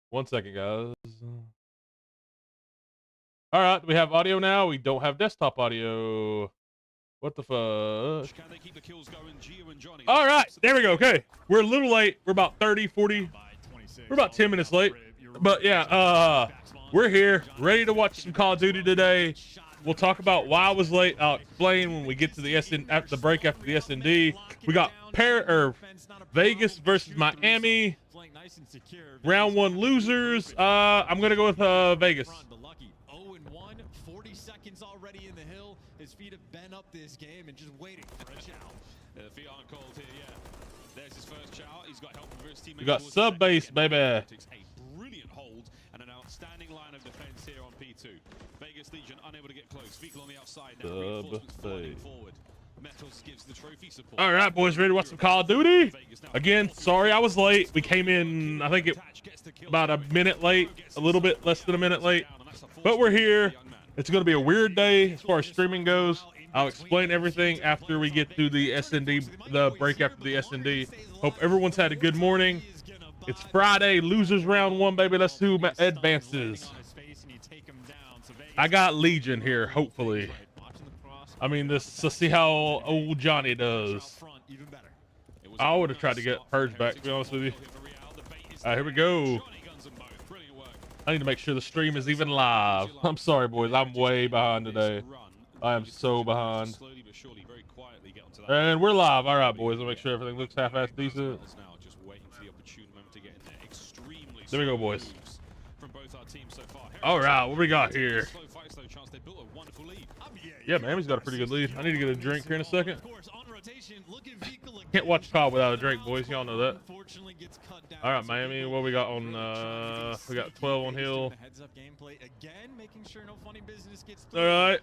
1 second, guys. All right, we have audio now. We don't have desktop audio. What the fuck? Can they keep the kills going? Gio and Johnny. All right, there we go. Okay, we're a little late. We're about 30, 40. We're about 10 minutes late. But yeah, we're here, ready to watch some Call of Duty today. We'll talk about why I was late. I'll explain when we get to the after the break after the SND. We got Vegas versus Miami. Round 1 losers. I'm gonna go with Vegas. 0-1, 40 seconds already in the hill. His feet have been up this game and just waiting for a chow. The feet aren't cold here, yeah. There's his first chow. He's got help from his teammates. We got sub base, baby. A brilliant hold and an outstanding line of defense here on P2. Vegas Legion unable to get close. Fecal on the outside now. Reinforcements flooding forward. Metals gives the trophy support. All right, boys, ready to watch some Call of Duty? Again, sorry I was late. We came in, I think about a minute late, a little bit less than a minute late. But we're here. It's going to be a weird day as far as streaming goes. I'll explain everything after we get through the SND, the break after the SND. Hope everyone's had a good morning. It's Friday, losers round 1, baby. Let's do advances. I got Legion here, hopefully. I mean, let's see how old Johnny does. I would have tried to get Purge back, to be honest with you. All right, here we go. I need to make sure the stream is even live. I'm sorry, boys. I'm way behind today. I am so behind. And we're live. All right, boys. I'll make sure everything looks half-assed decent. There we go, boys. All right, what we got here? Yeah, Miami's got a pretty good lead. I need to get a drink here in a second. Can't watch COD without a drink, boys. Y'all know that. All right, Miami. What we got on? We got 12 on hill. All right.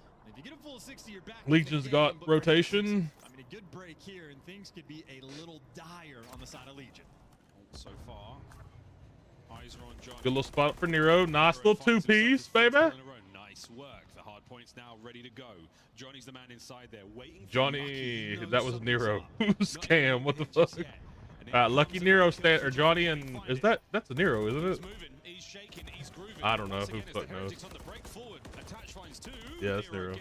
Legion's got rotation. I mean, a good break here, and things could be a little dire on the side of Legion. So far, eyes are on Johnny. Good little spot for Nero. Nice little 2-piece, baby. Nice work. The hard points now ready to go. Johnny's the man inside there waiting. Johnny, that was Nero. Who's Cam? What the fuck? Lucky Nero stand or Johnny and that's a Nero, isn't it? I don't know. Who the fuck knows? Yeah, that's Nero.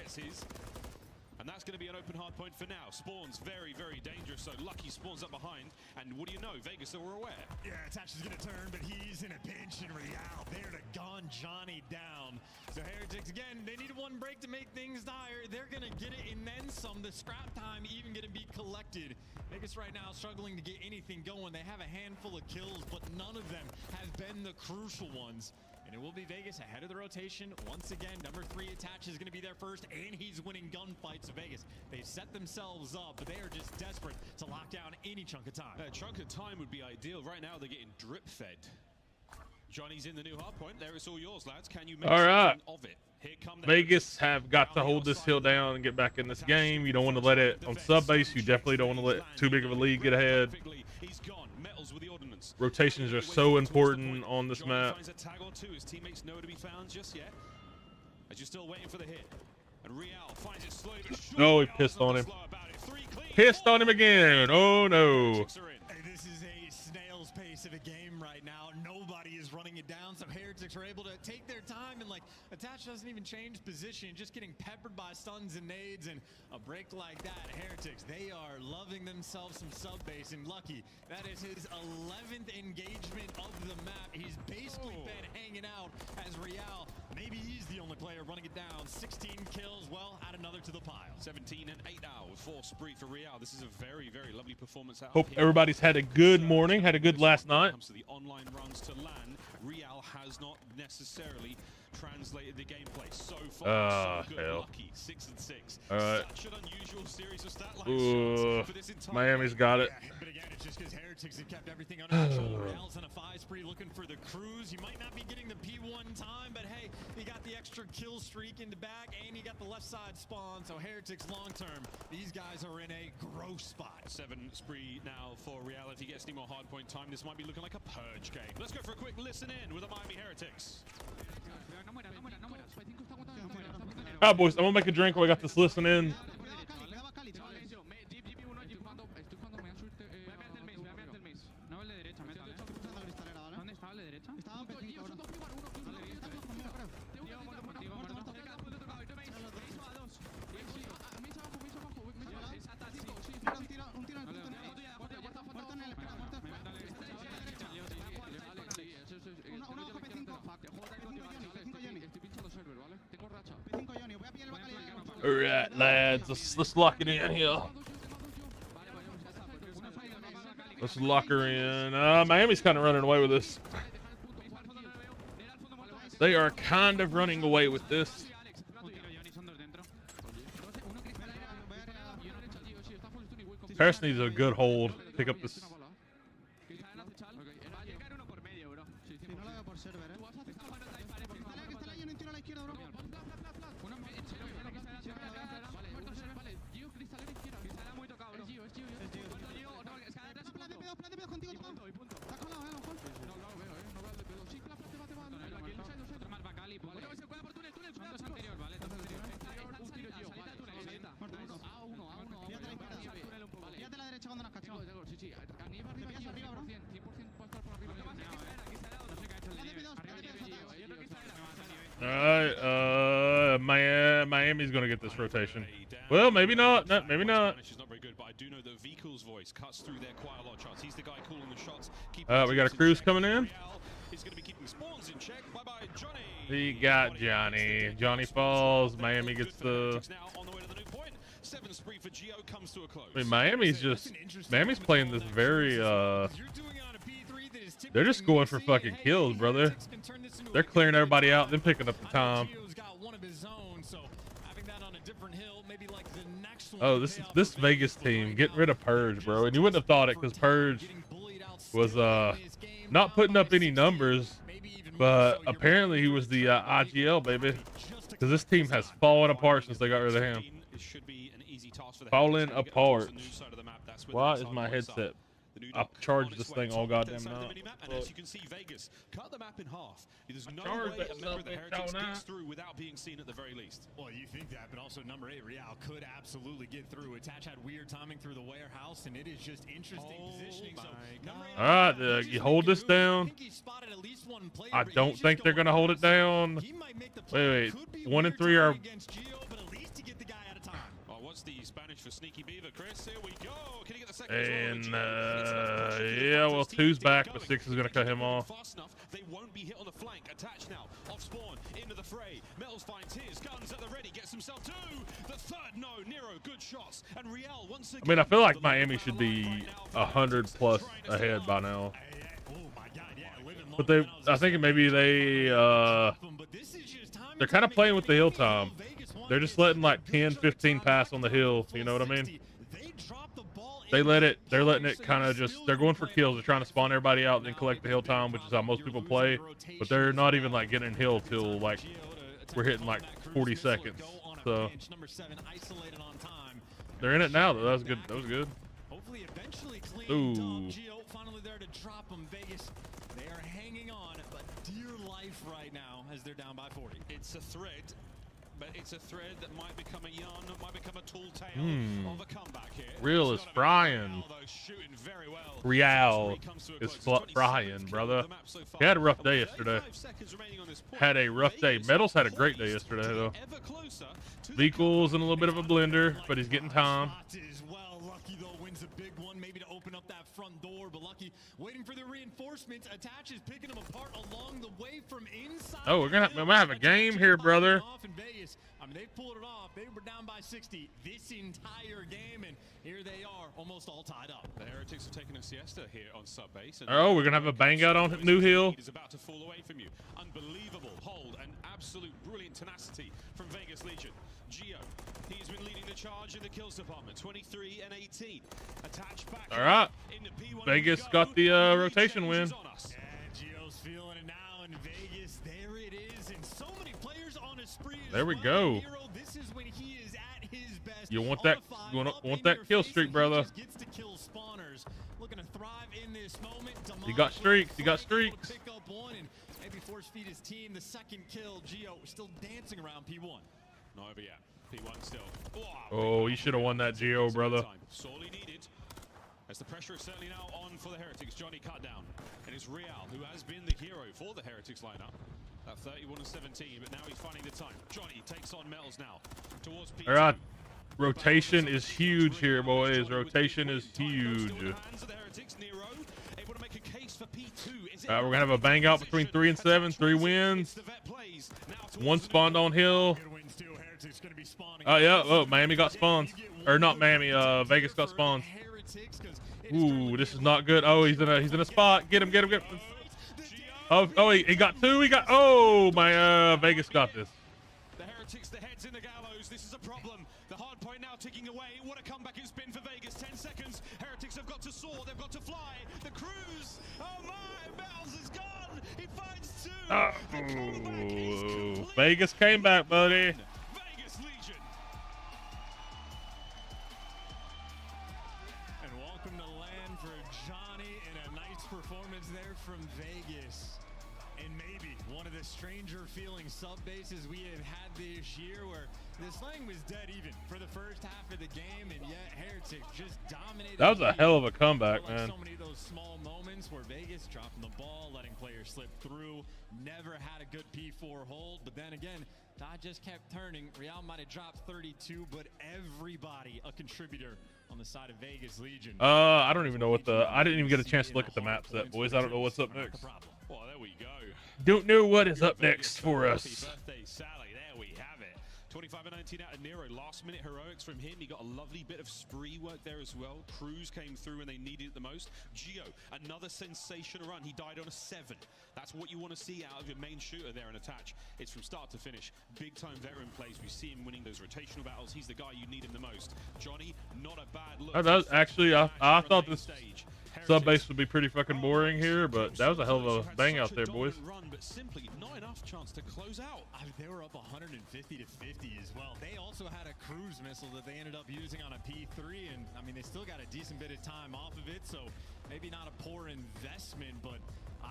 And that's going to be an open hard point for now. Spawns very, very dangerous. So Lucky spawns up behind. And what do you know? Vegas are aware. Yeah, Attach is going to turn, but he's in a pinch in Real. There to gun Johnny down. So Heretics, again, they need one break to make things dire. They're going to get it and then some. The scrap time even going to be collected. Vegas right now struggling to get anything going. They have a handful of kills, but none of them have been the crucial ones. And it will be Vegas ahead of the rotation. Once again, number 3 Attach is going to be there first, and he's winning gunfights. So Vegas, they've set themselves up, but they are just desperate to lock down any chunk of time. A chunk of time would be ideal. Right now, they're getting drip-fed. Johnny's in the new hard point. There, it's all yours, lads. Can you make something of it? Here come the Vegas have got to hold this hill down and get back in this game. You don't want to let it on sub base. You definitely don't want to let too big of a lead get ahead. He's gone. Metals with the ordnance. Rotations are so important on this map. Finds a tag or two. His teammates nowhere to be found just yet. As you're still waiting for the hit. And Real finds it slowly but surely. Oh, he pissed on him. Pissed on him again. Oh no. This is a snail's pace of a game right now. Nobody is running it down, so Heretics are able to take their time, and like Attach doesn't even change position, just getting peppered by stuns and nades, and a break like that, Heretics, they are loving themselves some sub base, and Lucky, that is his 11th engagement of the map. He's basically been hanging out as Real. Maybe he's the only player running it down. 16 kills, well, add another to the pile. 17 and 8 hours, 4 spree for Real. This is a very, very lovely performance out Hope here. everybody's had a good morning, had a good last night. Comes to the online runs to LAN, Real has not necessarily translated the gameplay so far. So good. Hell. Lucky 6 and 6. All right. Such an unusual series of stat line Ooh, shots for this entire Miami's got it. Yeah, but again, it's just because Heretics have kept everything under control. Real's on a 5 spree looking for the cruise. You might not be getting the P1 time, but hey, you got the extra kill streak in the back, and you got the left side spawn. So Heretics long term, these guys are in a gross spot. 7 spree now for Real. If he gets any more hardpoint time, this might be looking like a purge game. Let's go for a quick listen in with the Miami Heretics. All right, boys, I'm gonna make a drink while I got this listen in. vale, derecha. Estaba Tío, P5 son ahora. dos P1, uno, Está conmigo, creo. Tío, muerto. Tira, un tiro en el puto negro. Muerto en el esquina, muerto. Una hoja P5. P5 Johnny. Estoy pinchando server, ¿vale? Tengo racha. P5 Johnny. Voy a pillar el bacalao. All right, lads, let's lock it in here. Let's lock her in. Miami's kind of running away with this. They are kind of running away with this. Paris needs a good hold. Pick up this. Si no lo veo por server, Que está Johnny, un tiro a la izquierda, bro. Plan de pedo contigo, toma. Está colado, a lo mejor. Fíjate la derecha cuando nos cachamos. Arriba, bro. All right, Miami's gonna get this rotation. Well, maybe not. No, maybe not. She's not very good, but I do know that Vikul's voice cuts through there quite a lot. Charles, he's the guy calling the shots. We got a cruise coming in. He's going to be keeping spawns in check. Bye bye, Johnny. We got Johnny. Johnny falls. Miami gets the. Now on the way to the new point. 7 spree for Geo comes to a close. I mean, Miami's playing this very. They're just going for fucking kills, brother. They're clearing everybody out, then picking up the time. Oh, this Vegas team getting rid of Purge, bro, and you wouldn't have thought it because Purge was not putting up any numbers, but apparently he was the IGL baby, because this team has fallen apart since they got rid of him. Falling apart. Why is my headset? I charged this thing all goddamn night. And as you can see, Vegas cut the map in half. There's no charged way that a member of the sucker Heretics down gets now. through without being seen at the very least. Well, you think that, but also number 8, Real, could absolutely get through. Attach had weird timing through the warehouse, and it is just interesting positioning. So, number 8, All right, you hold this down. I don't think they're gonna hold it down. Wait, 1 and 3 are. What's the Spanish for Sneaky Beaver, Chris? Here we go. Can he get the second And as well? yeah, well, 2's back, but 6 is gonna cut him off. Fast enough, they won't be hit on the flank. Attach now, off spawn, into the fray. Metals finds his guns at the ready, gets himself 2. The third, no, Nero, good shots. And Real once again. I mean, I feel like Miami should be 100+ ahead by now. But I think maybe they're kind of playing with the hill time. They're just letting like 10, 15 pass on the hill. You know what I mean? They're letting it kind of just, they're going for kills. They're trying to spawn everybody out and then collect the hill time, which is how most people play. But they're not even like getting hill till like we're hitting like 40 seconds. So they're in it now though. That was good. That was good. Hopefully eventually cleaned Ooh. up. Geo finally there to drop them. Vegas, they are hanging on, but dear life right now as they're down by 40. It's a thread, but it's a thread that might become a yarn, might become a tall tale of a comeback here. Real is frying. Real is frying, brother. He had a rough day yesterday. Had a rough day. Metals had a great day yesterday, though. Vehicles in a little bit of a blender, but he's getting time. Lucky though wins a big one, maybe to open up that front door, but Lucky waiting for the reinforcements. Attach is picking them apart along the way from inside. Oh, we're gonna have a game here, brother. Off in Vegas. I mean, they pulled it off. They were down by 60 this entire game, and here they are, almost all tied up. The Heretics have taken a siesta here on sub base. Oh, we're gonna have a bang out on New Hill. Is about to fall away from you. Unbelievable hold and absolute brilliant tenacity from Vegas Legion. Geo, he's been leading the charge in the kills department, 23 and 18. Attach back. All right, into P1 Vegas got the rotation win. Yeah, Geo's feeling it now in Vegas. There it is, and so many players on a spree. There we go. This is when he is at his best. You want that? You want that kill streak, brother? Gets to kill spawners. Looking to thrive in this moment. You got streaks. You got streaks. Pick up one and maybe force feed his team the second kill. Geo still dancing around P1. Not over yet. P1 still. Oh, you should have won that Geo, brother. Sorely needed. As the pressure is certainly now on for the Heretics. Johnny cut down. And it's Real who has been the hero for the Heretics lineup. At 31-17, but now he's finding the time. Johnny takes on Metals now. Towards P2. All right. Rotation is huge here, boys. Rotation is huge. All right, we're going to have a bang out between 3 and 7. 3 wins. 1 spawned on hill. Oh, yeah. Oh, Miami got spawns. Or not Miami. Vegas got spawns. Ooh, this is not good. Oh, he's in a spot. Get him, get him, get him. Oh, he got 2. He got. Oh, my Vegas got this. The Heretics, the heads in the gallows. This is a problem. The hard point now ticking away. What a comeback it's been for Vegas. 10 seconds. Heretics have got to soar. They've got to fly. The cruise. Oh my, Bells is gone. He finds 2. Oh, Vegas came back, buddy. Vegas Legion. And welcome to land for Johnny, and a nice performance there from Vegas. And maybe one of the stranger feeling sub bases we have had this year, where this thing was dead even for the first half of the game, and yet Heretics just dominated. That was a hell of a comeback, like man. So many of those small moments where Vegas dropping the ball, letting players slip through, never had a good P4 hold, but then again, Todd just kept turning. Real might have dropped 32, but everybody a contributor on the side of Vegas Legion. I don't even know what I didn't even get a chance to look at the map set, boys. I don't know what's up next. Well, there we go. Don't know what is up next for us. Happy birthday, Sally. There we have it. 25-19 out of Nero. Last minute heroics from him. He got a lovely bit of spree work there as well. Cruz came through when they needed it the most. Gio, another sensational run. He died on a 7. That's what you want to see out of your main shooter there in Attach. It's from start to finish. Big time veteran plays. We see him winning those rotational battles. He's the guy you need him the most. Johnny, not a bad look. That was actually, I thought this sub base would be pretty fucking boring here, but that was a hell of a bang out there, boys. Run, but simply not enough chance to close out. They were up 150 to 50 as well. They also had a cruise missile that they ended up using on a P3, and I mean, they still got a decent bit of time off of it, so maybe not a poor investment, but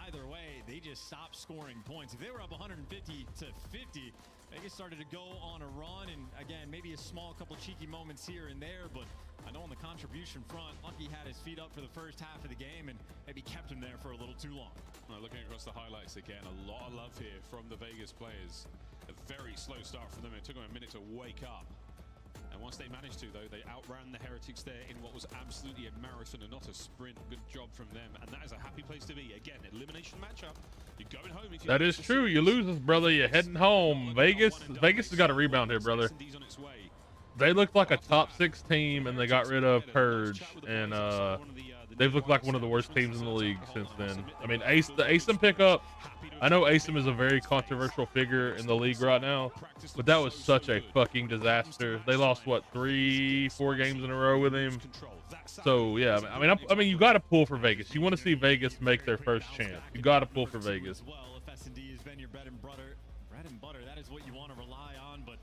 either way, they just stopped scoring points. If they were up 150 to 50, Vegas started to go on a run, and again, maybe a small couple cheeky moments here and there, but I know on the contribution front, Lucky had his feet up for the first half of the game and maybe kept him there for a little too long. Looking across the highlights again, a lot of love here from the Vegas players. A very slow start for them. It took them a minute to wake up. And once they managed to, though, they outran the Heretics there in what was absolutely a marathon and not a sprint. Good job from them. And that is a happy place to be. Again, elimination matchup. You're going home. If you That is true. You lose this, brother. You're heading home. Vegas has got a rebound here, brother. They looked like a top 6 team, and they got rid of Purge, and they've looked like one of the worst teams in the league since then. I mean, the ASIM pickup, I know ASIM is a very controversial figure in the league right now, but that was such a fucking disaster. They lost, what, 3-4 games in a row with him? So, yeah, I mean, you got to pull for Vegas. You want to see Vegas make their first chance. You got to pull for Vegas. If S&D has been your bread and butter, that is what you want to rely on, but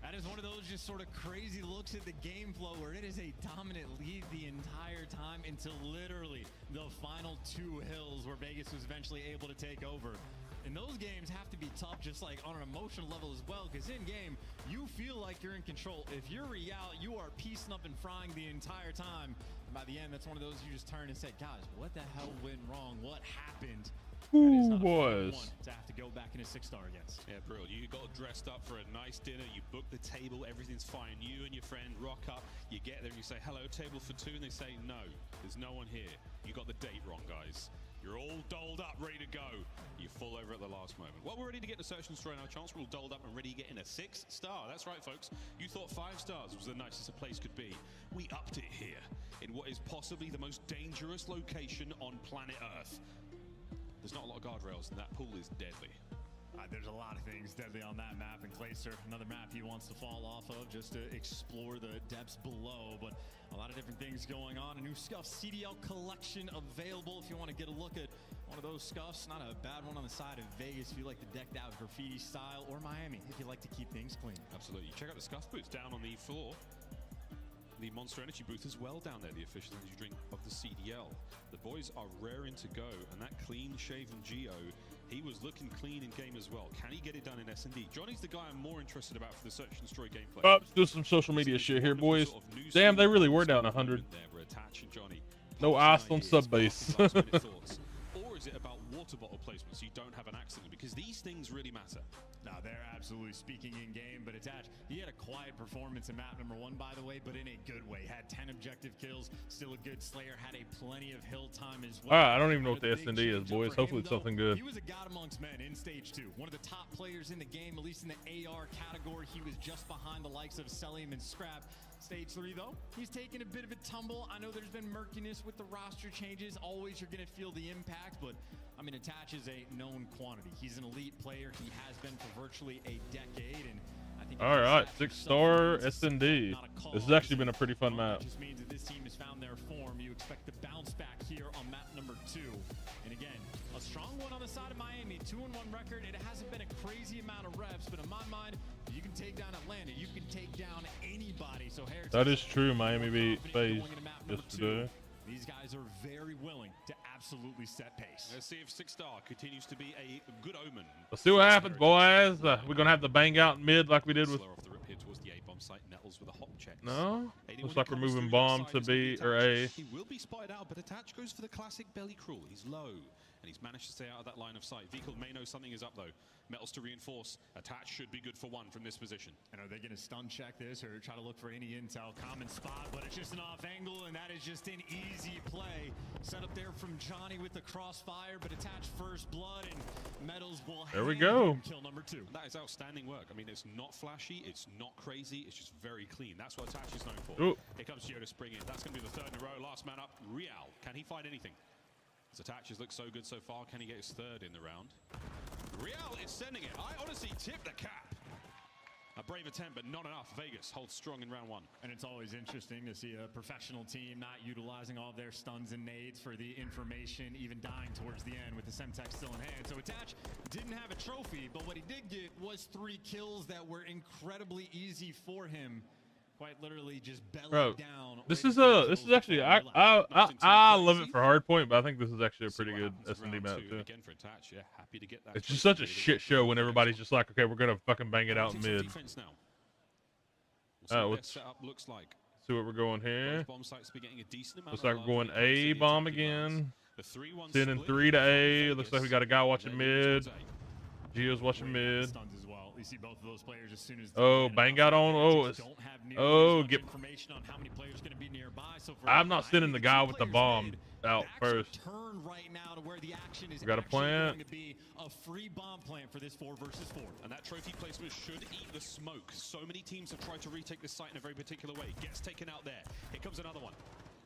that is one of those just sort of crazy looks at the game flow where it is a dominant lead the entire time until literally the final 2 hills where Vegas was eventually able to take over. And those games have to be tough just like on an emotional level as well, because in game, you feel like you're in control. If you're Real, you are piecing up and frying the entire time. And by the end, that's one of those you just turn and say, guys, what the hell went wrong? What happened? Ooh, boys. To have to go back in a 6-star against. Yeah, brilliant. You got dressed up for a nice dinner. You booked the table. Everything's fine. You and your friend rock up. You get there and you say, hello, table for 2. And they say, no, there's no one here. You got the date wrong, guys. You're all dolled up, ready to go. You fall over at the last moment. Well, we're ready to get the search and destroy now. Chance, we're all dolled up and ready to get in a 6-star. That's right, folks. You thought 5 stars was the nicest a place could be. We upped it here in what is possibly the most dangerous location on planet Earth. There's not a lot of guardrails, and that pool is deadly. There's a lot of things deadly on that map, and Clayster, another map he wants to fall off of just to explore the depths below, but a lot of different things going on. A new Scuff CDL collection available if you want to get a look at one of those Scuffs. Not a bad one on the side of Vegas if you like the decked out graffiti style, or Miami if you like to keep things clean. Absolutely. Check out the Scuff booth down on the floor. The Monster Energy booth as well down there, the official energy drink of the CDL. The boys are raring to go, and that clean-shaven Gio, he was looking clean in game as well. Can he get it done in S&D? Johnny's the guy I'm more interested about for the Search and Destroy gameplay. Let's do some social media shit here, boys. Damn, they really were down 100. There, we're attaching Johnny. No ice on sub base. Or is it about water bottle placement so you don't have an accident? Because these things really matter. No, they're absolutely speaking in game, but Attach, he had a quiet performance in map number 1, by the way, but in a good way. Had 10 objective kills, still a good Slayer, had a plenty of hill time as well. All right, I don't even know what the S&D is, boys. Hopefully it's something good. He was a god amongst men in stage 2. One of the top players in the game, at least in the AR category. He was just behind the likes of Selim and Scrap. Stage 3, though, he's taken a bit of a tumble. I know there's been murkiness with the roster changes. Always you're going to feel the impact, but I mean, Attach is a known quantity. He's an elite player. He has been for virtually a decade, and I think. All right, 6-star S&D. This has actually been a pretty fun map. It just means that this team has found their form. You expect the bounce back here on map number 2, and again, a strong one on the side of Miami. 2-1 record. It hasn't been a crazy amount of reps, but in my mind, you can take down Atlanta. You can take down anybody. So that is true. Miami beat FaZe yesterday. These guys are very willing to absolutely set pace. Let's see if 6-star continues to be a good omen. Let's see what happens, boys. We're gonna have the bang out in mid like we did with. Slower off the rip here towards the A bomb site. Nettles with a hop check. No, 81 looks like we're comes moving through bomb that to side. B It's or gonna be A. Attach. He will be spotted out, but Attach goes for the classic belly crawl. He's low, and he's managed to stay out of that line of sight. Vehicle may know something is up though. Metals to reinforce. Attach should be good for 1 from this position. And are they going to stun check this or try to look for any intel? Common spot, but it's just an off angle, and that is just an easy play. Set up there from Johnny with the crossfire, but Attach first blood, and Metals will There we hand go. him kill number 2. That is outstanding work. I mean, it's not flashy, it's not crazy, it's just very clean. That's what Attach is known for. Ooh. Here comes Gio to spring in. That's going to be the 3rd in a row. Last man up, Real. Can he find anything? His Attach has looked so good so far. Can he get his 3rd in the round? Real is sending it. I honestly tip the cap. A brave attempt, but not enough. Vegas holds strong in round 1. And it's always interesting to see a professional team not utilizing all of their stuns and nades for the information, even dying towards the end with the Semtex still in hand. So Attach didn't have a trophy, but what he did get was 3 kills that were incredibly easy for him. Quite literally just belly down. This is actually I love it for Hardpoint, but I think this is actually a pretty good S&D map too. Again for Attach, yeah, happy to get that. It's just such a shit show when everybody's just like, okay, we're gonna fucking bang it out in mid. Defense now. We'll see what their Let's setup looks like. see what we're going here. Bomb sites be getting a decent amount Looks of like we're love going when it comes to A the bomb attacking rounds. again. The 3-1 Sending split 3 to here A. for Looks like we Vegas. got a guy watching They're moving mid. towards A. Gio's watching mid. Stuns as well. You see both of those players as soon as Oh, bang out on. Oh, it's, don't have nearly oh, as much get. information on how many players going to be nearby. So for I'm not sending the two guy with the players bomb mid, out the actual first. Turn right now to where the action is We got a actually plant. going to be a free bomb plant for this 4 versus 4. And that trophy placement should eat the smoke. So many teams have tried to retake this site in a very particular way. Gets taken out there. Here comes another one.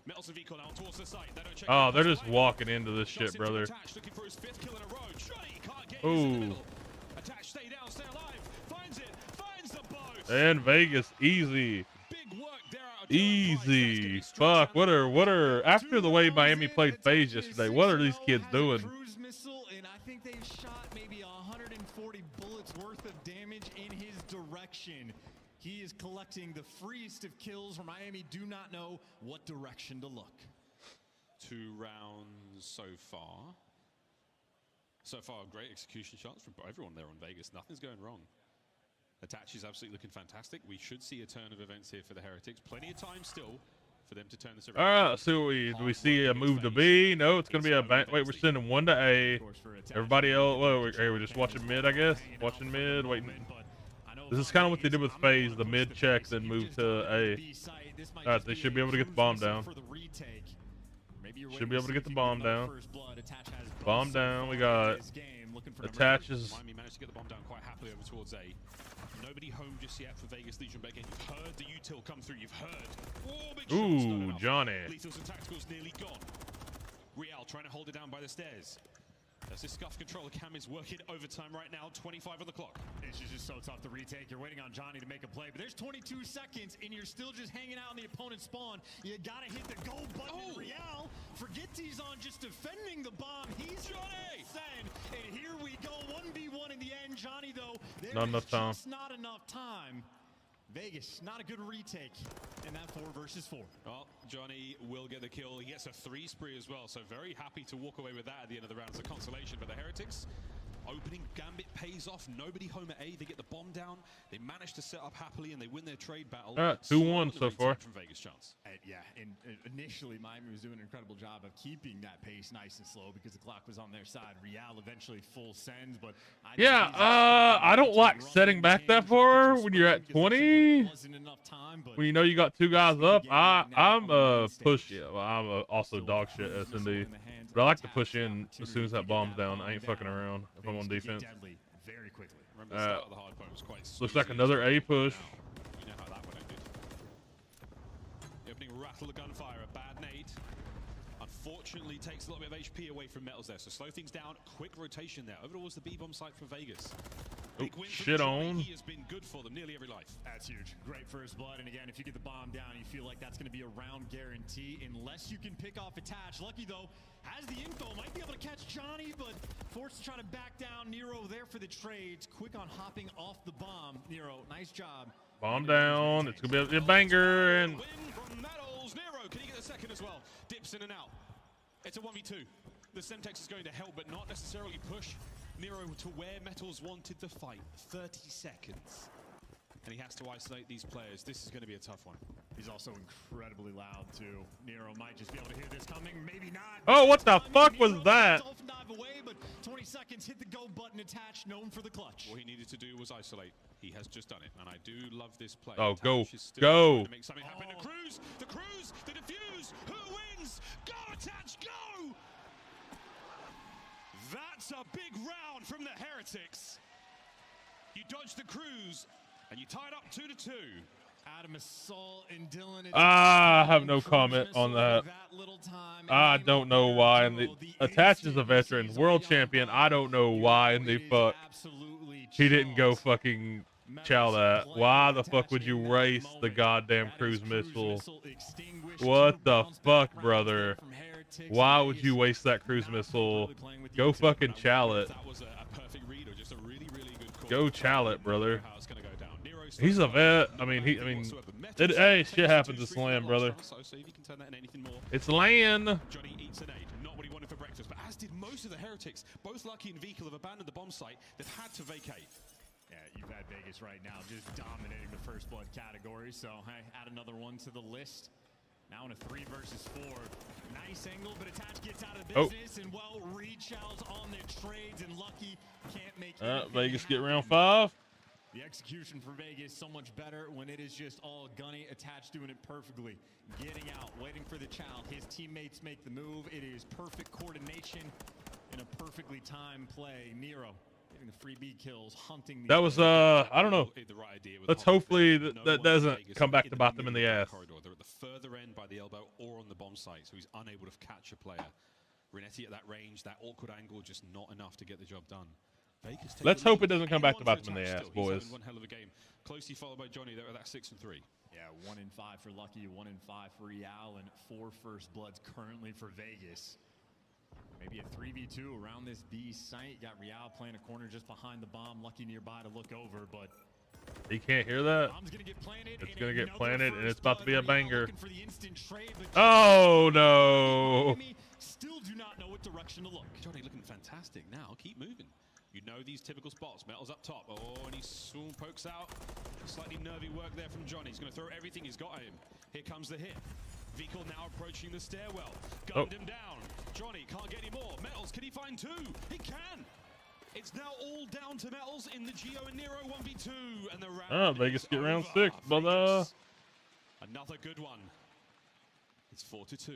Metals and Vico now towards the site. They don't check Oh, the they're just away. walking into this Shots shit, into brother. Attach, looking for his 5th kill in a row. Johnny can't get his in the Ooh. middle. Attach, stay down, stay alive. Finds it, finds the boat. And Vegas, easy. Big work there out of Easy. Fuck. What are after the way Miami played FaZe yesterday? What are these kids doing? Cruise missile, and I think they've shot maybe 140 bullets worth of damage in his direction. He is collecting the freest of kills where Miami do not know what direction to look. 2 rounds so far. So far, great execution shots from everyone there on Vegas. Nothing's going wrong. Attach is absolutely looking fantastic. We should see a turn of events here for the Heretics. Plenty of time still for them to turn this around. All right, let's see what do we see a move to B? No, it's gonna be a bang. Wait, we're sending 1 to A. Everybody else, well, we're just watching mid, I guess. Watching mid, waiting. This is kind of what they did with FaZe, the mid check, then move to A. Alright, they should be able to get the bomb down. Should be able to get the bomb down. Bomb down. We got Attaches. Miami managed to get the bomb down quite happily over towards A. Nobody home just yet for Vegas Legion, but again, you've heard the util come through. You've heard. Oh, big shots, not Ooh, enough. Johnny. Lethals and Tacticals nearly gone. Real trying to hold it down by the stairs. As this scuff controller cam is working overtime right now, 25 on the clock. It's just so tough to retake. You're waiting on Johnny to make a play, but there's 22 seconds, and you're still just hanging out on the opponent's spawn. You gotta hit the go button. Oh. Real forgets he's on just defending the bomb. He's Johnny! send, and here we go. 1v1 in the end. Johnny, though, there Not is enough time. just not enough time. Vegas, not a good retake in that 4 versus 4. Well, Johnny will get the kill. He gets a 3 spree as well, so very happy to walk away with that at the end of the round as a consolation. But the Heretics, opening gambit pays off. Nobody home at A. They get the bomb down. They manage to set up happily, and they win their trade battle. 2-1 so far. From Vegas chance. Yeah, and initially Miami was doing an incredible job of keeping that pace nice and slow because the clock was on their side. Real eventually full sends, but Yeah, I don't like setting back that far when you're at 20. Wasn't enough time, but When you know you got 2 guys up, I'm push. Yeah, well, I'm also dog shit SND, but I like to push in as soon as that bomb's down. I ain't fucking around if I'm on defense. Deadly very quickly. Remember the start of the hard point was quite Looks like squeezy. another A push. We know how that one ended. The opening rattle of gunfire, a bad nade. Unfortunately, takes a little bit of HP away from Metals there. So slow things down. Quick rotation there. Over towards the B-bomb site for Vegas. Big win for shit Johnny. on. He has been good for them nearly every life. That's huge. Great first blood. And again, if you get the bomb down, you feel like that's going to be a round guarantee unless you can pick off attach. Lucky, though, has the info. Might be able to catch Johnny, but forced to try to back down. Nero there for the trades. Quick on hopping off the bomb. Nero, nice job. Bomb down. It's going to be a banger. And Win from Metals. Nero, can he get a second as well? Dips in and out. It's a 1v2. The Semtex is going to help, but not necessarily push Nero to where Metals wanted the fight. 30 seconds. And he has to isolate these players. This is going to be a tough one. He's also incredibly loud, too. Nero might just be able to hear this coming. Maybe not. oh, what the fuck was that? Dolphin dive away, but 20 seconds, hit the go button attached, known for the clutch. All he needed to do was isolate. He has just done it, and I do love this play. Oh, go, Attach is still go. trying to make something happen. The Cruise, the defuse. Who wins? Go, Attach, go! That's a big round from the Heretics. You dodged the Cruise, and you tied up 2-2. Adam Assault and Dylan. I have no comment on that. I don't know why. And the Attach is a veteran, world champion. I don't know why in the fuck he didn't go fucking chow that. Why the fuck would you race the goddamn cruise missile? What the fuck, brother? Why would you waste that cruise missile? Go fucking chow it. That was a perfect read, or just a really, really good call. Go chow it, brother. How it's gonna go down. Nero's He's a vet. I mean, hey, shit happens to to Slam, brother. So if you can turn that into anything more. It's land. Johnny eats an aid, not what he wanted for breakfast, but as did most of the Heretics. Both Lucky and Vehicle have abandoned the bomb site. They've had to vacate. Yeah, you've had Vegas right now just dominating the first blood category. So, hey, add another one to the list. Now in a 3 versus 4. Nice angle, but Attach gets out of business. And, well, reach outs on the trades, and Lucky can't make it. Vegas get round 5. The execution for Vegas so much better when it is just all gunny. Attach doing it perfectly. Getting out, waiting for the child. His teammates make the move. It is perfect coordination and a perfectly timed play. Nero getting the free B kills, hunting the That was, I don't know. The right idea with Let's the hop hopefully there. that No one doesn't Vegas come back in to bite them in the middle of ass. corridor. They're at the further end by the elbow or on the bomb site, so he's unable to catch a player. Renetti at that range, that awkward angle, just not enough to get the job done. Vegas take Let's the hope lead. it doesn't come back to Anyone bite them in for the Attach ass, still. He's boys. having one hell of a game. Closely followed by Johnny there at that 6-3. Yeah, 1 in 5 for Lucky, 1 in 5 for Real, and 4 first bloods currently for Vegas. Maybe a 3v2 around this B site. Got Real playing a corner just behind the bomb. Lucky nearby to look over, but He can't hear that. bomb's gonna get planted. It's and gonna get another planted, and first it's about to be a blood. Real banger. looking for the instant trade, but Oh, no. Miami still do not know what direction to look. Johnny looking fantastic now. Keep moving. You know these typical spots. Metals up top. Oh, and he soon pokes out. Slightly nervy work there from Johnny. He's going to throw everything he's got at him. Here comes the hit. Vehicle now approaching the stairwell. Gunned him down. Johnny can't get any more. Metals, can he find 2? He can. It's now all down to Metals in the Geo and Nero 1v2. And the round Vegas is get round over. 6, brother. Vegas. Another good one. It's 4-2.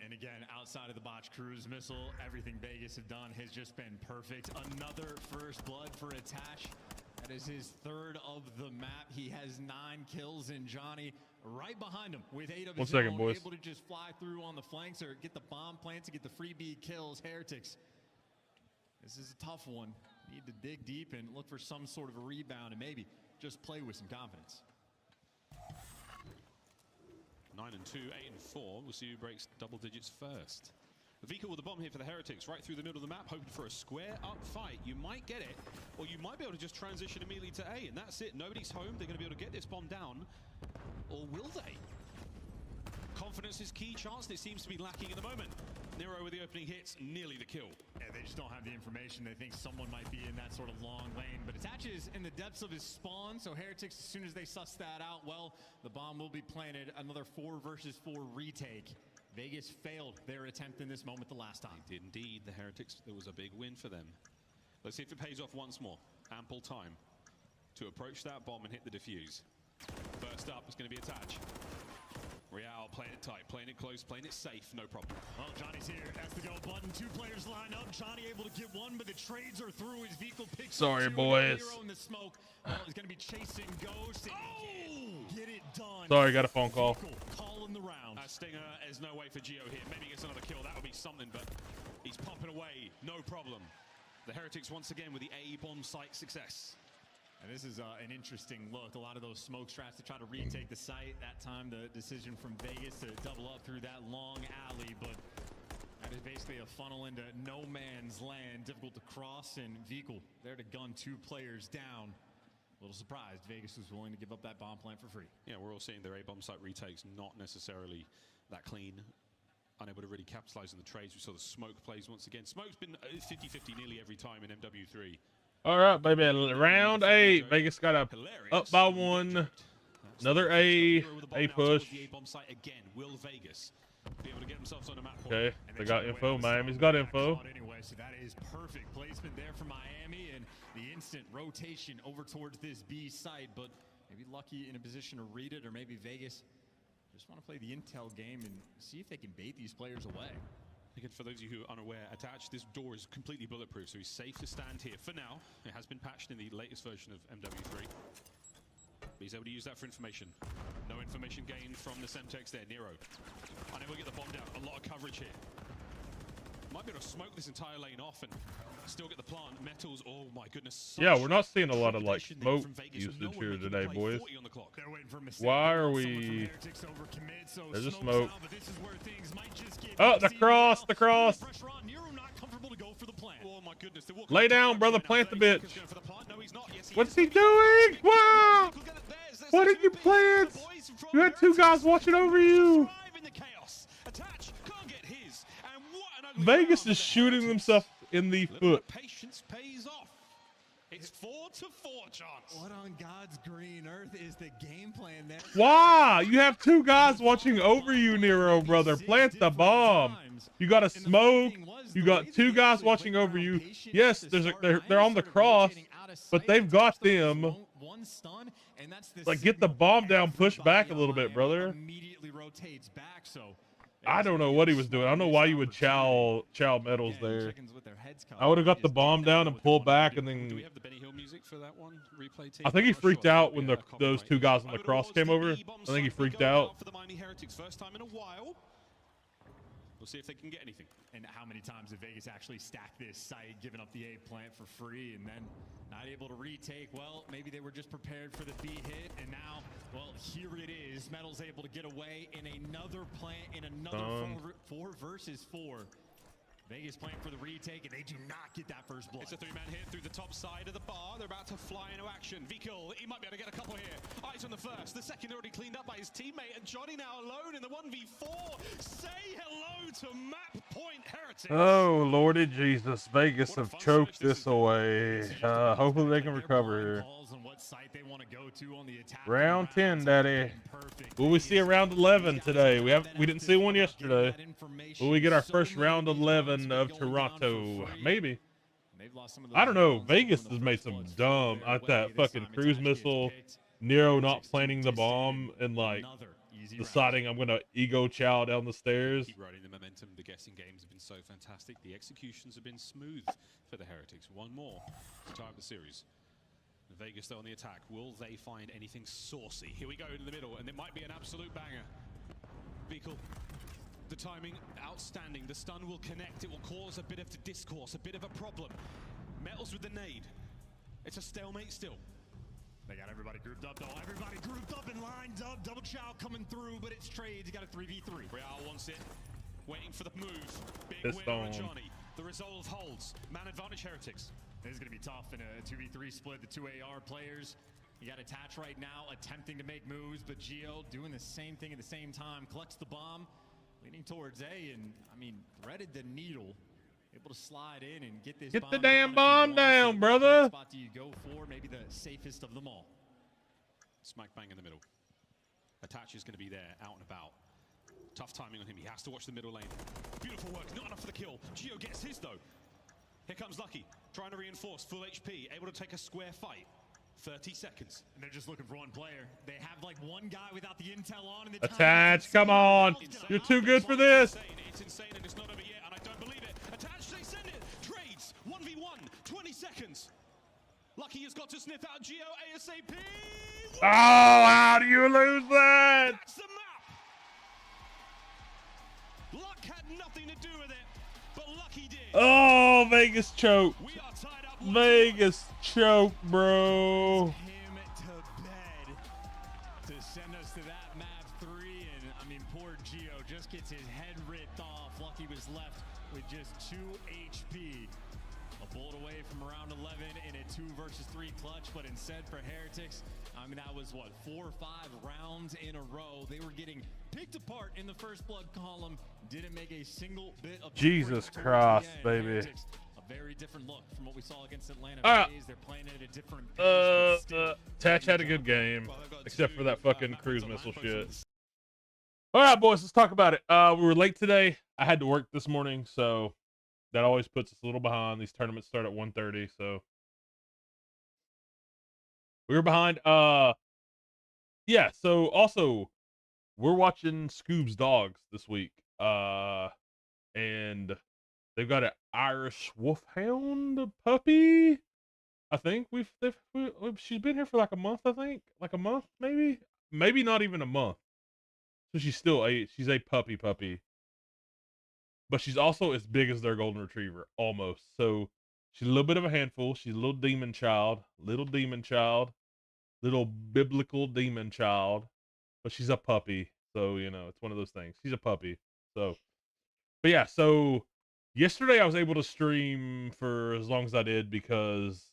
And again, outside of the botch cruise missile, everything Vegas have done has just been perfect. Another first blood for Attach. That is his 3rd of the map. He has 9 kills, and Johnny right behind him with 8 of his 1 second, own, boys. able to just fly through on the flanks or get the bomb plants to get the free B kills. Heretics, this is a tough one. Need to dig deep and look for some sort of a rebound and maybe just play with some confidence. 9-2, 8-4. We'll see who breaks double digits first. Vika with the bomb here for the Heretics, right through the middle of the map, hoping for a square-up fight. You might get it, or you might be able to just transition immediately to A, and that's it. Nobody's home. They're going to be able to get this bomb down, or will they? Confidence is key, Chance, and it seems to be lacking at the moment. Nero with the opening hits, nearly the kill. Yeah, they just don't have the information. They think someone might be in that sort of long lane, but attaches in the depths of his spawn, so Heretics, as soon as they suss that out, well, the bomb will be planted. Another 4 versus 4 retake. Vegas failed their attempt in this moment the last time. They did indeed. The Heretics, it was a big win for them. Let's see if it pays off once more. Ample time to approach that bomb and hit the defuse. First up is going to be Attach. Real playing it tight, playing it close, playing it safe, no problem. Well, Johnny's here. That's the go button. 2 players line up. Johnny able to get 1, but the trades are through. His vehicle picks Sorry, up 2. boys. Nero in the smoke. Well, he's going to be chasing Ghost. And he can't get it done. Sorry, got a phone call. Calling the round. Stinger, there's no way for Geo here. Maybe he gets another kill. That would be something, but he's popping away. No problem. The Heretics once again with the A bomb site success. And this is an interesting look. A lot of those smoke straps to try to retake the site. That time, the decision from Vegas to double up through that long alley, but that is basically a funnel into no man's land. Difficult to cross, and Vehicle there to gun 2 players down. A little surprised Vegas was willing to give up that bomb plant for free. Yeah, we're all seeing their A-bomb site retakes not necessarily that clean. Unable to really capitalize on the trades. We saw the smoke plays once again. Smoke's been 50-50 nearly every time in MW3. All right, baby. Round 8. Vegas got up by 1. Another A push. The A-bomb site again. Will Vegas be able to get themselves on the map? Okay, they got info. Miami's got info. Anyway, so that is perfect placement there for Miami, and the instant rotation over towards this B site, but maybe Lucky in a position to read it, or maybe Vegas just want to play the intel game and see if they can bait these players away. Again, for those of you who are unaware, Attach, this door is completely bulletproof, so he's safe to stand here for now. It has been patched in the latest version of MW3. But he's able to use that for information. No information gained from the Semtex there. Nero unable to get the bomb down. A lot of coverage here. Might be able to smoke this entire lane off and still get the plant. Metals, oh my goodness. Yeah, we're not seeing a lot of like smoke usage here today, boys. Why are we? There's a smoke. Oh, the cross, the cross. Oh my goodness. Lay down, brother. Plant the bitch. What's he doing? Wow. What did you plant? You had 2 guys watching over you. Vegas is shooting himself in the foot. Patience pays off. It's 4-4, Chance. What on God's green earth is the game plan there? Why? You have 2 guys watching over you, Nero, brother. Plant the bomb. You got a smoke. You got 2 guys watching over you. Yes, they're on the cross, but they've got them. Like, get the bomb down, push back a little bit, brother. Immediately rotates back, so I don't know what he was doing. I don't know why you would chow metals there. I would have got the bomb down and pulled back, and then Do we have the Benny Hill music for that one? Replay team? I think he I'm not freaked sure. out when Yeah, those 2 guys on the cross came over. I think he freaked out. For the Miami Heretics, first time in a while. We'll see if they can get anything. And how many times did Vegas actually stack this site, giving up the A plant for free, and then not able to retake? Well, maybe they were just prepared for the B hit, and now, well, here it is. Metal's able to get away in another plant, in another 4 versus 4. Vegas playing for the retake, and they do not get that first blood. It's a 3-man hit through the top side of the bar. They're about to fly into action. Vikil, he might be able to get a couple here. Eyes on the first. The second already cleaned up by his teammate, and Johnny now alone in the 1v4. Say hello to Map Point Heretics. Oh, Lordy Jesus. Vegas have choked this away. Hopefully they can recover. Round 10, Daddy. Will we see a round 11 today? We didn't see one yesterday. Will we get our first round 11 of Toronto? Maybe. I don't know. Vegas has made some dumb at that fucking cruise missile. Nero not planting the bomb and like deciding I'm gonna ego chow down the stairs. Keep riding the momentum. The guessing games have been so fantastic. The executions have been smooth for the Heretics. One more to tie up the series. Vegas though on the attack. Will they find anything saucy? Here we go in the middle, and it might be an absolute banger. Vehicle. The timing, outstanding. The stun will connect. It will cause a bit of discourse, a bit of a problem. Metals with the nade. It's a stalemate still. They got everybody grouped up, though. Everybody grouped up and lined up. Double chow coming through, but it's trades. You got a 3v3. Real wants it. waiting for the move. Big This winner on stone. Johnny. The resolve holds. Man advantage Heretics. This is going to be tough in a 2v3 split. The 2 AR players. You got Attach right now attempting to make moves, but Geo doing the same thing at the same time. Collects the bomb, leaning towards A, and I mean, threaded the needle. Able to slide in and get this Get bomb the down damn if he bomb wants down, it. brother. What spot do you go for? Maybe the safest of them all. Smack bang in the middle. Attach is going to be there, out and about. Tough timing on him. He has to watch the middle lane. Beautiful work. Not enough for the kill. Geo gets his, though. Here comes Lucky. Trying to reinforce. Full HP. Able to take a square fight. 30 seconds. And they're just looking for one player. They have like one guy without the intel on. And the Attach, come on. You're too good for this. It's insane and it's not over yet, and I don't believe it. Attach, they send it. Trades. 1v1. 20 seconds. Lucky has got to sniff out Geo ASAP. Oh, how do you lose that? That's the map. Luck had nothing to do with it, but Lucky did. Oh, Vegas choke. We are tied up. Vegas choke, bro. Him to bed to send us to that map 3. And I mean, poor Geo just gets his head ripped off. Lucky was left with just 2 HP. A bullet away from round 11 in a 2 versus 3 clutch, but instead for Heretics, I mean, that was what, 4 or 5 rounds in a row. They were getting picked apart in the first blood column. Didn't make a single bit of Jesus difference towards the Christ, end. baby. Heretics, a very different look from what we saw against Atlanta. All right. FaZe. They're playing at a different pace, but still Tatch had a good game, except for that fucking cruise missile shit. All right, boys, let's talk about it. We were late today. I had to work this morning, so that always puts us a little behind. These tournaments start at 1:30, so we were behind. Yeah. So also, we're watching Scoob's Dogs this week. And they've got an Irish Wolfhound puppy. I think she's been here for like a month. I think like a month, maybe not even a month. So she's a puppy, but she's also as big as their golden retriever almost. So she's a little bit of a handful. She's a little demon child, little biblical demon child, but she's a puppy. So you know it's one of those things. She's a puppy. So, but yeah. So yesterday I was able to stream for as long as I did because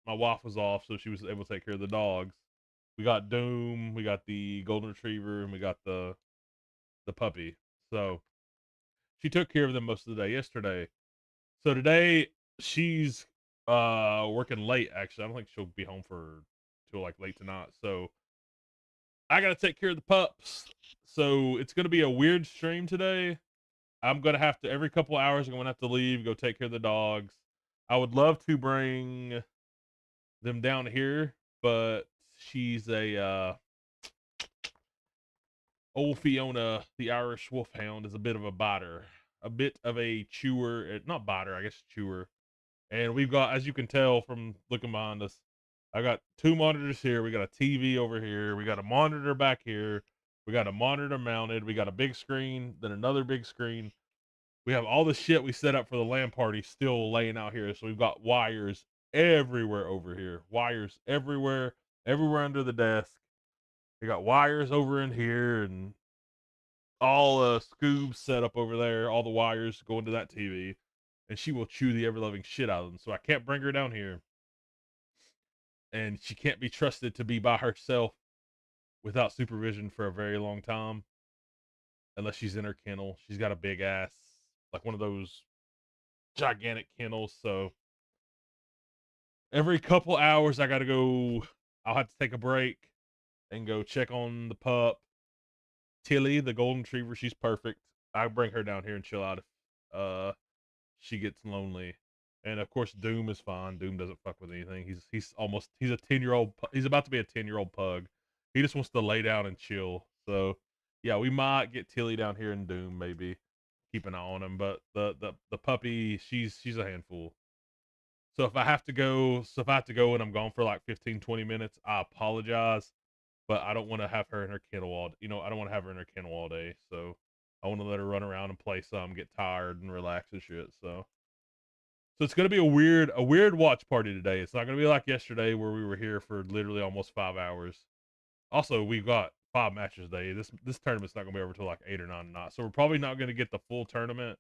my wife was off, so she was able to take care of the dogs. We got Doom, we got the golden retriever, and we got the puppy. So she took care of them most of the day yesterday. So today she's working late. Actually, I don't think she'll be home till like late tonight. So I gotta take care of the pups. So it's gonna be a weird stream today. I'm gonna have to every couple hours. I'm gonna have to leave, go take care of the dogs. I would love to bring them down here, but she's a old Fiona, the Irish Wolfhound, is a bit of a biter, a bit of a chewer, not biter, I guess chewer. And we've got, as you can tell from looking behind us, I got 2 monitors here. We got a TV over here. We got a monitor back here. We got a monitor mounted. We got a big screen, then another big screen. We have all the shit we set up for the LAN party still laying out here. So we've got wires everywhere over here. Wires everywhere under the desk. We got wires over in here and all Scoobs set up over there. All the wires go into that TV. And she will chew the ever-loving shit out of them. So I can't bring her down here. And she can't be trusted to be by herself without supervision for a very long time. Unless she's in her kennel. She's got a big ass. Like one of those gigantic kennels. So every couple hours I gotta go. I'll have to take a break and go check on the pup. Tilly, the golden retriever, she's perfect. I bring her down here and chill out if she gets lonely. And of course Doom is fine. Doom doesn't fuck with anything. He's a 10-year-old. He's about to be a 10-year-old pug. He just wants to lay down and chill. So yeah, we might get Tilly down here and Doom maybe. Keep an eye on him, but the puppy, she's a handful. So if I have to go and I'm gone for like 15-20 minutes, I apologize, but I don't want to have her in her kennel I don't want to have her in her kennel all day. So I want to let her run around and play some, get tired and relax and shit. So it's gonna be a weird watch party today. It's not gonna be like yesterday where we were here for literally almost 5 hours. Also, we got 5 matches a day. This tournament's not gonna be over till like 8 or 9 knots. So we're probably not gonna get the full tournament.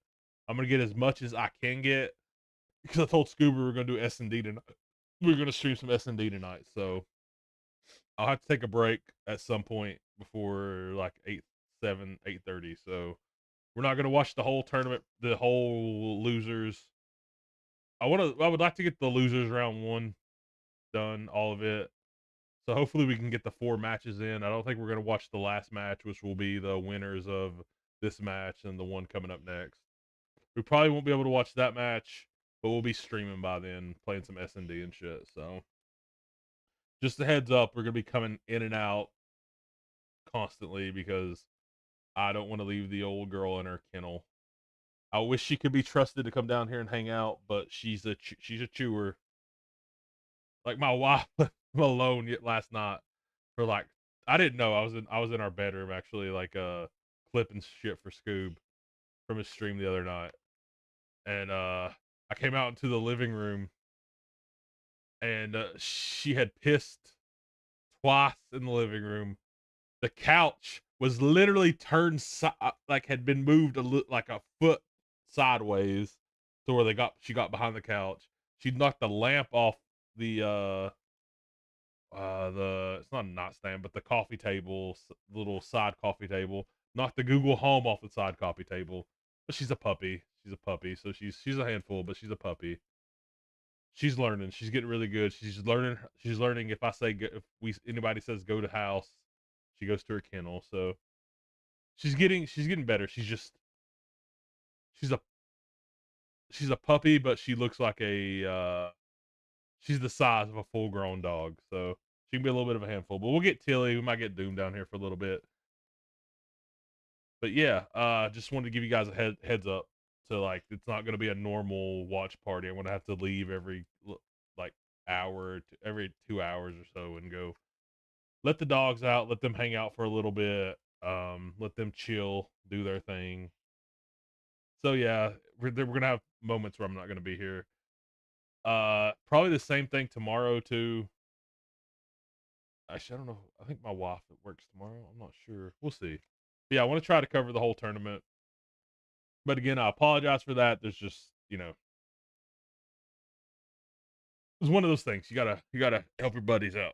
I'm gonna get as much as I can get because I told Scuba we're gonna do S&D tonight. We're gonna stream some S&D tonight. So I'll have to take a break at some point before like 8:30. So we're not gonna watch the whole tournament, the whole losers. I would like to get the losers round 1 done, all of it. So hopefully we can get the 4 matches in. I don't think we're going to watch the last match, which will be the winners of this match and the one coming up next. We probably won't be able to watch that match, but we'll be streaming by then, playing some S&D and shit. So just a heads up, we're going to be coming in and out constantly because I don't want to leave the old girl in her kennel. I wish she could be trusted to come down here and hang out, but she's a chewer. Like my wife left him alone yet last night for like, I didn't know. I was in our bedroom actually, like clipping shit for Scoob from his stream the other night. And I came out into the living room and she had pissed twice in the living room. The couch was literally turned like had been moved like a foot sideways to where she got behind the couch. She knocked the lamp off the it's not a nightstand, but the coffee table, little side coffee table. Knocked the Google Home off the side coffee table. But she's a puppy. She's a puppy, so she's a handful, but she's a puppy. She's learning. She's getting really good. She's learning. She's learning. If I say anybody says go to house, she goes to her kennel. So she's getting better. She's a puppy, but she looks like a she's the size of a full grown dog. So she can be a little bit of a handful. But we'll get Tilly. We might get Doom down here for a little bit. But yeah, just wanted to give you guys a heads up to like it's not gonna be a normal watch party. I'm gonna have to leave every like hour to every 2 hours or so and go let the dogs out, let them hang out for a little bit, let them chill, do their thing. So yeah, we're gonna have moments where I'm not gonna be here. Probably the same thing tomorrow too. Actually, I don't know. I think my wife works tomorrow. I'm not sure. We'll see. But yeah, I want to try to cover the whole tournament. But again, I apologize for that. There's just, it's one of those things. You gotta help your buddies out.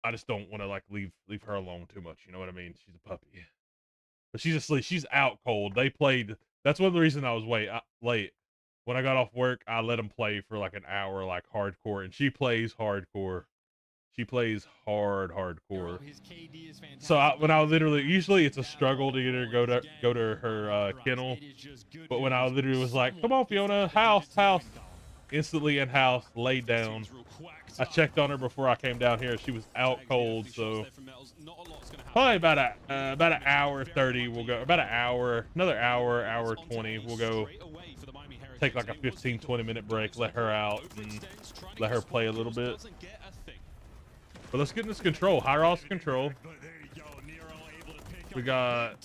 I just don't want to like leave her alone too much. You know what I mean? She's a puppy. But she's asleep. She's out cold. They played. That's one of the reasons I was late. When I got off work, I let them play for like an hour, like hardcore, and she plays hardcore. She plays hardcore. So when I literally, usually it's a struggle to get her to go to her kennel, but when I literally was like, "Come on, Fiona, house," instantly in house, laid down. I checked on her before I came down here. She was out cold, so probably about an hour 30. We'll go about an hour, another hour 20. We'll go take like a 15-20 minute break, let her out, and let her play a little bit. But let's get in this control. High Ross control. We got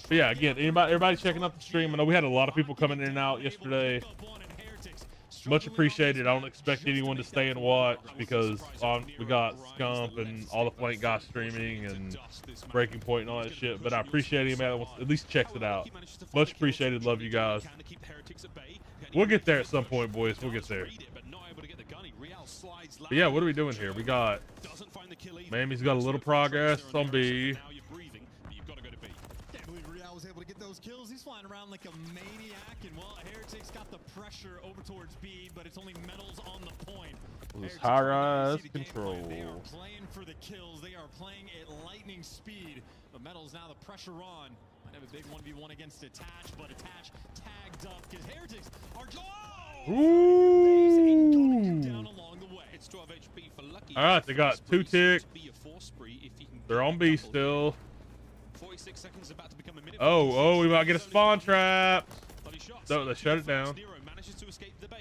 But yeah, again, everybody checking out the stream. I know we had a lot of people coming in and out yesterday. Much appreciated. I don't expect anyone to stay and watch because we got Scump and all the Flank guys streaming and Breaking Point and all that shit. But I appreciate anybody that at least checks it out. Much appreciated. Love you guys. We'll get there at some point, boys. We'll get there. But yeah, what are we doing here? We got Miami's got a little progress on B. Able to get those kills. He's flying around like a maniac, and well, Heretics got the pressure over towards B, but it's only Metals on the point. High Rise control. They are playing for the kills. They are playing at lightning speed. But Metals now the pressure on. Might have a big 1v1 against Attach, but Attach tagged up because Heretics are down along the way. It's 12 HP for Lucky. All right, they got 2 tick. They're on B still. 46 seconds about to become a minute. Oh, we might get a spawn trap. So they shut it down.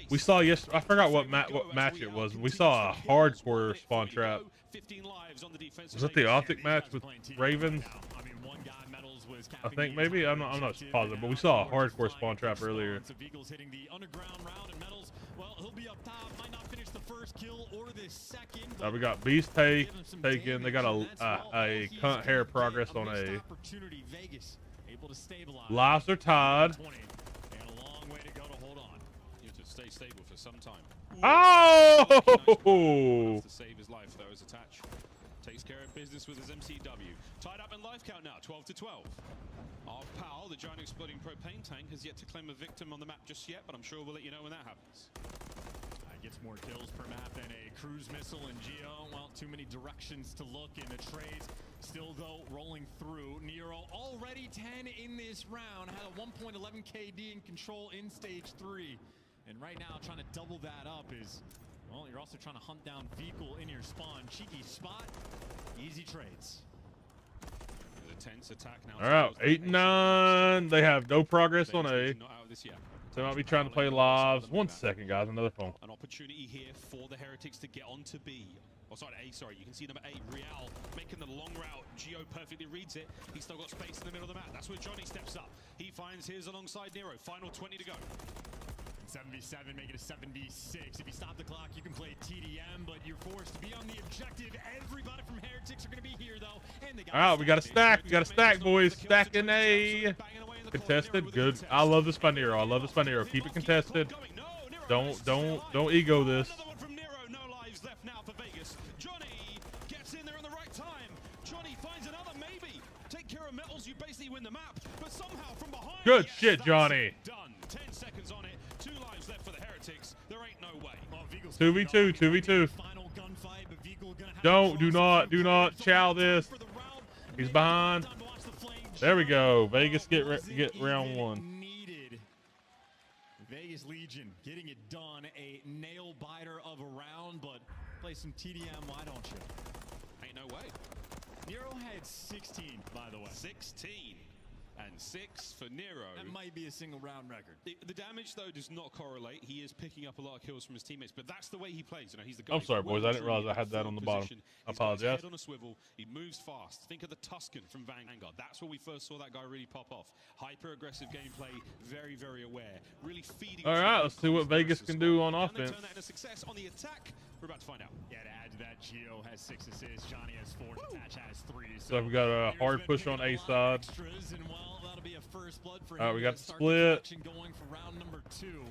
We saw I forgot what match it was. We saw a hardcore spawn trap. Was that the Optic match with Ravens? I think maybe. I'm not positive, but we saw a hardcore spawn trap earlier. Hitting the underground round, and Metals, well, He'll be up top. Might not finish the first kill or the second. We got Beast taken. They got a cunt hair progress on A. Vegas able to stabilize. Lives are tied. 20. And a long way to go to hold on. You have to stay stable for some time. Oh! To save his life, though, as Attach takes care of business with his MCW. Tied up in life count now, 12 to 12. Our pal, the giant exploding propane tank, has yet to claim a victim on the map just yet, but I'm sure we'll let you know when that happens. Gets more kills per map than a cruise missile and Geo. Well, too many directions to look in the trades. Still, though, rolling through. Nero already 10 in this round. Had a 1.11 KD in control in stage 3. And right now, trying to double that up is, well, you're also trying to hunt down Vehicle in your spawn. Cheeky spot, easy trades. The tense attack now. All right, 8 and 9. They have no progress on A. Not out of this yet. They might be trying to play lives. 1 second, guys. Another phone. An opportunity here for the Heretics to get onto B. Oh, sorry, A, sorry. You can see number 8, Real, making the long route. Geo perfectly reads it. He's still got space in the middle of the map. That's where Johnny steps up. He finds his alongside Nero. Final 20 to go. 77, make it a 76. If you stop the clock, you can play TDM, but you're forced to be on the objective. Everybody from Heretics are going to be here, though. And they got All right, we got to stack. We got to stack, boys. Stacking A. Contested. Good. I love this by Nero. I love this by Nero. Keep it contested. Don't ego this. Another one from Nero. No lives left now for Vegas. Johnny gets in there in the right time. Johnny finds another maybe. Take care of metals, you basically win the map. But somehow from behind. Good shit, Johnny. Done. 10 seconds on it. 2 lives left for the Heretics. There ain't no way. 2v2. 2v2. Do not chow this. He's behind. There we go. Vegas get round 1. Needed. Vegas Legion getting it done. A nail biter of a round, but play some TDM. Why don't you? Ain't no way. Nero had 16, by the way. 16 and 6 for Nero. That might be a single round record. The damage, though, does not correlate. He is picking up a lot of kills from his teammates, but that's the way he plays. You know, he's the guy. I'm sorry, boys. I didn't realize I had that on the bottom. I apologize. Head on a swivel. He moves fast. Think of the Tuscan from Vanguard. That's where we first saw that guy really pop off. Hyper aggressive gameplay. Very, very aware. Really feeding. All right, let's see what Vegas can do on offense. Turn that into success on the attack. We're about to find out. Yeah, to add to that, Geo has 6 assists. Johnny has 4. Attach has 3. So we got a hard push on A side. And well, that'll be a first blood for All right, him we to got the start split. the going for round number 2.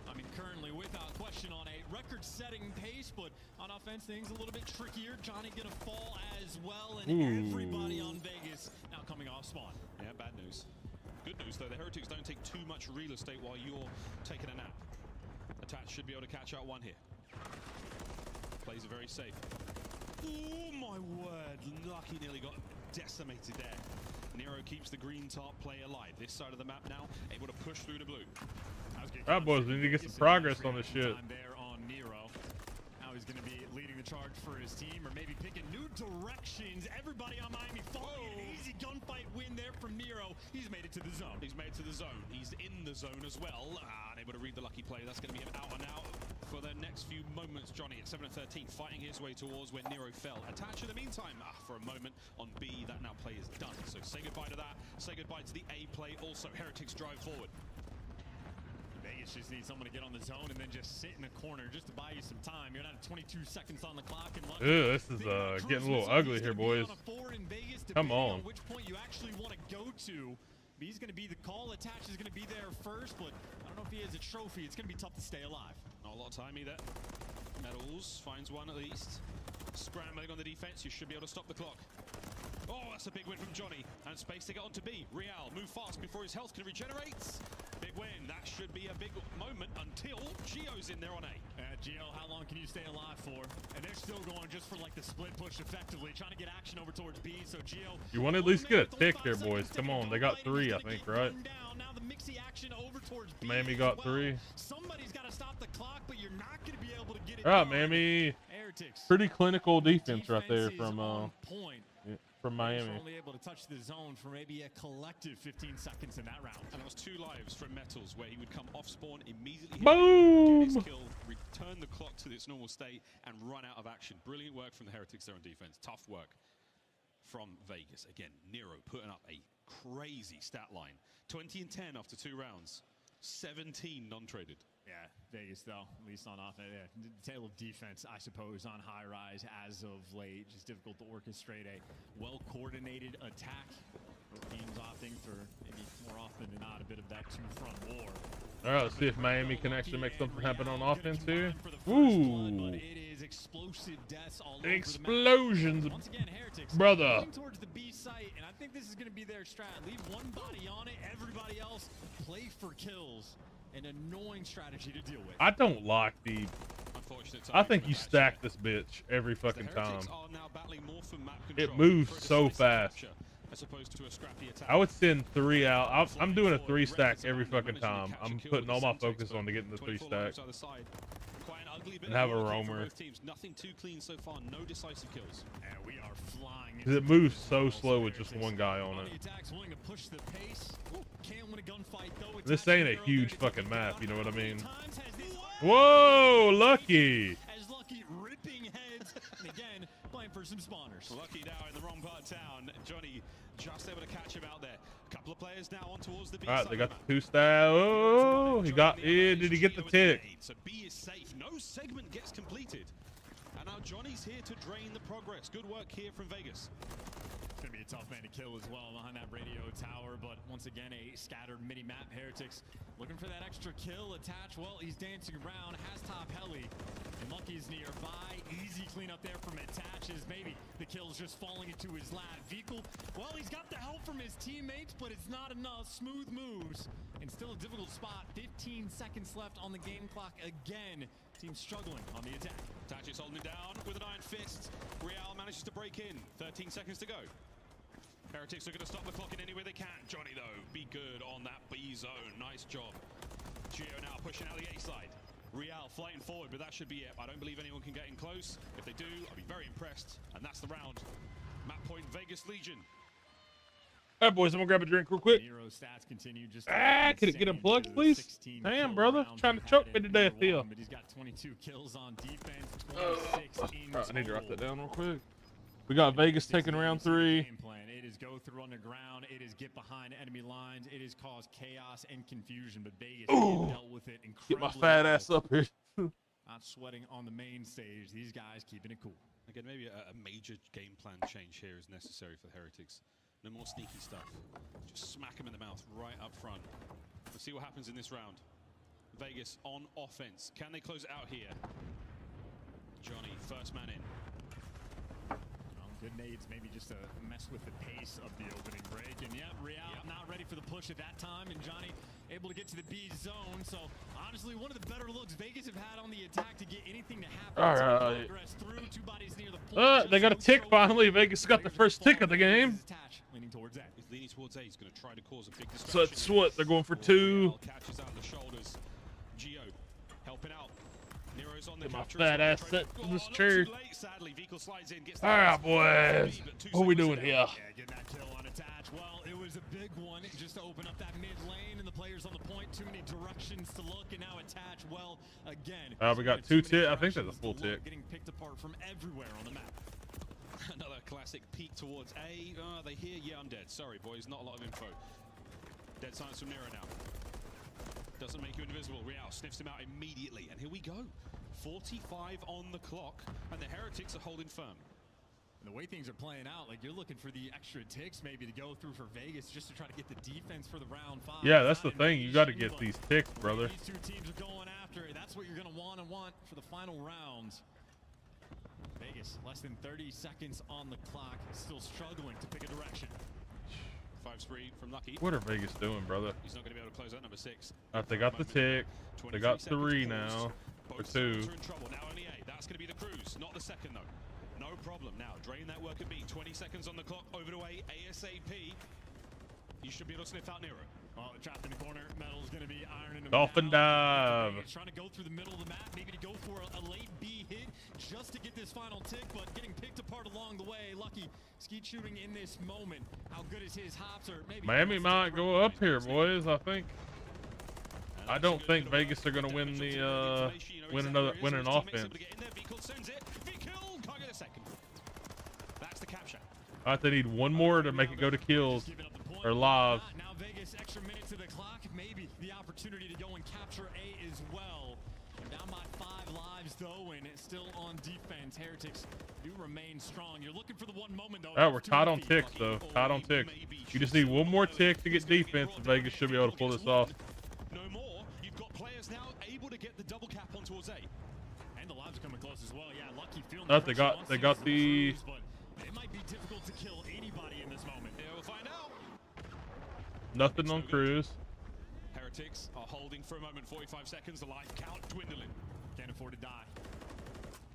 I mean, currently, without question, on a record-setting pace, but on offense, things a little bit trickier. Johnny gonna fall as well, and everybody on Vegas now coming off spawn. Yeah, bad news. Good news, though, the Heretics don't take too much real estate while you're taking a nap. Attach should be able to catch out 1 here. Plays it very safe. Oh, my word. Lucky nearly got decimated there. Nero keeps the green top play alive. This side of the map now, able to push through to blue. All right, boys, we need to get some progress on this shit. There on Nero. Now he's going to be leading the charge for his team, or maybe picking new directions. Everybody on Miami following an easy gunfight win there from Nero. He's made it to the zone. He's made it to the zone. He's in the zone as well. Unable to read the lucky play. That's going to be an out and out for the next few moments. Johnny at 7 and 13, fighting his way towards where Nero fell. Attach in the meantime, for a moment on B, that now play is done. So say goodbye to that. Say goodbye to the A play. Also, Heretics drive forward. Vegas just needs someone to get on the zone and then just sit in a corner just to buy you some time. You're not at 22 seconds on the clock. And Ew, this is getting a little ugly here, boys. Come on. Which point you actually want to go to. He's going to be the call. Attach is going to be there first, but I don't know if he has a trophy. It's going to be tough to stay alive. Not a lot of time either. Metals finds 1 at least. Scrambling on the defense. You should be able to stop the clock. Oh, that's a big win from Johnny. And space to get onto B. Real, move fast before his health can regenerate. Big win. That should be a big moment until Geo's in there on A. Geo, how long can you stay alive for? And they're still going just for like the split push effectively, trying to get action over towards B. So Geo, you want to at least get a tick here, boys. Come on, they got 3, I think, right? Now the mixy action over towards B. Miami got 3. Somebody's got to stop the clock, but you're not going to be able to get it. All right, Miami. Pretty clinical defense right there from Miami. Only able to touch the zone for maybe a collective 15 seconds in that round. And that was 2 lives from Metals, where he would come off spawn immediately. Boom! Get his kill, return the clock to its normal state, and run out of action. Brilliant work from the Heretics there on defense. Tough work from Vegas. Again, Nero putting up a crazy stat line. 20 and 10 after 2 rounds. 17 non-traded. Yeah, Vegas though, at least on offense. Yeah. The tale of defense, I suppose, on high rise as of late. Just difficult to orchestrate a well-coordinated attack. Both teams opting for maybe more often than not a bit of that two-front war. All right, let's see if Miami can actually make something happen on offense here. But Ooh, it is explosive deaths all over the map. explosions, Once again, Heretics brother. moving towards the B site, and I think this is going to be their strat. Leave one body on it, everybody else play for kills. An annoying strategy to deal with. I don't like the. Unfortunate I think timing you from that stack shot. this bitch every The fucking Heretics time. are now battling more for map It control moves for a so decisive fast. capture, as opposed to a scrappy attack. I would send 3 out. I'm doing a 3 stack every fucking time. I'm putting all my focus on to getting the 3 stack. And have a roamer. Nothing too clean so far. No decisive kills. And we are flying. Because it moves so slow with just one guy on The it. attacks willing to push the pace. Can't win a gunfight though. This ain't a huge fucking map, you know what I mean? Times has this- Whoa, Lucky! As Lucky ripping heads, and again playing for some spawners. Lucky now in the wrong part of town. Johnny just able to catch him out there. A couple of players now on towards the B All right, side they of got the the map. 2 stack. Oh, he got in. Did he get the tick? So B is safe. No segment gets completed. And now Johnny's here to drain the progress. Good work here from Vegas. It's gonna be a tough man to kill as well behind that radio tower, but once again a scattered mini map. Heretics looking for that extra kill. Attach, well, he's dancing around, has top heli, and Lucky's nearby. Easy cleanup there from Attaches. Maybe the kill's just falling into his lap. Vehicle, well, he's got the help from his teammates, but it's not enough. Smooth moves, and still a difficult spot. 15 seconds left on the game clock again. Team struggling on the attack. Tachis holding it down with an iron fist. Real manages to break in. 13 seconds to go. Heretics are going to stop the clock in any way they can. Johnny, though, be good on that B zone. Nice job. Gio now pushing out the A side. Real fighting forward, but that should be it. I don't believe anyone can get in close. If they do, I'll be very impressed. And that's the round. Map point Vegas Legion. All right, boys, I'm gonna grab a drink real quick. Nero stats continue just Could it get him plugged, please? Damn, brother. Trying to choke me to death here. But he's got 22 kills on defense, 26 in I need to write that total. down real quick. We got Vegas taking round 3. Game plan. It is go through underground. It is get behind enemy lines. It is cause chaos and confusion. But Vegas dealt with it incredibly Get my fat well. ass up here. Not sweating on the main stage. These guys keeping it cool. Again, maybe a major game plan change here is necessary for the Heretics. No more sneaky stuff. Just smack him in the mouth right up front. Let's see what happens in this round. Vegas on offense. Can they close it out here? Johnny, first man in. Good nades, maybe just to mess with the pace of the opening break. And yeah, Real not ready for the push at that time. And Johnny able to get to the B zone. So honestly, one of the better looks Vegas have had on the attack to get anything to happen. All So right. progress through, 2 bodies near the point. They got a Just tick so finally. easy. Vegas got the Vegas first just tick of the falling. game. Vegas attach, leaning towards that. He's leaning towards A. He's going to try to cause a big So distraction. it's what? They're going for 2. Real catches out the shoulders. Gio helping out. Nero's on the Get my capture. fat He's ass trying to- set from this not chair. too late, sadly. Vehicle slides in, gets All the right, pass. boys. But 2 What we seconds doing to here? go. Yeah, getting that kill on attach. Well, it was a big one just to open up that mid lane, and the players on the point. Too many directions to look, and now attach. Well, again. We got too 2 many tick. I think that's a directions full to look, tick. Getting picked apart from everywhere on the map. Another classic peek towards A. They hear, yeah, I'm dead. Sorry, boys, not a lot of info. Dead silence from Nero now. Doesn't make you invisible. Real sniffs him out immediately. And here we go. 45 on the clock, and the Heretics are holding firm. And the way things are playing out, like you're looking for the extra ticks maybe to go through for Vegas just to try to get the defense for the round 5. Yeah, that's the Not thing. You got to invasion, get but these ticks, the way brother. These 2 teams are going after it. That's what you're going to want for the final rounds. Vegas, less than 30 seconds on the clock, still struggling to pick a direction. 5 spree from Lucky. What are Vegas doing, brother? He's not going to be able to close out number 6. They got the tick. They got 3 now. Or Both 2. sides are in trouble. Now only A. That's going to be the cruise, not the second though. No problem. Now drain that work at B. 20 seconds on the clock. Over to A. ASAP. You should be able to sniff out Nero. Well, trapped in the corner. Metal's going to be ironing him Dolphin down. dive. Vegas trying to go through the middle of the map, maybe to go for a late B hit just to get this final tick, but getting picked apart along the way. Lucky skeet shooting in this moment. How good is his hops? Or maybe Miami might go up here, boys. I think. I don't think Vegas are gonna win the win an offense. That's the capture. They need 1 more to make it go to kills. Giving up the point. Or live. Now Vegas extra minute to the clock, maybe the opportunity to go and capture A as well. Down by 5 lives though, and it's still on defense. Heretics do remain strong. You're looking for the one moment though. All right, we're tied on ticks though. Tied on ticks. You just need one more tick to get defense, and Vegas should be able to pull this off. No more. You've got players now able to get the double cap on towards A. And the lives are coming close as well. Yeah, Lucky feeling Oh, they got the. but it might be difficult to kill anybody in this moment. Yeah, we'll find out. Nothing on Cruz. Heretics are holding for a moment. 45 seconds. The life count dwindling. Can't afford to die.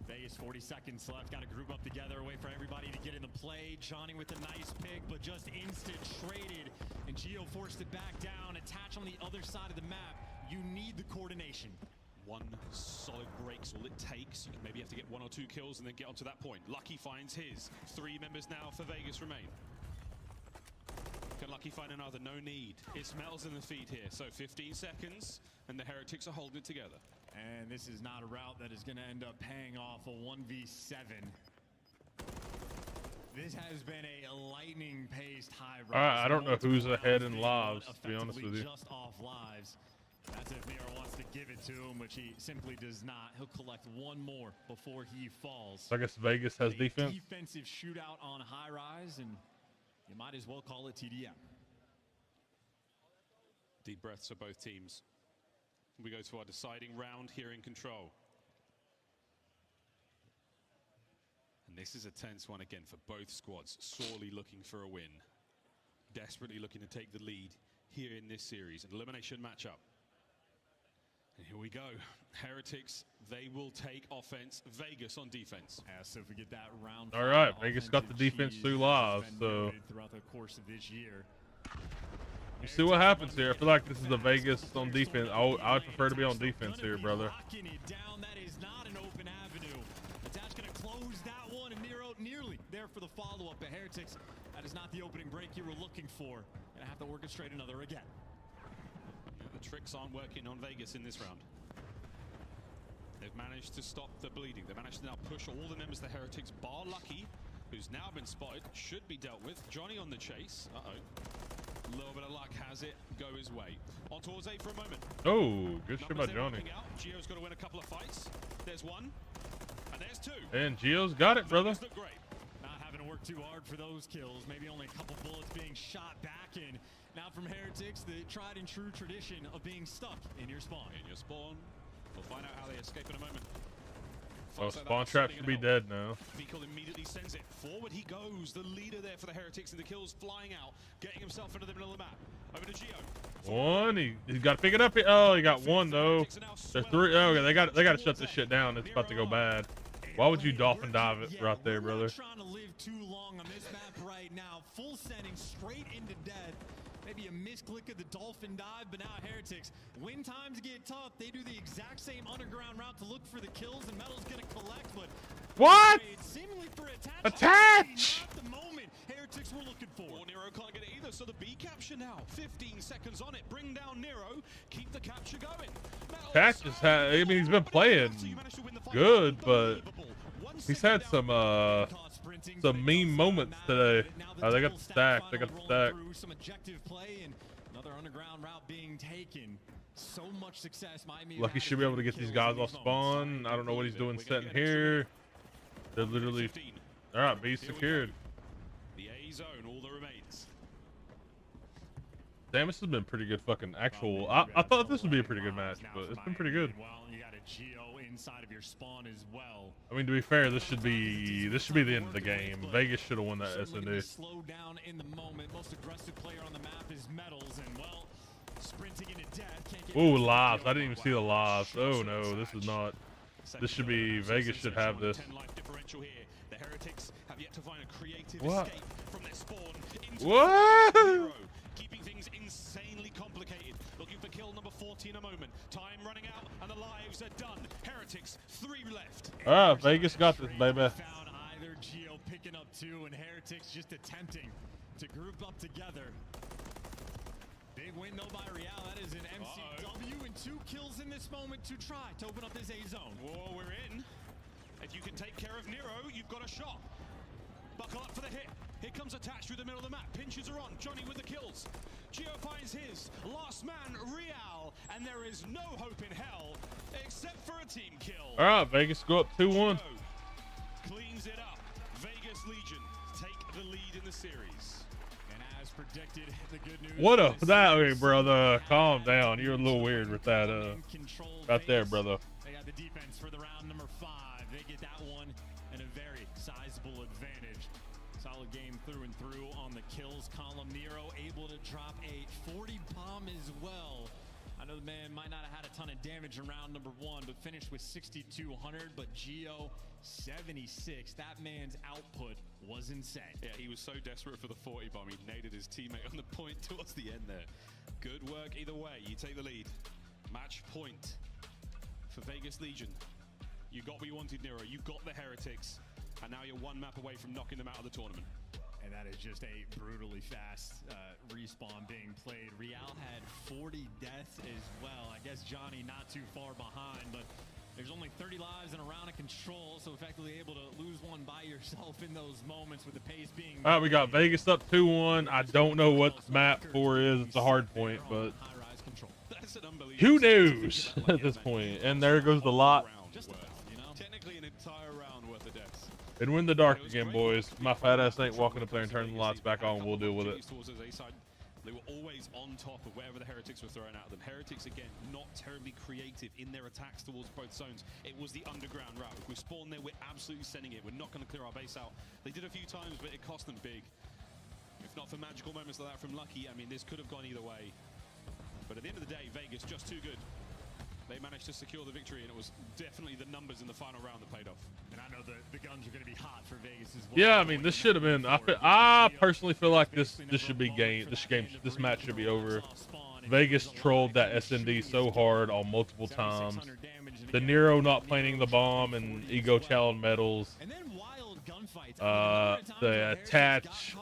Vegas 40 seconds left. Got to group up together. Wait for everybody to get in the play. Johnny with a nice pick, but just instant traded. And Gio forced it back down. Attach on the other side of the map. You need the coordination. One solid break's all it takes. You can maybe have to get 1 or 2 kills and then get onto that point. Lucky finds his. 3 members now for Vegas remain. Can Lucky find another? No need. It's Metals in the feed here. So 15 seconds, and the Heretics are holding it together. And this is not a route that is going to end up paying off a 1v7. This has been a lightning-paced high rise. All right, I don't know who's ahead in lives, to be honest with you. Just off lives. That's if Nero wants to give it to him, which he simply does not. He'll collect one more before he falls. So I guess Vegas has defense. Defensive shootout on high rise, and you might as well call it TDM. Deep breaths for both teams. We go to our deciding round here in control. And this is a tense one again for both squads. Sorely looking for a win. Desperately looking to take the lead here in this series. An elimination matchup. And here we go. Heretics, they will take offense. Vegas on defense. So if we get that round. All right, Vegas got the defense through live, so throughout the course of this year. you see what happens here. I feel like this is a Vegas on defense. I'd prefer to be on defense here, brother. Locking it down. That is not an open avenue. Attach going to close that one, and Nero nearly there for the follow-up. But Heretics, that is not the opening break you were looking for. Gonna have to orchestrate another again. The tricks aren't working on Vegas in this round. They've managed to stop the bleeding. They've managed to now push all the members of the Heretics, bar Lucky, who's now been spotted, should be dealt with. Johnny on the chase. Uh-oh. A little bit of luck has it go his way. On towards A for a moment. Oh, good shit by Johnny. Gio's got to win a couple of fights. There's one, and there's 2. And Gio's got it, brother. Look great. Not having to work too hard for those kills. Maybe only a couple bullets being shot back in. Now from Heretics, the tried and true tradition of being stuck in your spawn. In your spawn. We'll find out how they escape in a moment. Oh, spawn trap should be dead now. Vikal immediately sends it. Forward he goes. The leader there for the Heretics, and the kills flying out, getting himself into the middle of the map. Over to Gio. One, he's got to pick it up. Oh, he got one though. There's 3. Oh, okay, they got to shut this shit down. It's about to go bad. Why would you dolphin dive it right there, brother? We're not trying to live too long on this map right now. Full sending straight into death. Maybe a misclick of the dolphin dive, but now Heretics, when times get tough, they do the exact same underground route to look for the kills, and Metal's gonna collect, but what? Seemingly for attach! Not the moment Heretics were looking for. Well, Nero can't get it either, so the B capture now. 15 seconds on it. Bring down Nero. Keep the capture going. Patch has had, I mean, he's been playing good, but he's had some mean moments today. They got the stack. They got the stack. Some objective play and another underground route being taken. So much success. Lucky should be able to get these guys off spawn. I don't know what he's doing sitting here. They're literally. All right, B secured. The A zone, all that remains. Damn, this has been pretty good fucking actual. I thought this would be a pretty good match, but it's been pretty good. Well, you got a Gio inside of your spawn as well. I mean, to be fair, this should be the end of the game. Vegas should have won that SND. Slow down in the moment. Most aggressive player on the map is Metals, and well, sprinting into death. Can't get. Ooh, lives. I didn't even see the lives. Oh no, this is not. This should be. Vegas should have this. 10 life differential here. The Heretics have yet to find a creative What? escape from their spawn. What? Nero, keeping things insanely complicated. Looking for kill number 40 in a moment. Time running out, and the lives are done. Heretics, 3 left. All right, Vegas got this, baby. Found either Gio picking up 2, and Heretics just attempting to group up together. Big win though by Real. That is an MCW and 2 kills in this moment to try to open up this A zone. Whoa, we're in. If you can take care of Nero, you've got a shot. Buckle up for the hit. Here comes Attach through the middle of the map. Pinches are on. Johnny with the kills. Gio finds his. Last man, Real. And there is no hope in hell except for a team kill. All right, Vegas go up 2-1. Cleans it up. Vegas Legion take the lead in the series. And as predicted, the good news What up, is that way, Vegas brother? have Calm that down. You're a little weird with that, control right there, Vegas. brother. They got the defense for the round number 5. They get that one and a very sizable advantage. Solid game through and through on the kills column. Nero able to drop a 40 bomb as well. I know the man might not have had a ton of damage in round number 1, but finished with 6,200. But Gio, 76. That man's output was insane. Yeah, he was so desperate for the 40 bomb, he naded his teammate on the point towards the end there. Good work either way. You take the lead. Match point for Vegas Legion. You got what you wanted, Nero. You got the Heretics. And now you're one map away from knocking them out of the tournament. And that is just a brutally fast respawn being played. Real had 40 deaths as well. I guess Johnny not too far behind, but there's only 30 lives in a round of control, so effectively able to lose one by yourself in those moments with the pace being... All right, we got Vegas up 2-1. I don't know what map 4 is. It's a hard point, but High-rise control. That's an unbelievable who statistic knows at that at this late point? game, And there goes the lot. round Just worth. about, you know? Technically an entire round worth of deaths. And we're in the dark again, boys. My fat ass ain't walking up there and turning the lights back on. We'll deal with it. They were always on top of wherever the Heretics were throwing at them. Heretics, again, not terribly creative in their attacks towards both zones. It was the underground route. If we spawn there, we're absolutely sending it. We're not going to clear our base out. They did a few times, but it cost them big. If not for magical moments like that from Lucky, I mean, this could have gone either way. But at the end of the day, Vegas just too good. They managed to secure the victory, and it was definitely the numbers in the final round that paid off. And I know the guns are going to be hot for Vegas as well. Yeah, I mean, this should have been. I personally feel like this should be game. This match should be over. Vegas trolled that SND so hard on multiple times. The Nero not planting the bomb and Ego challenge medals. And then wild gunfights. The attach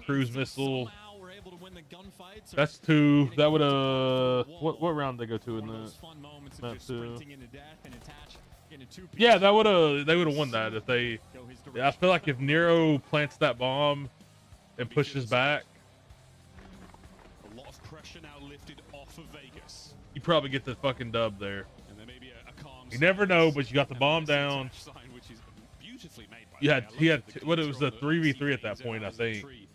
cruise missile. Somehow we're able to win the gunfights. That's 2. That would what round did they go to in One of the those fun moments of map just 2? sprinting into death and attach into 2 Yeah, that would have they would have won that if they. go his Yeah, I feel like if Nero plants that bomb and pushes back, A lot of pressure now lifted off of Vegas. you probably get the fucking dub there. And there may be a calm You never know, but you got the and bomb there's down. attach sign, which is beautifully made by You the had way. I he love had the what it was glitter the on 3v3 at that CVs point, I out of the think. tree.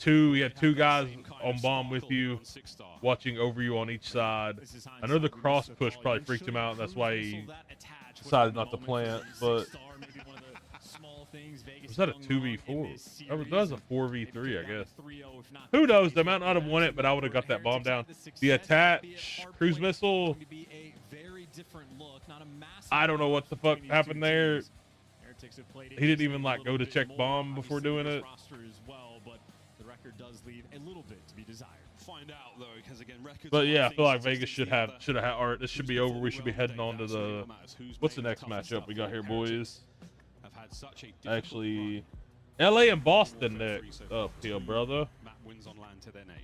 2. You had 2 Had that guys same kind on of bomb with sparkle you, on Six Star. watching over you on each side. This is I know the hindsight. We cross missed push call. probably You freaked him should out, have and that's cruise why missile he that attach decided without not to the plant. moment But for Six Star, maybe one of the small things Vegas was that a done wrong in 2v4? this That was series. a 4v3, I guess. 3-0, if not Who knows? They 3-0. might not have won it, but I would have got that bomb down. Heretics had The success, attach albeit hard cruise point, missile. going to be a very different look, not a massive I don't know what the fuck between these happened two there. teams. Heretics have played He didn't just even, a like, little go to bit check more, bomb before obviously, doing this it. roster as well, but the record does leave a little bit to be desired. Find out though, because again, records. But are yeah, I one feel thing, like Vegas should have or this should be over. We should be heading on to the what's the next matchup we got here, boys? Have had such a difficult Actually, run. LA and Boston Warfare 3 next so far. up here, 2 brother. map wins on land to their name.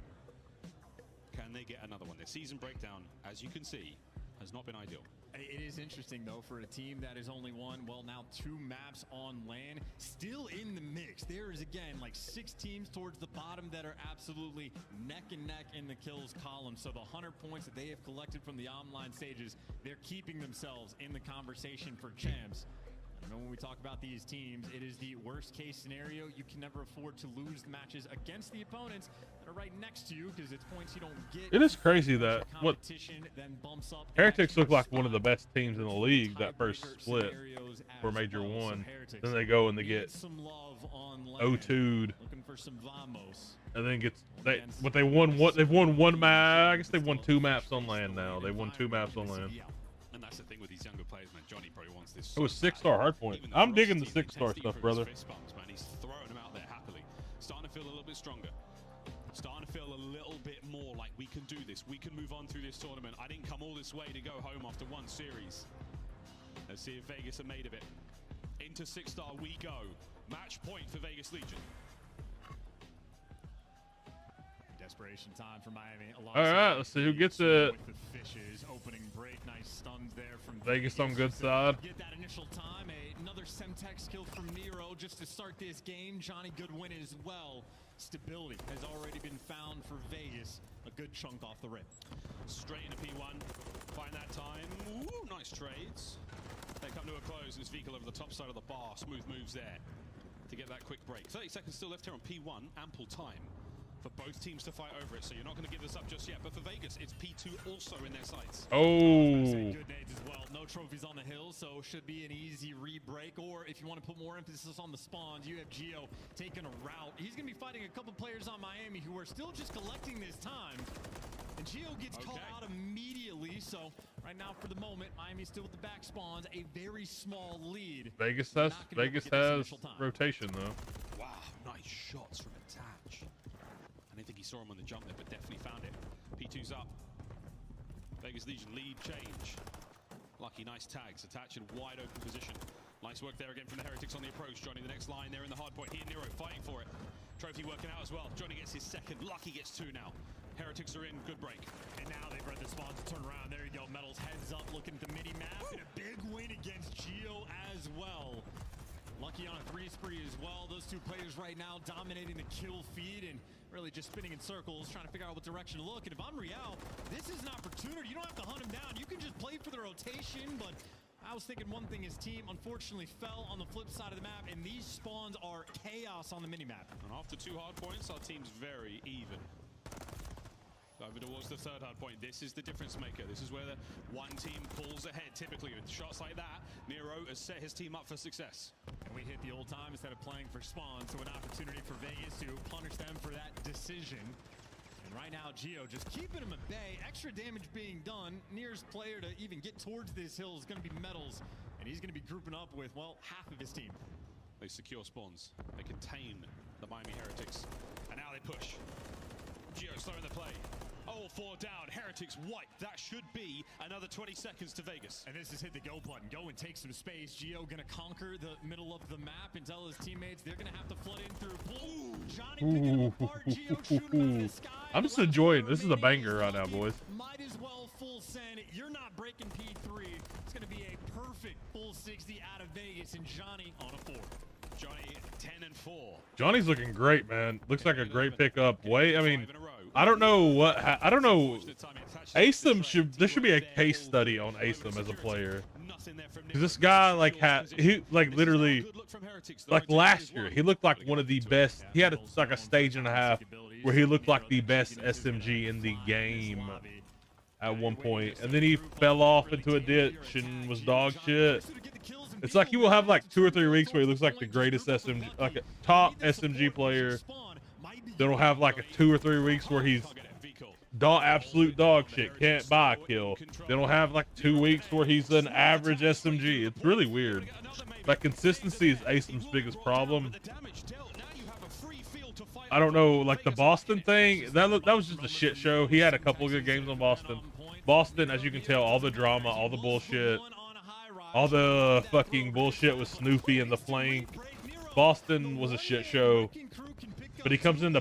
Can they get another one? Their season breakdown, as you can see, has not been ideal. It is interesting, though, for a team that has only won, well, now 2 maps on land, still in the mix. There is, again, like 6 teams towards the bottom that are absolutely neck and neck in the kills column. So the 100 points that they have collected from the online stages, they're keeping themselves in the conversation for champs. I know when we talk about these teams, it is the worst case scenario. You can never afford to lose matches against the opponents that are right next to you because it's points you don't get. It is crazy that what Competition then bumps up Heretics the look like extra one of the spot. best teams in the league that first Tiebreaker split scenarios for as Major well. So 1. Heretics Then they go and they need get some love on land. 0-2'd, Looking for some Vamos. and then they won what they've won 1 map. I guess they've won 2 maps on land now. They won 2 maps on land. And that's the thing with these younger players, man. Johnny probably wants this. It was so 6-star bad. hardpoint. Even the I'm digging the ferocity and 6-star intensity stuff, for his brother. fist bumps, man. He's throwing them out there happily. Starting to feel a little bit stronger. Starting to feel a little bit more like we can do this. We can move on through this tournament. I didn't come all this way to go home after 1 series. Let's see if Vegas are made of it. Into 6-star we go. Match point for Vegas Legion. Desperation time for Miami. All right, let's see who gets it. With the fishes, opening break, nice stuns there from Vegas on good just to side. Get that initial time. Another another Semtex kill from Nero just to start this game. Johnny, good win as well. Stability has already been found for Vegas. A good chunk off the rip. Straight into P1. Find that time. Ooh, nice trades. They come to a close, and it's Vico over the top side of the bar. Smooth moves there to get that quick break. 30 seconds still left here on P1. Ample time for both teams to fight over it, so you're not going to give this up just yet. But for Vegas, it's P2 also in their sights. Oh. Good nades as well. No trophies on the hill, so should be an easy re-break. Or if you want to put more emphasis on the spawns, you have Geo taking a route. He's going to be fighting a couple players on Miami who are still just collecting this time. And Geo gets called out immediately, so right now for the moment, Miami's still with the back spawns, a very small lead. Vegas has rotation though. Wow, nice shots from Attach. I didn't think he saw him on the jump there, but definitely found it. P2's up. Vegas Legion lead change. Lucky, nice tags. Attach in wide open position. Nice work there again from the Heretics on the approach. Johnny, the next line there in the hard point. He and Nero fighting for it. Trophy working out as well. Johnny gets his second. Lucky gets two now. Heretics are in. Good break. And now they've read the spawns to turn around. There you go. Metals heads up looking at the mini-map. And a big win against Geo as well. Lucky on a 3 spree as well. Those two players right now dominating the kill feed and really just spinning in circles, trying to figure out what direction to look. And if I'm Real, this is an opportunity. You don't have to hunt him down. You can just play for the rotation, but I was thinking one thing, his team unfortunately fell on the flip side of the map, and these spawns are chaos on the minimap. And after 2 hard points, our team's very even. Over towards the 3rd hard point. This is the difference maker. This is where the one team pulls ahead. Typically, with shots like that, Nero has set his team up for success. And we hit the old time instead of playing for spawn, so an opportunity for Vegas to punish them for that decision. And right now, Geo just keeping him at bay. Extra damage being done. Nearest player to even get towards this hill is going to be Metals, and he's going to be grouping up with, well, half of his team. They secure spawns. They contain the Miami Heretics. And now they push. Geo slowing the play. All 4 down. Heretics white. That should be another 20 seconds to Vegas. And this is hit the go button. Go and take some space. Geo gonna conquer the middle of the map and tell his teammates they're gonna have to flood in through pool. Johnny picking him apart. Geo shooting him out of the sky. I'm just enjoying. This is a banger right now, boys. Might as well full send. You're not breaking P3. It's gonna be a perfect full 60 out of Vegas, and Johnny on a 4. Johnny 10 and 4. Johnny's looking great, man. Looks like a great pickup. I mean, I don't know what. I don't know. Asim there should be a case study on Asim as a player. Because this guy he literally last year he looked like one of the best. He had like a stage and a half where he looked like the best SMG in the game at one point, and then he fell off into a ditch and was dog shit. It's like he will have like 2 or 3 weeks where he looks like the greatest SMG, like a top SMG player. Then he'll have like a 2 or 3 weeks where he's absolute dog shit, can't buy a kill. Then he'll have like 2 weeks where he's an average SMG. It's really weird. Like consistency is Asim's biggest problem. I don't know, like the Boston thing, that was just a shit show. He had a couple of good games on Boston. Boston, as you can tell, all the drama, all the bullshit, all the fucking bullshit with Snoopy and the flank. Boston was a shit show. But he comes into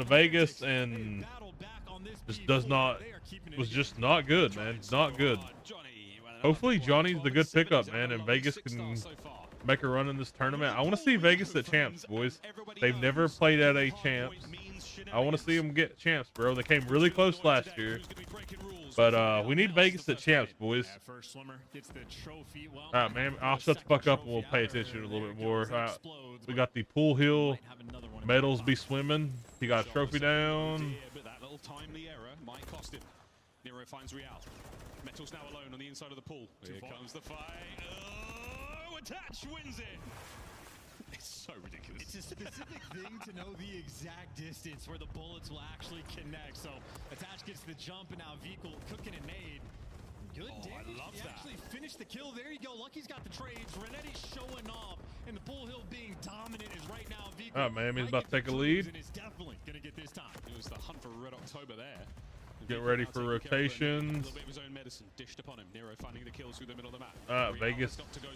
Vegas and was just not good, man. Not good. Hopefully Johnny's the good pickup, man, and Vegas can make a run in this tournament. I want to see Vegas at champs, boys. They've never played at a champs. I want to see them get champs, bro. They came really close last year. But we need Vegas at champs, boys. Alright, man. I'll shut the fuck up and we'll pay attention a little bit more. We got the pool hill. Metals be swimming. He got a trophy down. But that little timely error might cost him. Nero finds Real. Metals now alone on the inside of the pool. Here comes the fight. Oh, Attach wins it. It's so ridiculous. It's a specific thing to know the exact distance where the bullets will actually connect. So Attach gets the jump, and now Vico cooking a nade. Good damage. I love he that. Actually finished the kill. There you go. Lucky's got the trades. Renetti's showing off, and the Bull Hill being dominant is right now. Vico. Oh, Miami's about to take a lead. And is definitely gonna get this time. It was the hunt for Red October there. Get ready for rotations. A little bit of his own medicine dished upon him. Nero finding the kills through the middle of the map.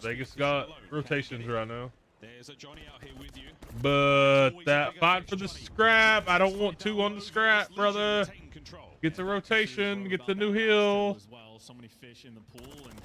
Vegas got rotations right now. There's a Johnny out here with you. But that fight for the scrap, I don't want 2 on the scrap, brother. Get the rotation, get the new hill. As well, so many fish in the pool, and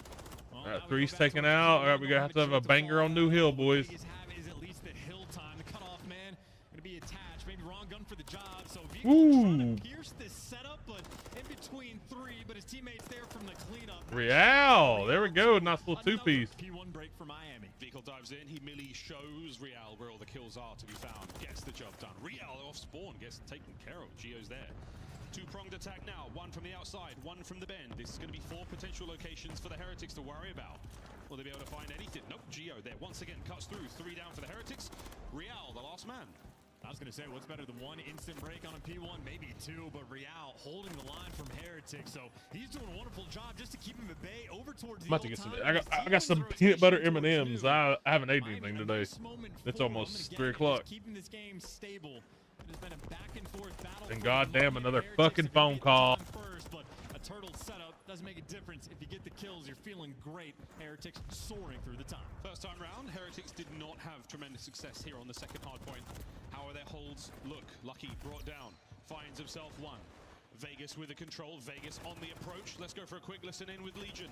well, Well, All right, now we three's go back taken towards out. P1. All right, we gotta have to have a Shield banger fall on New Hill, out. boys. Vegas have is at least the hill time. The cutoff man gonna be attached. Maybe wrong gun for the job. So Vigo trying Ooh. to pierce this setup, but in between three. But his teammates there from the cleanup. Real. There we go. Nice little two-piece. P1 break for Miami. Vehicle dives in. He merely shows Real where all the kills are to be found. Gets the job done. Real off spawn gets taken care of. Gio's there. Two-pronged attack now. One from the outside, one from the bend. This is going to be 4 potential locations for the Heretics to worry about. Will they be able to find anything? Nope. Gio there once again cuts through. 3 down for the Heretics. Real, the last man. I was going to say, what's better than 1 instant break on a P1? Maybe 2, but Real holding the line from Heretic. So he's doing a wonderful job just to keep him at bay over towards the I'm about to get old some. time. I got some peanut butter M&Ms. I haven't ate anything today. It's almost 3 o'clock. Keeping this game stable. It has been a back and forth battle. And for goddamn, money. another Heretics fucking are gonna phone get the call. time First, but a turtle setup doesn't make a difference. If you get the kills, you're feeling great. Heretics soaring through the time. First time round, Heretics did not have tremendous success here on the second hard point. How are their holds? Look, Lucky brought down, finds himself 1. Vegas with the control, Vegas on the approach. Let's go for a quick listen in with Legion.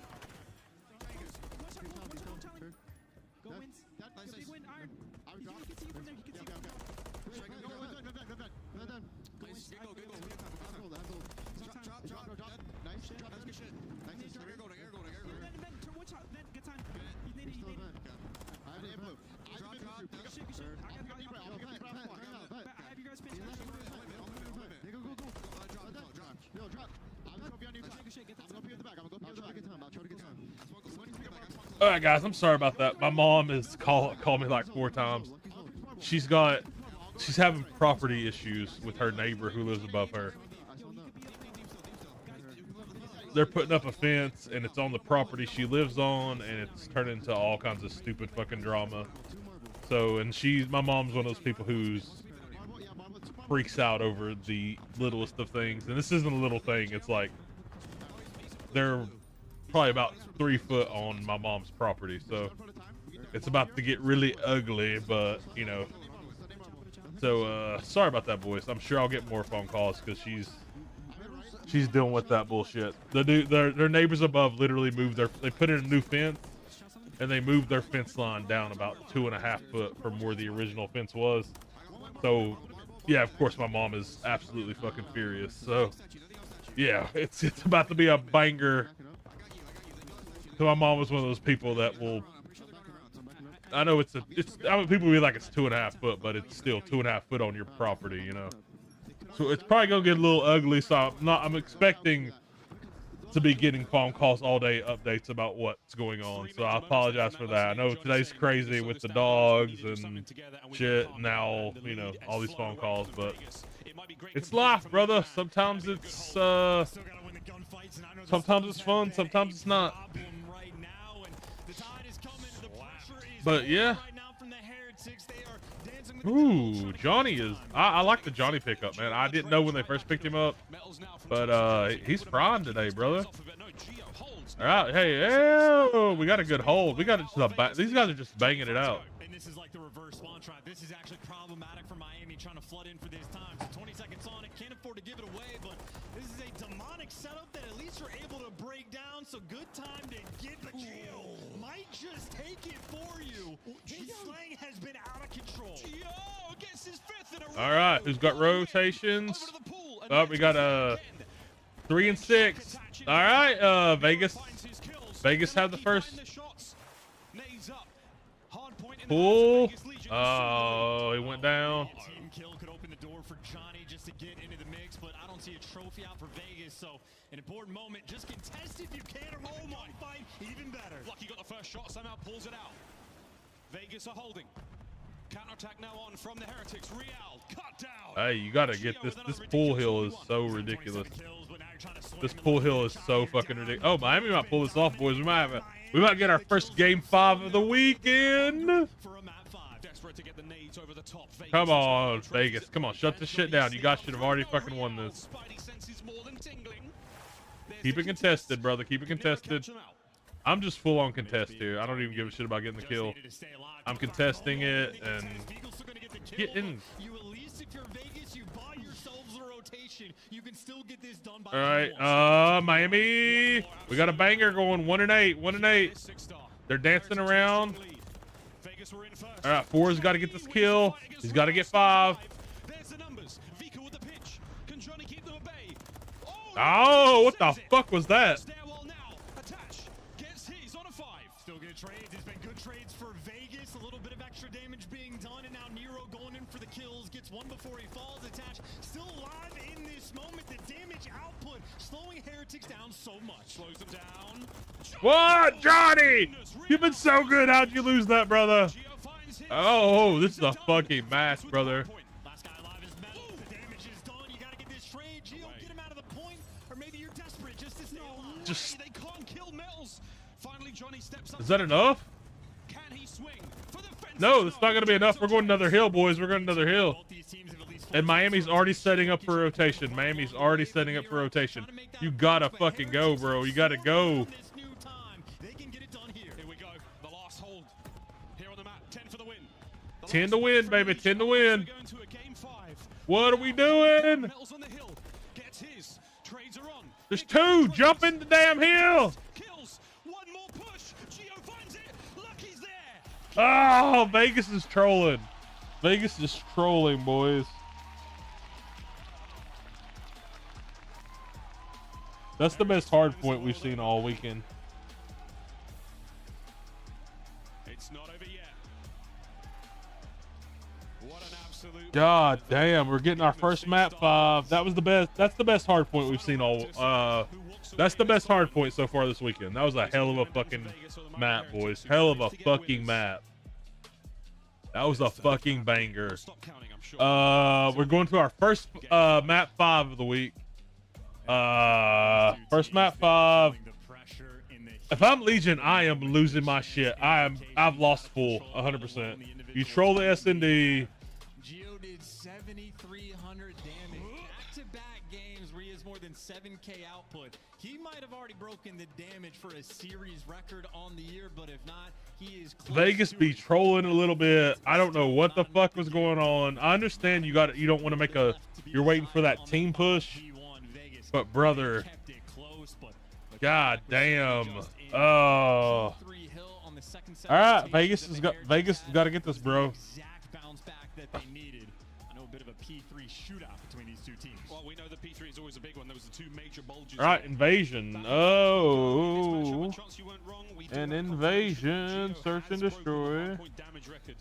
Go wins. Nice, Big nice. win, Iron. I would He drop. can see you from there. He can see you from there. Nice. Get go. Drop. Nice. Drop. That's good shit. Nice. Air golding. Then, watch out. Then, good time. He's needed. He's needed. I have the input. Good shit, good shit. I have you guys pinned. Good shit, get that time. All right, guys. I'm sorry about that. My mom has called me like 4 times. She's having property issues with her neighbor who lives above her. They're putting up a fence, and it's on the property she lives on, and it's turned into all kinds of stupid fucking drama. So, and my mom's one of those people who's freaks out over the littlest of things. And this isn't a little thing. It's like they're probably about 3 foot on my mom's property. So it's about to get really ugly, but you know. So sorry about that, boys. I'm sure I'll get more phone calls because she's dealing with that bullshit. Their neighbors above literally they put in a new fence, and they moved their fence line down about 2.5 foot from where the original fence was. So yeah, of course my mom is absolutely fucking furious. So yeah, it's about to be a banger. So my mom was one of those people that will. I know I mean, people will be like it's 2.5 foot, but it's still 2.5 foot on your property, you know. So it's probably gonna get a little ugly. So I'm expecting to be getting phone calls all day, updates about what's going on. So I apologize for that. I know today's crazy with the dogs and shit. Now you know all these phone calls, but it's life, brother. Sometimes it's fun. Sometimes it's not. But yeah. Ooh, Johnny is. I like the Johnny pickup, man. I didn't know when they first picked him up, but he's prime today, brother. All right, hey, we got a good hold. We got it to the back. These guys are just banging it out. And this is like the reverse spawn trap. This is actually problematic for Miami trying to flood in for this time. So 20 seconds on it, can't afford to give it away, but this is a demonic setup that at least you're able to break down. So good time to get the kill. Might just take it for you. His slaying has been out of control. Gio gets his 5th in a row. All right, who's got rotations? Over to the pool, and Oh, we got 3 and 6. All right, Vegas. Vegas had the first pool. Oh, he went down. Team kill could open the door for Johnny just to get into the mix, but I don't see a trophy out for Vegas. So an important moment. Just contest if you can. Or oh my fight, even better. Lucky got the first shot, somehow pulls it out. Vegas are holding. Counterattack now on from the Heretics. Real cut down. Hey, you gotta get this. This pool hill is so ridiculous. This pool hill is so fucking ridiculous. Oh, Miami might pull this off, boys. We might get our first game 5 of the weekend. Come on, Vegas. Come on, shut this shit down. You guys should have already fucking won this. Keep it contested, brother. Keep it contested. I'm just full on contest here. I don't even give a shit about getting the kill. I'm contesting it and getting. mention, you can still get this done by All right, Miami. We got a banger going. 1-8, 1-8. They're dancing around. All right, Four's got to get this kill. He's got to get 5. There's the numbers. Vika with the pitch. Can Johnny keep them at bay? Oh, what the fuck was that? Stairwell now. Attach. Gets his on a 5. Still good trades. It's been good trades for Vegas. A little bit of extra damage being done, and now Nero going in for the kills. Gets one before he falls. Attach. Still alive in this moment. The damage output slowing Heretics down so much. Slows them down. What, Johnny? You've been so good. How'd you lose that, brother? Gio finds his. Oh, this is a fucking match, brother. Last guy alive is metal. The damage is done. You gotta get this trade. Gio, get him out of the point, or maybe you're desperate just to stay alive. Just They can't kill Metals. Finally, Johnny steps up. is that enough? Can he swing for the fence? No, it's not gonna be enough. We're going another hill, boys. We're going another hill. Both these teams have at least And Miami's already setting up for rotation. Miami's already setting up for rotation. You gotta fucking go, bro. You gotta go. This new time, they can get it done here. Here we go. The last hold. Here on the map. 10 for the win. The 10 last to win, friendly baby. 10 to chance. win. We're going to a game 5. What are we doing? Metals on the hill. Gets his. Trades are on. There's 2. Jump in the damn hill. Kills. One more push. Gio finds it. Lucky's there. Oh, Vegas is trolling. Vegas is trolling, boys. That's the best hard point we've seen all weekend. It's not over yet. What an absolute. God damn, we're getting our first map 5. That was the best. That's the best hard point we've seen all. That's the best hard point so far this weekend. That was a hell of a fucking map, boys. Hell of a fucking map. That was a fucking banger. Stop counting, I'm sure. We're going to our first map 5 of the week. First map 5. The pressure in the If I'm Legion, I am losing my shit. I've lost full 100%. You troll the SND. Gio did 7,300 damage. Back-to-back games where he has more than 7K output. He might have already broken the damage for a series record on the year, but if not, he is close Vegas to be it. trolling a little bit. I don't know what the fuck was going on. I understand you don't want to make a, you're waiting for that team push, but brother, Kept it close, but god damn. Oh. All right, Vegas has got to get this, bro. Exact bounce back that they needed. I know a bit of a P3 shootout between these two teams. Well, we know the P3 is always a big one. There was the 2 major bulges. All right, invasion. Oh, an invasion. Search and destroy. Point damage record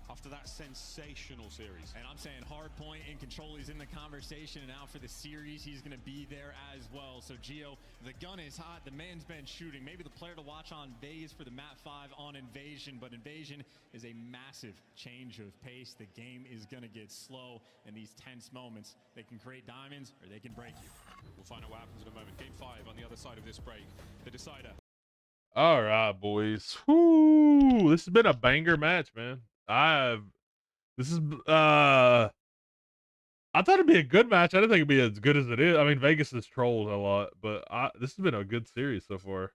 after that sensational series. And I'm saying Hardpoint in control. He's in the conversation, and now for the series, he's going to be there as well. So Gio, the gun is hot. The man's been shooting. Maybe the player to watch on Vegas for the map 5 on Invasion, but Invasion is a massive change of pace. The game is going to get slow, and these tense moments, they can create diamonds or they can break you. We'll find out what happens in a moment. Game 5 on the other side of this break. The decider. All right, boys. Whoo, this has been a banger match, man. I thought it'd be a good match. I didn't think it'd be as good as it is. I mean, Vegas has trolled a lot, but this has been a good series so far.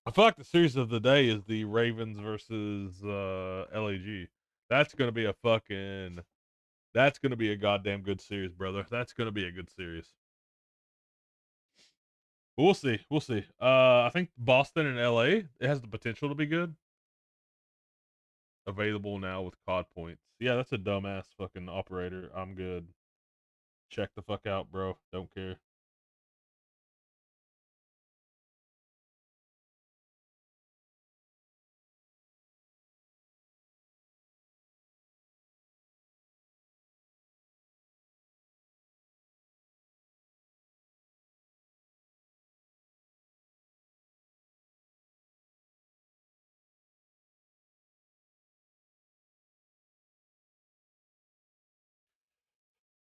I feel like the series of the day is the Ravens versus LAG. That's gonna be a goddamn good series, brother. That's gonna be a good series. But we'll see. We'll see. I think Boston and LA, it has the potential to be good. Available now with COD points. Yeah, that's a dumbass fucking operator. I'm good. Check the fuck out, bro. Don't care.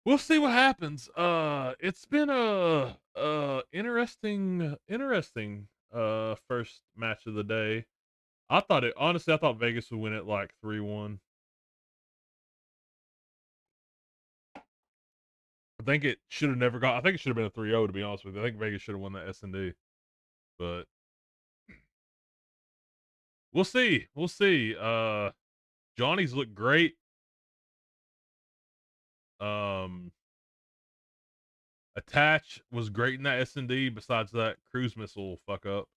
We'll see what happens. It's been a interesting first match of the day. I thought Vegas would win it like 3-1. I think it should have never got. I think it should have been a 3-0 to be honest with you. I think Vegas should have won that S&D. But we'll see. We'll see. Johnny's looked great. Attach was great in that S&D. Besides that cruise missile fuck up,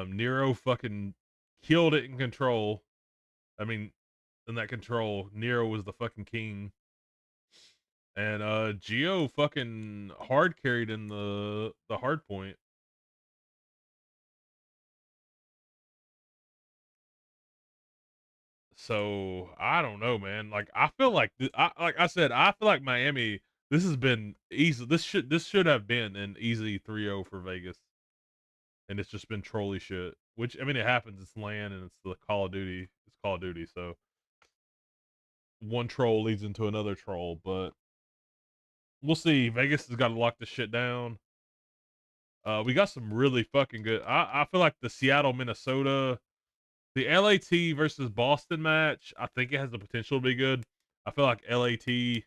Nero fucking killed it in control. I mean, in that control, Nero was the fucking king. And Geo fucking hard carried in the hard point. So I don't know, man. Like I feel like like I said, I feel like Miami. This has been easy. This should have been an easy 3-0 for Vegas, and it's just been trolley shit. Which I mean, it happens. It's LAN and it's the Call of Duty. It's Call of Duty. So one troll leads into another troll, but we'll see. Vegas has got to lock this shit down. We got some really fucking good. I feel like the Seattle, Minnesota, the LAT versus Boston match. I think it has the potential to be good. I feel like LAT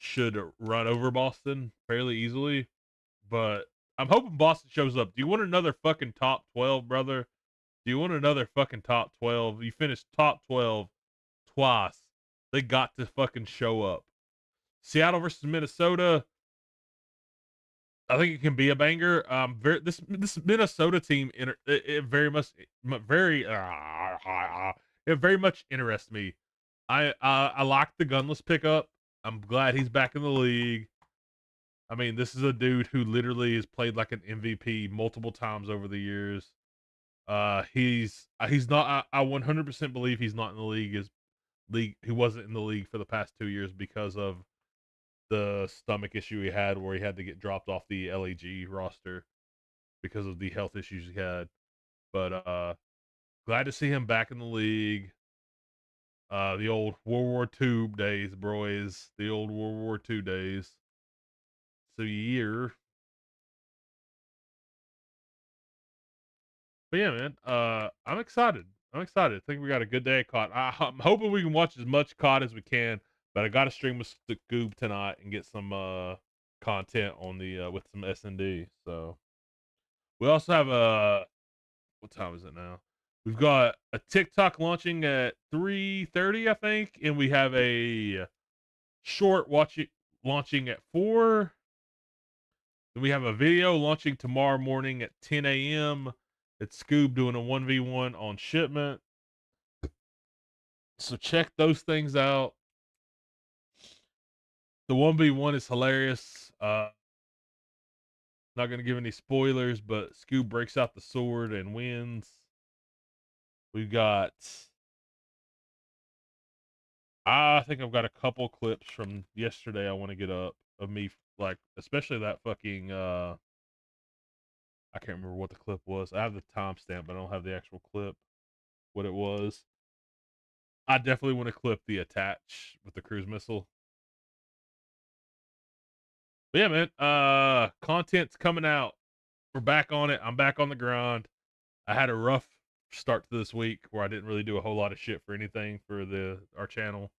should run over Boston fairly easily, but I'm hoping Boston shows up. Do you want another fucking top 12, brother? Do you want another fucking top 12? You finished top 12 twice. They got to fucking show up. Seattle versus Minnesota. I think it can be a banger. This Minnesota team, it very much interests me. I like the Gunless pickup. I'm glad he's back in the league. I mean, this is a dude who literally has played like an MVP multiple times over the years. He's not. I 100% believe he's not in the league. He wasn't in the league for the past 2 years because of the stomach issue he had, where he had to get dropped off the LAG roster because of the health issues he had. But glad to see him back in the league. The old World War II days, boys. The old World War II days. So year. But yeah, man. I'm excited. I think we got a good day of COD. I'm hoping we can watch as much COD as we can, but I got to stream with Scoob tonight and get some content on the with some S&D. So we also have what time is it now? We've got a TikTok launching at 3:30, I think, and we have a short launching at 4. Then we have a video launching tomorrow morning at 10 a.m. It's Scoob doing a 1v1 on shipment. So check those things out. The 1v1 is hilarious. Not going to give any spoilers, but Scoob breaks out the sword and wins. We've got... I think I've got a couple clips from yesterday I want to get up of me, like, especially that fucking... I can't remember what the clip was. I have the timestamp, but I don't have the actual clip, what it was. I definitely want to clip the attach with the cruise missile. But yeah, man, content's coming out. We're back on it. I'm back on the grind. I had a rough start to this week where I didn't really do a whole lot of shit for anything for our channel,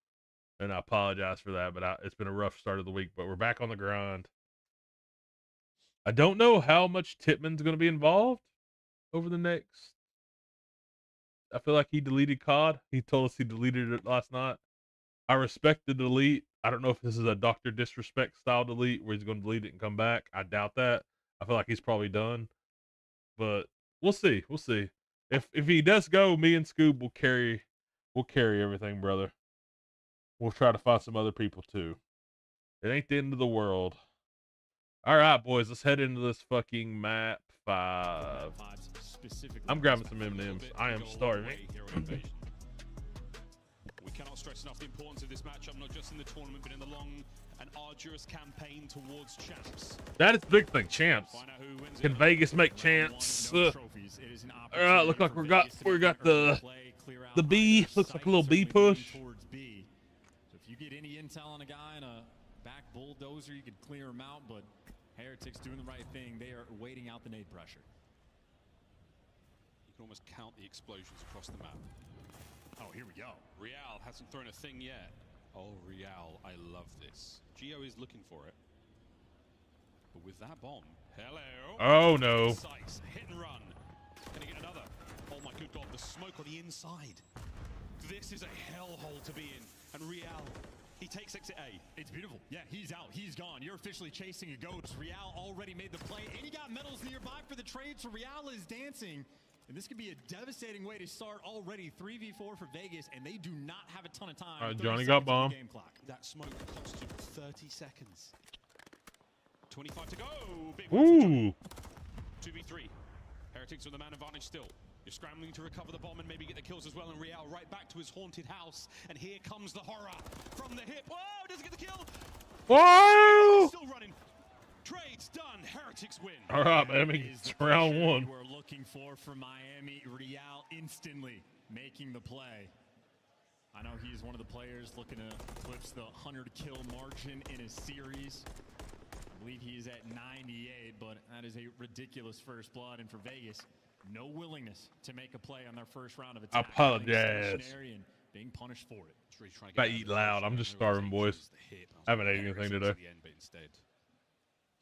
and I apologize for that, but it's been a rough start of the week, but we're back on the grind. I don't know how much Tippmann's going to be involved over the next... I feel like he deleted COD. He told us he deleted it last night. I respect the delete. I don't know if this is a Dr. Disrespect style delete where he's going to delete it and come back. I doubt that. I feel like he's probably done. But we'll see. We'll see. If he does go, me and Scoob will carry everything, brother. We'll try to find some other people too. It ain't the end of the world. All right, boys, let's head into this fucking map 5. I'm grabbing some M&Ms. I am starving. We cannot stress enough the importance of this matchup, not just in the tournament, but in the long and arduous campaign towards champs. That is the big thing, champs. Can Vegas make champs? All right, look like we got the B. Looks like a little B push. So if you get any intel on a guy in a back bulldozer, you could clear him out. But Heretics doing the right thing. They are waiting out the nade pressure. You can almost count the explosions across the map. Oh, here we go. Real hasn't thrown a thing yet. Oh, Real, I love this. Geo is looking for it. But with that bomb, hello. Oh, no. Precise, hit and run. Can he get another? Oh my good God, the smoke on the inside. This is a hellhole to be in. And Real He takes exit A. It's beautiful. Yeah, he's out. He's gone. You're officially chasing a ghost. Real already made the play, and he got medals nearby for the trade, so Real is dancing. And this could be a devastating way to start already. 3v4 for Vegas, and they do not have a ton of time. All right, 30 Johnny seconds got on the bomb. game clock. That smoke cost you 30 seconds. 25 to go. Big Ooh. 2v3. Heretics with the man advantage still. You're scrambling to recover the bomb and maybe get the kills as well. And Real right back to his haunted house. And here comes the horror from the hip. Whoa, doesn't get the kill. Whoa! Still running. Trade's done. Heretics win. All right, Miami. Is the It's round pressure one. We're looking for Miami. Real instantly making the play. I know he's one of the players looking to eclipse the 100 kill margin in a series. I believe he is at 98, but that is a ridiculous first blood. And for Vegas, no willingness to make a play on their first round of attack. Apologize. Stationary and being punished for it. Just really trying to If I get eat out of the loud, pressure. I'm just I realized starving, it boys. was the hip. I haven't ate was anything Eriksen today. to the end, but instead,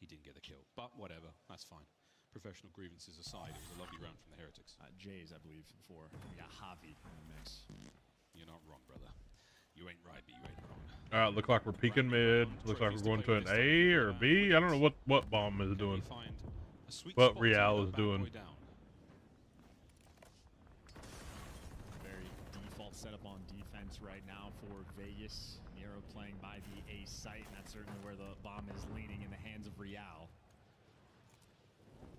he didn't get the kill. But whatever, that's fine. Professional grievances aside, it was a lovely round from the Heretics. Jays, I believe, for we got Javi in the mix. You're not wrong, brother. You ain't right, but you ain't wrong. All right, look like we're peeking mid. Looks like we're going to an A or a B. I don't know what bomb is doing. Find a sweet What spot to Real get is that bad doing. boy down. Very default setup on defense right now for Vegas. Nero playing by the A site, and that's certainly where the bomb is leaning in the hands of Real.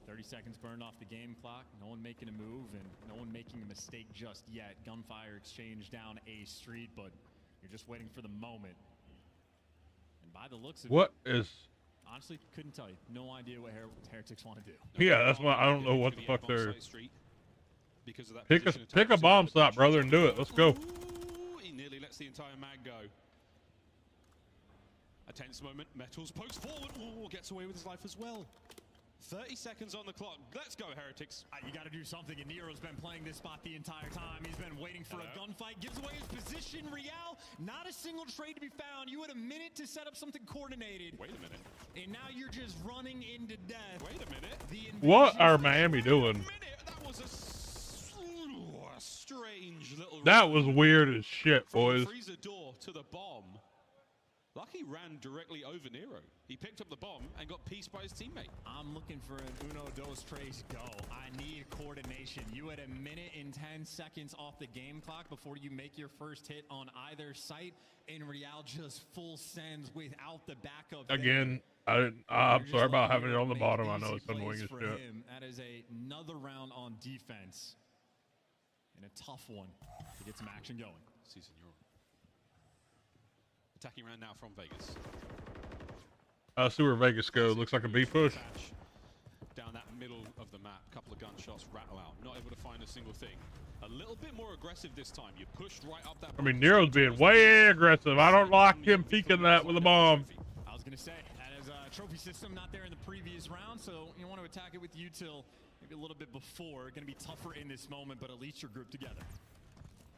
30 seconds burned off the game clock. No one making a move and no one making a mistake just yet. Gunfire exchange down A street, but you're just waiting for the moment. And by the looks of What it, is? honestly, couldn't tell you. No idea what Heretics want to do. Yeah, that's why I don't know what the fuck Bomb they're. site street because of that Pick position a attack. bomb slot, brother, and do it. Let's go. Ooh, he nearly lets the entire mag go. A tense moment. Metals pokes forward. Ooh, gets away with his life as well. 30 seconds on the clock. Let's go, Heretics. You got to do something, and Nero's been playing this spot the entire time. He's been waiting for a gunfight. Gives away his position. Real, not a single trade to be found. You had a minute to set up something coordinated. Wait a minute. And now you're just running into death. Wait a minute. The What invasion- are Miami doing? That was a strange little. That run was weird as shit, from the boys. freezer door to the bomb. Lucky ran directly over Nero. He picked up the bomb and got pieced by his teammate. I'm looking for an uno, dos, tres, go. I need coordination. You had a minute and 10 seconds off the game clock before you make your first hit on either site, and Real just full sends without the backup. there. Again, I'm You're just sorry about lucky having it to on the make bottom. I easy know it's annoying plays as for shit. him. That is another round on defense, and a tough one to get some action going. Si, senor. Attacking round now from Vegas. See where Vegas goes. Looks like a B push. Patch down that middle of the map. Couple of gunshots rattle out. Not able to find a single thing. A little bit more aggressive this time. You pushed right up that. I mean, Nero's being way aggressive. I don't like him peeking that with a bomb. I was going to say, that is a trophy system not there in the previous round, so you want to attack it with util maybe a little bit before. Going to be tougher in this moment, but at least you're grouped together.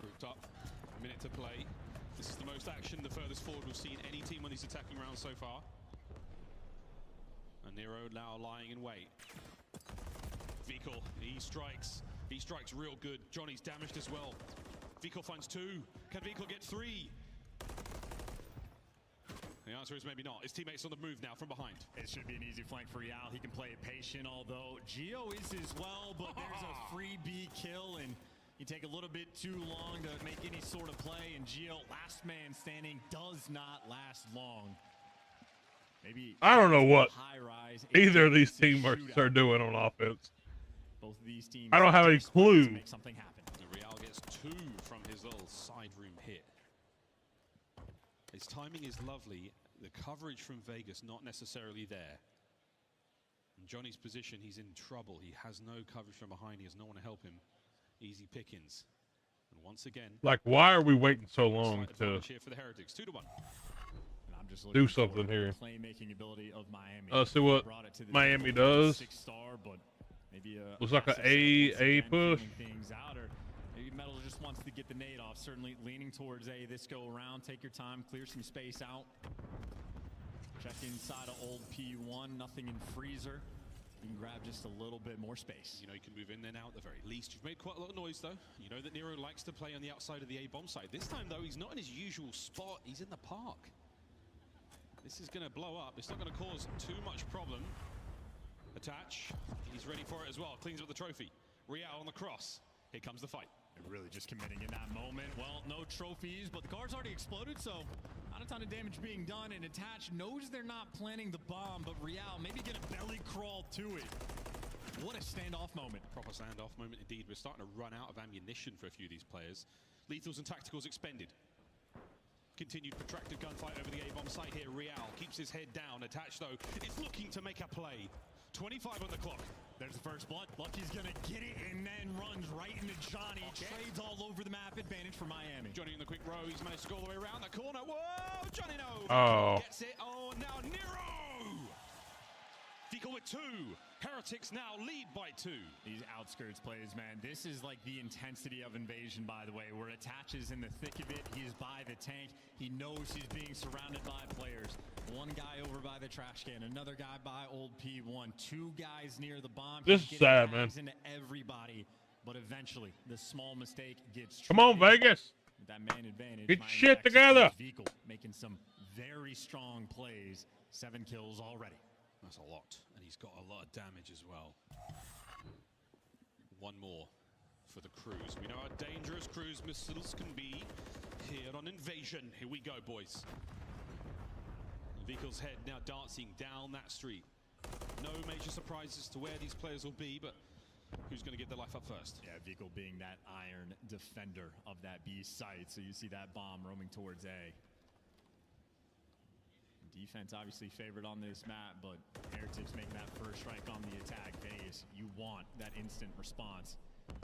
Grouped up. A minute to play. This is the most action, the furthest forward we've seen any team on these attacking rounds so far. And Nero now lying in wait. Vikal, he strikes. He strikes real good. Johnny's damaged as well. Vikal finds two. Can Vikal get three? The answer is maybe not. His teammate's on the move now from behind. It should be an easy flank for Real. He can play it patient, although Geo is as well, but there's a free B kill, and you take a little bit too long to make any sort of play, and Geo, last man standing, does not last long. Maybe I don't know what high rise, either of these teams teammates are doing on offense. Both of these teams I don't have any desperate to clue. make something happen. And Real gets two from his little side room hit. His timing is lovely. The coverage from Vegas not necessarily there. In Johnny's position, he's in trouble. He has no coverage from behind. He has no one to help him. Easy pickings. And once again, Like, why are we waiting so long slight to advantage here for the Heretics. 2-1. And I'm just do looking for something here? Playmaking ability of Miami. See what Brought it to the Miami table. does. 6-star, but maybe Looks like a passive setup once A again, push. feeling things out, or maybe Metal just wants to get the nade off. Certainly leaning towards A this go around. Take your time, clear some space out. Check inside of old P1. Nothing in freezer. You can grab just a little bit more space. You know, you can move in there now at the very least. You've made quite a lot of noise, though. You know that Nero likes to play on the outside of the A-bomb side. This time, though, he's not in his usual spot. He's in the park. This is going to blow up. It's not going to cause too much problem. Attach. He's ready for it as well. Cleans up the trophy. Real on the cross. Here comes the fight. They're really just committing in that moment. Well, no trophies, but the car's already exploded, so not a ton of damage being done. And Attach knows they're not planting the bomb, but Real maybe get a belly crawl to it. What a standoff moment. Proper standoff moment indeed. We're starting to run out of ammunition for a few of these players. Lethals and tacticals expended. Continued protracted gunfight over the A-bomb site here. Real keeps his head down. Attach, though, is looking to make a play. 25 on the clock. There's the first blood. Lucky's gonna get it and then runs right into Johnny. Trades all over the map. Advantage for Miami. Johnny in the quick row. He's managed to go all the way around the corner. Whoa! Johnny no. Oh. Gets it. Oh, now Nero. Deagle with 2. Heretics now lead by 2. These outskirts plays, man. This is like the intensity of Invasion, by the way, where Attach is in the thick of it. He is by the tank. He knows he's being surrounded by players. One guy over by the trash can, another guy by old P1, 2 guys near the bomb. This He's is getting sad, man. tags into everybody, but eventually the small mistake gets Come on, traded. Vegas. With that man advantage. Get your Miami shit executes together. Vehicle making some very strong plays. 7 kills already. That's a lot, and he's got a lot of damage as well. One more for the cruise. We know how dangerous cruise missiles can be here on Invasion. Here we go, boys. Vehicle's head now dancing down that street. No major surprises as to where these players will be, but who's going to get their life up first? Yeah, Vehicle being that iron defender of that B site. So you see that bomb roaming towards A. Defense obviously favored on this map, but Heretics making that first strike on the attack phase. You want that instant response.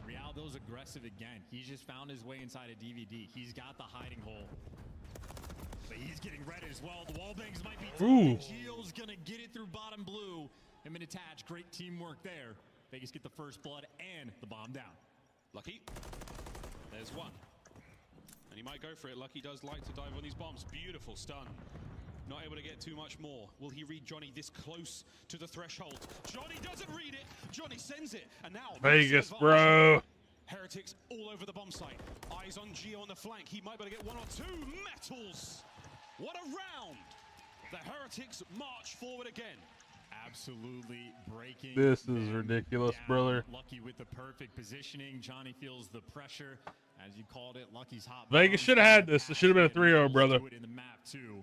Rialdo's aggressive again. He's just found his way inside a DVD. He's got the hiding hole. But he's getting red as well. The wall bangs might be Ooh. tough. Gio's gonna get it through bottom blue. Him and Attach, great teamwork there. Vegas get the first blood and the bomb down. Lucky. There's one. And he might go for it. Lucky does like to dive on these bombs. Beautiful stun. Not able to get too much more. Will he read Johnny this close to the threshold? Johnny doesn't read it. Johnny sends it. And now Vegas, massive bro. Heretics all over the bomb site. Eyes on Gio on the flank. He might be able to get 1 or 2 metals. What a round. The Heretics march forward again. Absolutely breaking. This is them ridiculous, down. brother. Lucky with the perfect positioning. Johnny feels the pressure. As you called it, Lucky's hot. Vegas bomb. should have had this. It should have been a 3-0, brother. Do it in the map too.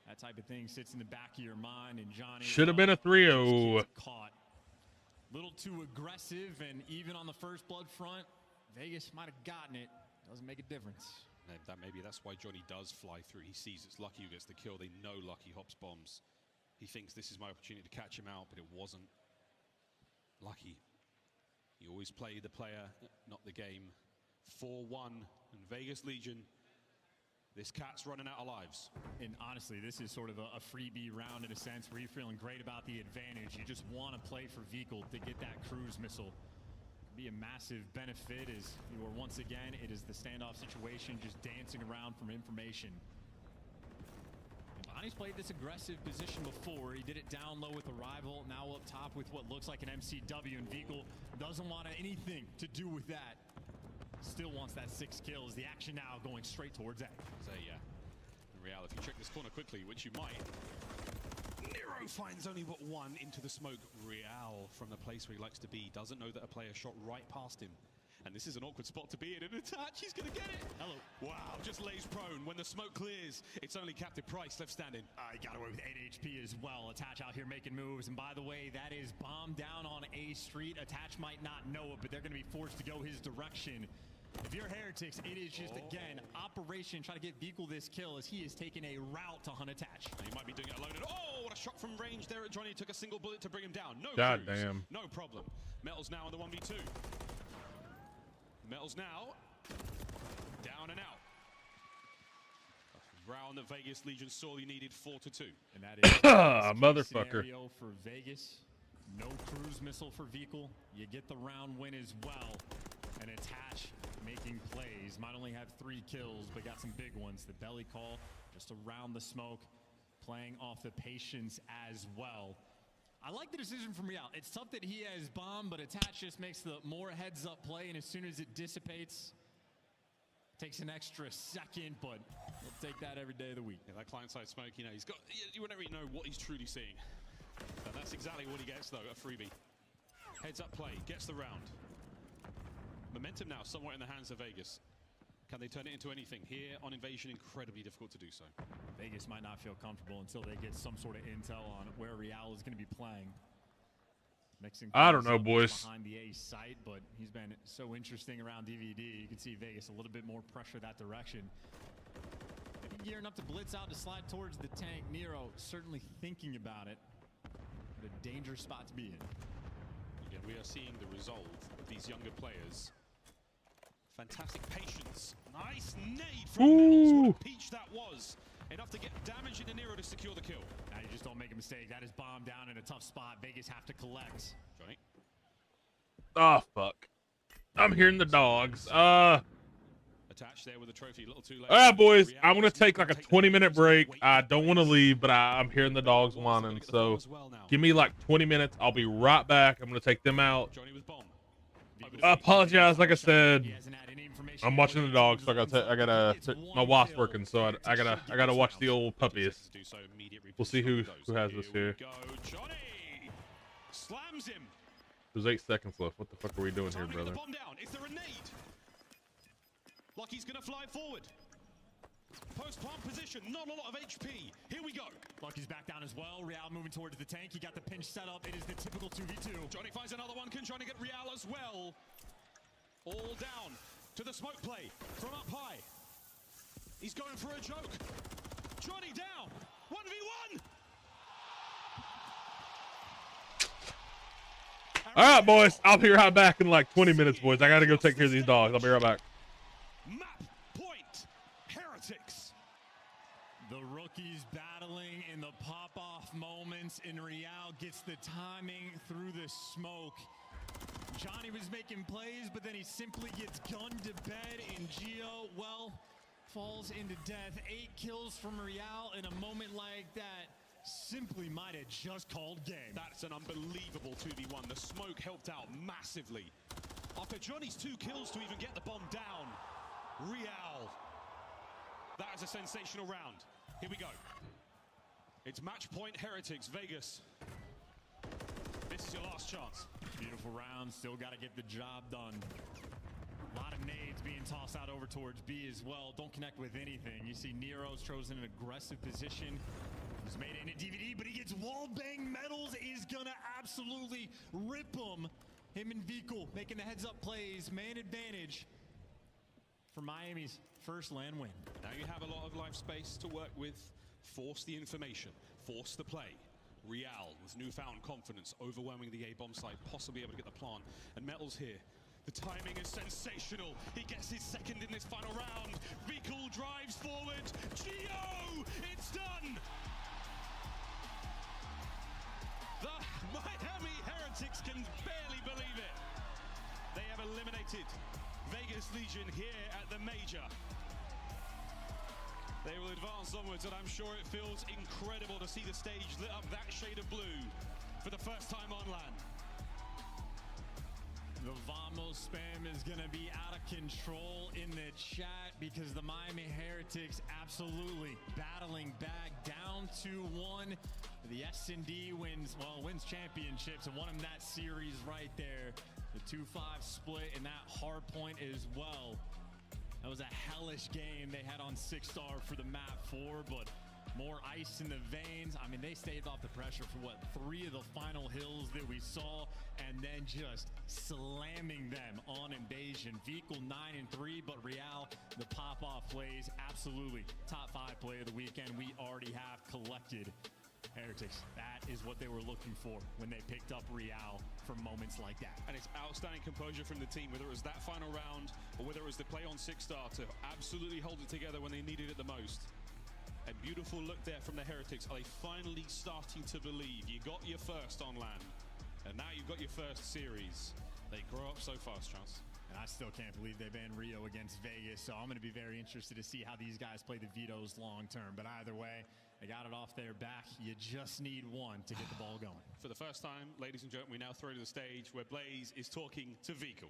That type of thing sits in the back of your mind, and Johnny Should have been a 3-0. caught. Little too aggressive, and even on the first blood front, Vegas might have gotten it. Doesn't make a difference. Maybe that's why Johnny does fly through. He sees it's Lucky who gets the kill. They know Lucky hops bombs. He thinks this is my opportunity to catch him out, but it wasn't. Lucky. You always play the player, not the game. 4-1 in Vegas Legion. This cat's running out of lives. And honestly, this is sort of a freebie round in a sense where you're feeling great about the advantage. You just want to play for Vehicle to get that cruise missile. Be a massive benefit as you are once again, it is the standoff situation, just dancing around from information. Bonnie's played this aggressive position before. He did it down low with a rival, now up top with what looks like an MCW, and Vehicle doesn't want anything to do with that. Still wants that 6 kills. The action now going straight towards A. So yeah, in Real, if you check this corner quickly, which you might, Nero finds only but 1 into the smoke. Real, from the place where he likes to be, doesn't know that a player shot right past him. And this is an awkward spot to be in. An Attach, he's going to get it. Hello. Wow, just lays prone. When the smoke clears, it's only Captain Price left standing. He got away with 8 HP as well. Attach out here making moves. And by the way, that is bomb down on A Street. Attach might not know it, but they're going to be forced to go his direction. If you're Heretics, it is just, again, operation try to get Vehicle this kill as he is taking a route to hunt Attach. And he might be doing it alone. And oh, what a shot from range there at Johnny. Took a single bullet to bring him down. No God cruise. damn. No problem. Metals now in the 1v2. Metals now down and out. A round that Vegas Legion sorely needed 4-2. And that is Motherfucker. scenario for Vegas. No cruise missile for Vehicle. You get the round win as well. And Attach making plays. Might only have 3 kills, but got some big ones. The belly call just around the smoke, playing off the patience as well. I like the decision from Real. It's tough that he has bomb, but attach just makes the more heads-up play, and as soon as it dissipates, takes an extra second, but we'll take that every day of the week. Yeah, that client-side smoke, you know, he's got, you would never really know what he's truly seeing. But that's exactly what he gets, though, a freebie. Heads-up play, gets the round. Momentum now somewhat in the hands of Vegas. Can they turn it into anything? Here on Invasion, incredibly difficult to do so. Vegas might not feel comfortable until they get some sort of intel on where Real is going to be playing. Mixing I don't things know, up boys. behind the A site, but he's been so interesting around DVD. You can see Vegas a little bit more pressure that direction. Maybe gearing up to blitz out to slide towards the tank. Nero certainly thinking about it. What a dangerous spot to be in. Again, we are seeing the resolve of these younger players. Fantastic patience. Nice nade from Mills. What a peach that was. Enough to get damage into Nero to secure the kill. Now you just don't make a mistake. That is bomb down in a tough spot. Vegas have to collect. Johnny. Oh, fuck. I'm hearing the dogs. Attached there with a trophy, a little too late. All right, boys. I'm going to take like a 20-minute break. I don't want to leave, but I'm hearing the dogs whining. So give me like 20 minutes. I'll be right back. I'm going to take them out. Johnny with bomb. I apologize. Like I said, I'm watching the dogs, so I gotta my wife's working, so I gotta watch the old puppies. We'll see who has this here. Johnny slams him. There's 8 seconds left. What the fuck are we doing here, Time to get brother? the bomb down. Is there a nade? Lucky's gonna fly forward. Post-plant position, not a lot of HP. Here we go. Lucky's back down as well. Real moving towards the tank. He got the pinch set up. It is the typical 2v2. Johnny finds another one, can try to get Real as well. All down to the smoke play from up high. He's going for a joke. Johnny down. 1v1. All right, boys. I'll be right back in like 20 minutes, boys. I gotta go take care of these dogs. I'll be right back. Map point. Heretics. The rookies battling in the pop-off moments, and Real gets the timing through the smoke. Johnny was making plays, but then he simply gets gunned to bed, and Gio, well, falls into death. 8 kills from Real in a moment like that simply might have just called game. That's an unbelievable 2v1. The smoke helped out massively. After Johnny's 2 kills to even get the bomb down, Real. That is a sensational round. Here we go. It's match point Heretics, Vegas. This is your last chance. Beautiful round, still got to get the job done. A lot of nades being tossed out over towards B as well. Don't connect with anything. You see Nero's chosen an aggressive position. He's made it into DVD, but he gets wall bang. Metals is gonna absolutely rip him. Him and Vikul making the heads up plays. Man advantage for Miami's first LAN win. Now you have a lot of life space to work with. Force the information, force the play. Real with newfound confidence, overwhelming the A-bomb side, possibly able to get the plant. And Metals here. The timing is sensational. He gets his second in this final round. Vikul drives forward. Gio! It's done! The Miami Heretics can barely believe it. They have eliminated Vegas Legion here at the Major. They will advance onwards, and I'm sure it feels incredible to see the stage lit up that shade of blue for the first time on LAN. The Vamos spam is going to be out of control in the chat because the Miami Heretics absolutely battling back down 2-1. The S&D wins championships and won them that series right there. The 2-5 split and that hard point as well. That was a hellish game they had on 6-star for the map 4, but more ice in the veins. I mean, they staved off the pressure for what, 3 of the final hills that we saw, and then just slamming them on Invasion. Vikul 9-3, but Real, the pop-off plays, absolutely top 5 play of the weekend. We already have collected Heretics. That is what they were looking for when they picked up Real for moments like that. And it's outstanding composure from the team, whether it was that final round or whether it was the play on 6-star to absolutely hold it together when they needed it the most. A beautiful look there from the Heretics. Are they finally starting to believe? You got your first on LAN, and now you've got your first series. They grow up so fast, Charles. And I still can't believe they banned Rio against Vegas, so I'm going to be very interested to see how these guys play the vetoes long term. But either way, They got it off their back. You just need one to get the ball going. For the first time, ladies and gentlemen, we now throw to the stage where Blaze is talking to Vico.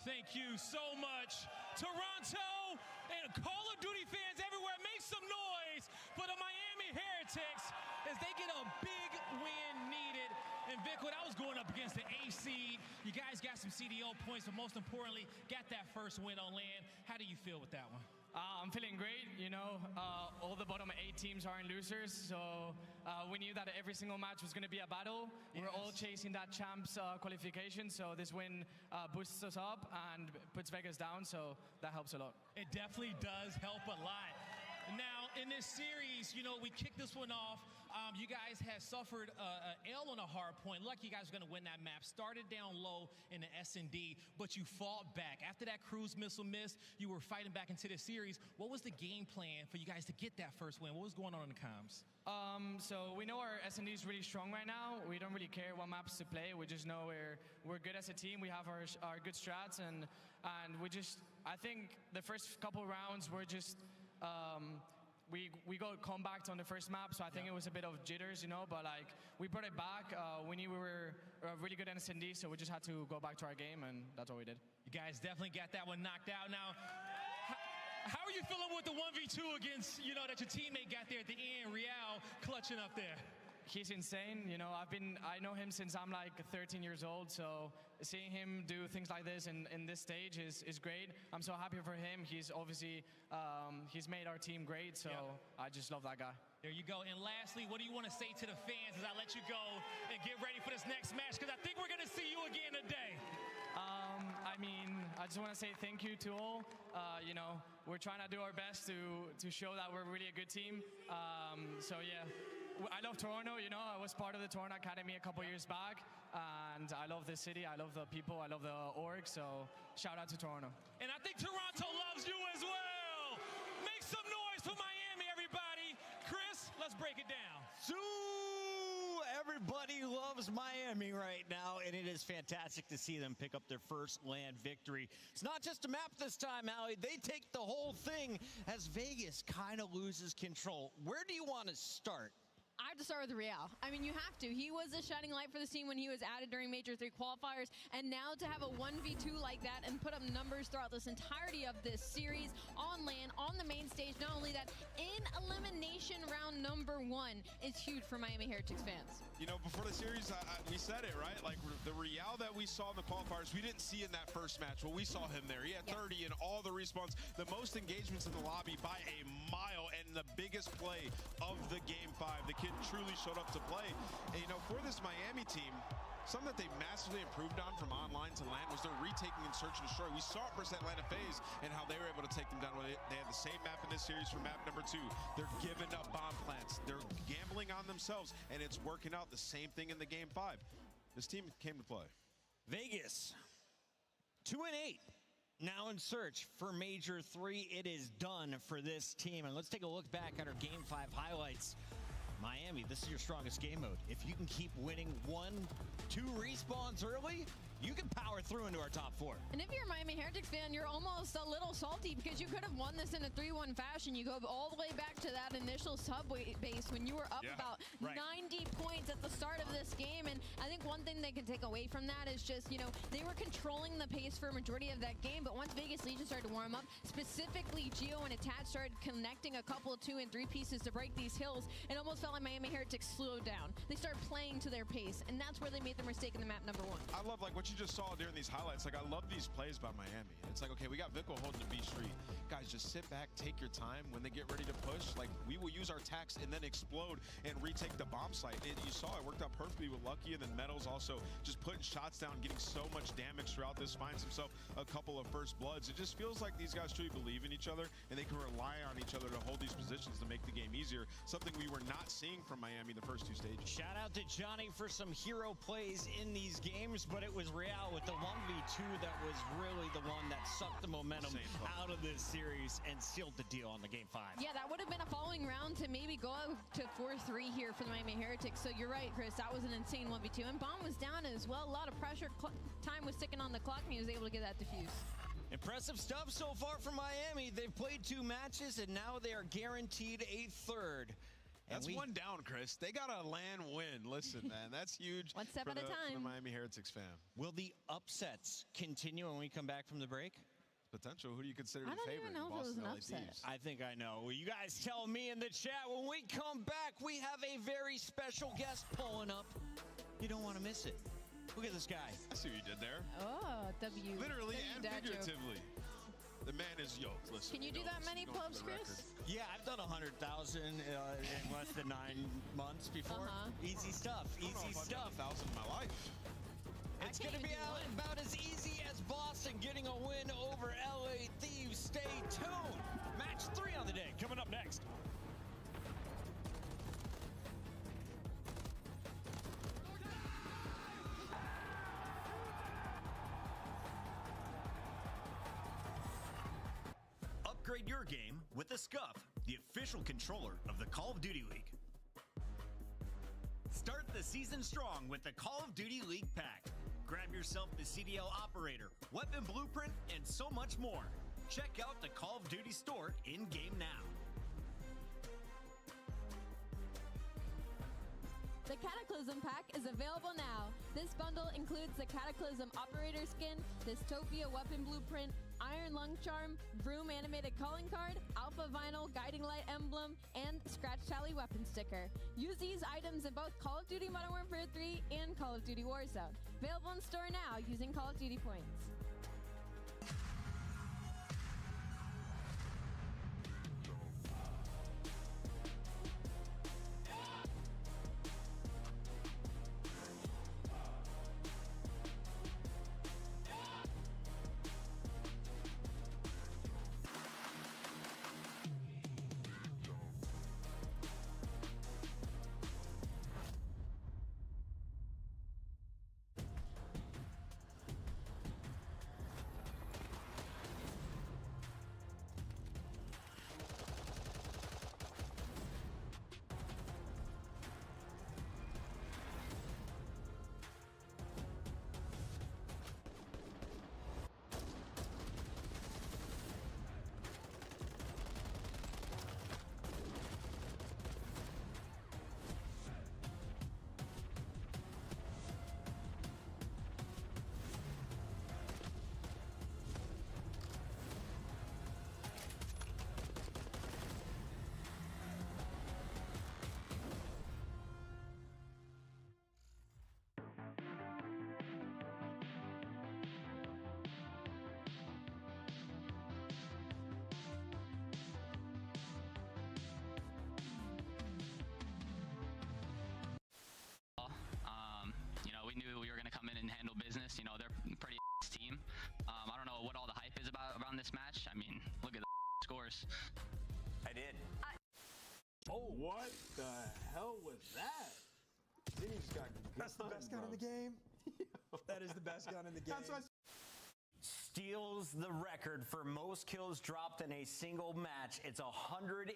Thank you so much, Toronto and Call of Duty fans everywhere. Make some noise for the Miami Heretics as they get a big win needed. And Vic, when I was going up against the A seed, you guys got some CDO points, but most importantly, got that first win on land. How do you feel with that one? I'm feeling great. You know, all the bottom 8 teams aren't losers, so we knew that every single match was going to be a battle. We're all chasing that champs qualification, so this win boosts us up and puts Vegas down, so that helps a lot. It definitely does help a lot. Now, in this series, you know, we kicked this one off. You guys had suffered an L on a hard point. Lucky you guys were going to win that map. Started down low in the S&D, but you fought back. After that cruise missile miss, you were fighting back into the series. What was the game plan for you guys to get that first win? What was going on in the comms? So we know our S&D is really strong right now. We don't really care what maps to play. We just know we're good as a team. We have our good strats, and we just, I think the first couple rounds were just, we got comebacked on the first map, so I think it was a bit of jitters, you know, but like we brought it back. We knew we were really good in S&D, so we just had to go back to our game, and that's what we did. You guys definitely got that one knocked out. Now, how are you feeling with the 1v2 against, you know, that your teammate got there at the end, Real clutching up there? He's insane. You know, I know him since I'm like 13 years old, so seeing him do things like this in this stage is great. I'm so happy for him. He's obviously, he's made our team great, so I just love that guy. There you go. And lastly, what do you want to say to the fans as I let you go and get ready for this next match? Because I think we're going to see you again today. I mean, I just want to say thank you to all. You know, we're trying to do our best to show that we're really a good team. So yeah, I love Toronto. You know, I was part of the Toronto Academy a couple years back, and I love this city. I love the people. I love the org. So shout out to Toronto. And I think Toronto loves you as well. Make some noise for Miami, everybody. Chris, let's break it down. Everybody loves Miami right now, and it is fantastic to see them pick up their first land victory. It's not just a map this time, Allie. They take the whole thing as Vegas kind of loses control. Where do you want to start? I have to start with Real. I mean, you have to. He was a shining light for this team when he was added during Major 3 qualifiers, and now to have a 1v2 like that and put up numbers throughout this entirety of this series on land, on the main stage, not only that, in elimination round number 1 is huge for Miami Heretics fans. You know, before the series, we said it, right? Like, the Real that we saw in the qualifiers, we didn't see in that first match. Well, we saw him there. He had 30 in all the respawns, the most engagements in the lobby by a mile, and the biggest play of the Game 5. The kid truly showed up to play. And, you know, for this Miami team, something that they massively improved on from online to land was their retaking and search and destroy. We saw it versus Atlanta FaZe and how they were able to take them down. They had the same map in this series for map number 2. They're giving up bomb plants. They're gambling on themselves, and it's working out. The same thing in the Game 5. This team came to play. Vegas, 2-8. Now in search for Major 3. It is done for this team. And let's take a look back at our Game 5 highlights. Miami, this is your strongest game mode. If you can keep winning 1-2 respawns early, you can power through into our top 4. And if you're a Miami Heretics fan, you're almost a little salty because you could have won this in a 3-1 fashion. You go all the way back to that initial subway base when you were up about 90 points at the start of this game. And I think one thing they can take away from that is just, you know, they were controlling the pace for a majority of that game. But once Vegas Legion started to warm up, specifically Geo and Attach started connecting a couple of 2 and 3 pieces to break these hills, it almost felt like Miami Heretics slowed down. They started playing to their pace, and that's where they made their mistake in the map number 1. I love, like, what you just saw during these highlights. Like, I love these plays by Miami. It's like, okay, we got Vico holding the B Street. Guys, just sit back, take your time. When they get ready to push, like, we will use our tax and then explode and retake the bomb site. And you saw it worked out perfectly with Lucky, and then Metals also just putting shots down, getting so much damage throughout this, finds himself a couple of first bloods. It just feels like these guys truly believe in each other, and they can rely on each other to hold these positions to make the game easier. Something we were not seeing from Miami the first 2 stages. Shout out to Johnny for some hero plays in these games, but it was Real with the 1v2 that was really the one that sucked the momentum out of this series and sealed the deal on the Game 5. Yeah, that would have been a following round to maybe go up to 4-3 here for the Miami Heretics. So you're right, Chris, that was an insane 1v2. And Bomb was down as well. A lot of pressure. Time was ticking on the clock, and he was able to get that defuse. Impressive stuff so far from Miami. They've played 2 matches, and now they are guaranteed a third. That's one down, Chris. They got a land win. Listen, man, that's huge. One step for at a the time. Miami Heretics fan. Will the upsets continue when we come back from the break? Potential. Who do you consider I the don't favorite? even know in if it was Boston an LA upset. Thieves? I think I know. Well, you guys tell me in the chat. When we come back, we have a very special guest pulling up. You don't want to miss it. Look at this guy. I see what you did there. Oh, Literally and dad joke. figuratively. The man is yoked. Listen. Can you do that many pull-ups, Chris? Yeah, I've done 100,000 in less than 9 months before. Easy stuff. Easy stuff. 1,000 in my life. It's going to be about as easy as Boston getting a win over LA Thieves. Stay tuned. Match 3 on the day coming up next. Upgrade your game with the Scuf, the official controller of the Call of Duty League. Start the season strong with the Call of Duty League Pack. Grab yourself the CDL Operator, Weapon Blueprint, and so much more. Check out the Call of Duty store in-game now. The Cataclysm Pack is available now. This bundle includes the Cataclysm Operator Skin, Dystopia Weapon Blueprint, Iron Lung Charm, Vroom Animated Calling Card, Alpha Vinyl Guiding Light Emblem, and Scratch Tally Weapon Sticker. Use these items in both Call of Duty Modern Warfare 3 and Call of Duty Warzone. Available in store now using Call of Duty points. We knew we were going to come in and handle business. You know, they're a pretty team. I don't know what all the hype is around this match. I mean, look at the scores. I did. Oh, what the hell was that? He's got That's the best gun in the game. That is the best gun in the game. That's what Steals the record for most kills dropped in a single match. It's 115,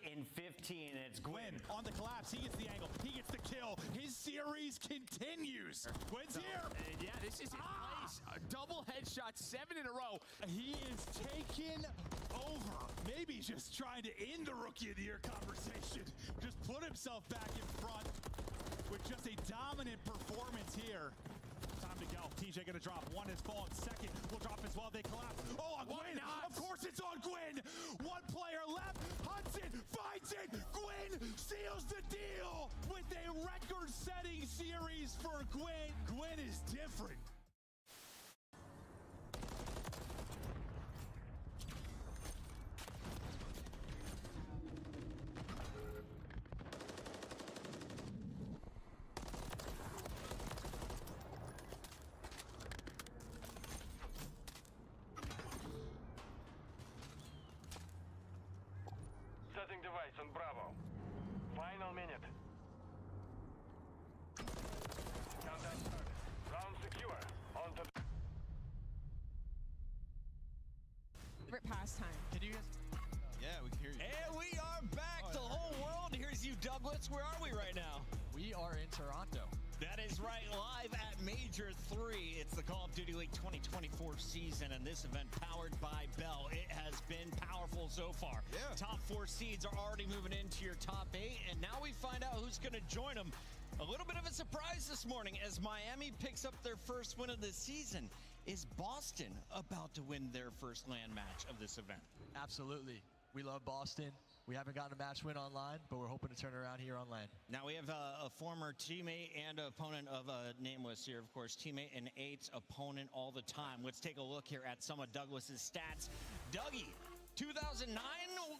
and it's Gwyn. On the collapse, he gets the angle, he gets the kill. His series continues. Gwyn's here. Yeah, this is in place. A double headshot, 7 in a row. He is taken over. Maybe just trying to end the Rookie of the Year conversation. Just put himself back in front with just a dominant performance here. Time to go. TJ gonna drop. One has fallen. Second will drop as well. They collapse. Oh, on Gwyn! Of course it's on Gwyn! One player left. Hudson finds it! Gwyn seals the deal with a record-setting series for Gwyn. Gwyn is different. Setting device on Bravo. Final minute. Countdown started. Round secure. On to Favorite pastime. Can you guys? Yeah, we can hear you. And we are back. The whole world hears you, Douglas. Where are we right now? We are in Toronto. That is right, live at Major Major 3. It's the Call of Duty League 2024 season, and this event powered by Bell. It has been powerful so far. Yeah. Top 4 seeds are already moving into your top 8, and now we find out who's going to join them. A little bit of a surprise this morning as Miami picks up their first win of the season. Is Boston about to win their first LAN match of this event? Absolutely. We love Boston. We haven't gotten a match win online, but we're hoping to turn around here on LAN. Now we have a former teammate and opponent of Nameless here, of course. Teammate and 8's opponent all the time. Let's take a look here at some of Douglas's stats. Dougie, 2009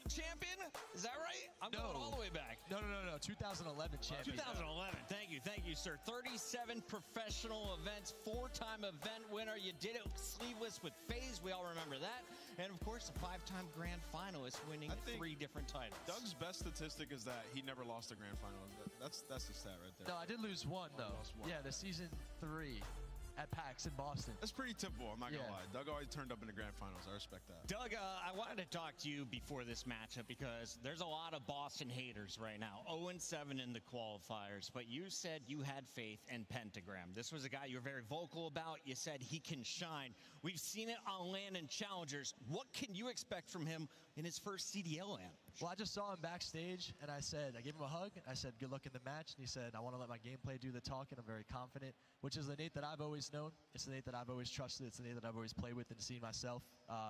champion? Is that right? I'm going all the way back. No. 2011 champion. 2011. Thank you, sir. 37 professional events, 4-time event winner. You did it sleeveless with FaZe. We all remember that. And of course, a 5-time grand finalist, winning 3 different titles. Doug's best statistic is that he never lost a grand final. That's the stat right there. No, I did lose one though. Yeah, the season 3 at PAX in Boston. That's pretty typical, I'm not gonna lie. Doug always turned up in the grand finals. I respect that. Doug, I wanted to talk to you before this matchup because there's a lot of Boston haters right now. 0-7 in the qualifiers, but you said you had faith in Pentagram. This was a guy you were very vocal about. You said he can shine. We've seen it on LAN and Challengers. What can you expect from him in his first CDL LAN? Well, I just saw him backstage, and I gave him a hug. I said, good luck in the match. And he said, I want to let my gameplay do the talking. I'm very confident, which is the Nate that I've always known. It's the Nate that I've always trusted. It's the Nate that I've always played with and seen myself.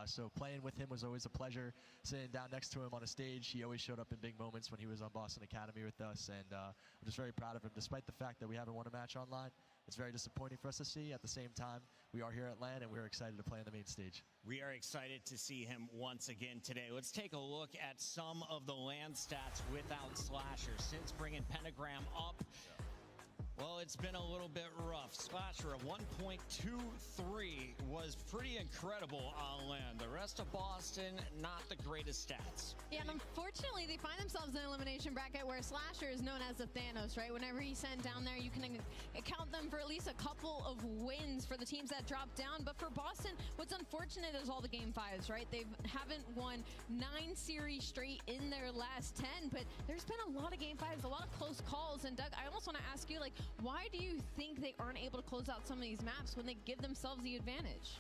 So playing with him was always a pleasure. Sitting down next to him on a stage, he always showed up in big moments when he was on Boston Academy with us. And I'm just very proud of him, despite the fact that we haven't won a match online. It's very disappointing for us to see. At the same time, we are here at LAN, and we're excited to play on the main stage. We are excited to see him once again today. Let's take a look at some of the LAN stats without Slasher. Since bringing Pentagram up, well, it's been a little bit rough. Slasher, a 1.23 was pretty incredible on LAN. The rest of Boston, not the greatest stats. Yeah, and unfortunately, they find themselves in an elimination bracket where Slasher is known as the Thanos, right? Whenever he's sent down there, you can account them for at least a couple of wins for the teams that drop down. But for Boston, what's unfortunate is all the game 5s, right? They haven't won 9 series straight in their last 10, but there's been a lot of game 5s, a lot of close calls. And Doug, I almost want to ask you, like, why do you think they aren't able to close out some of these maps when they give themselves the advantage?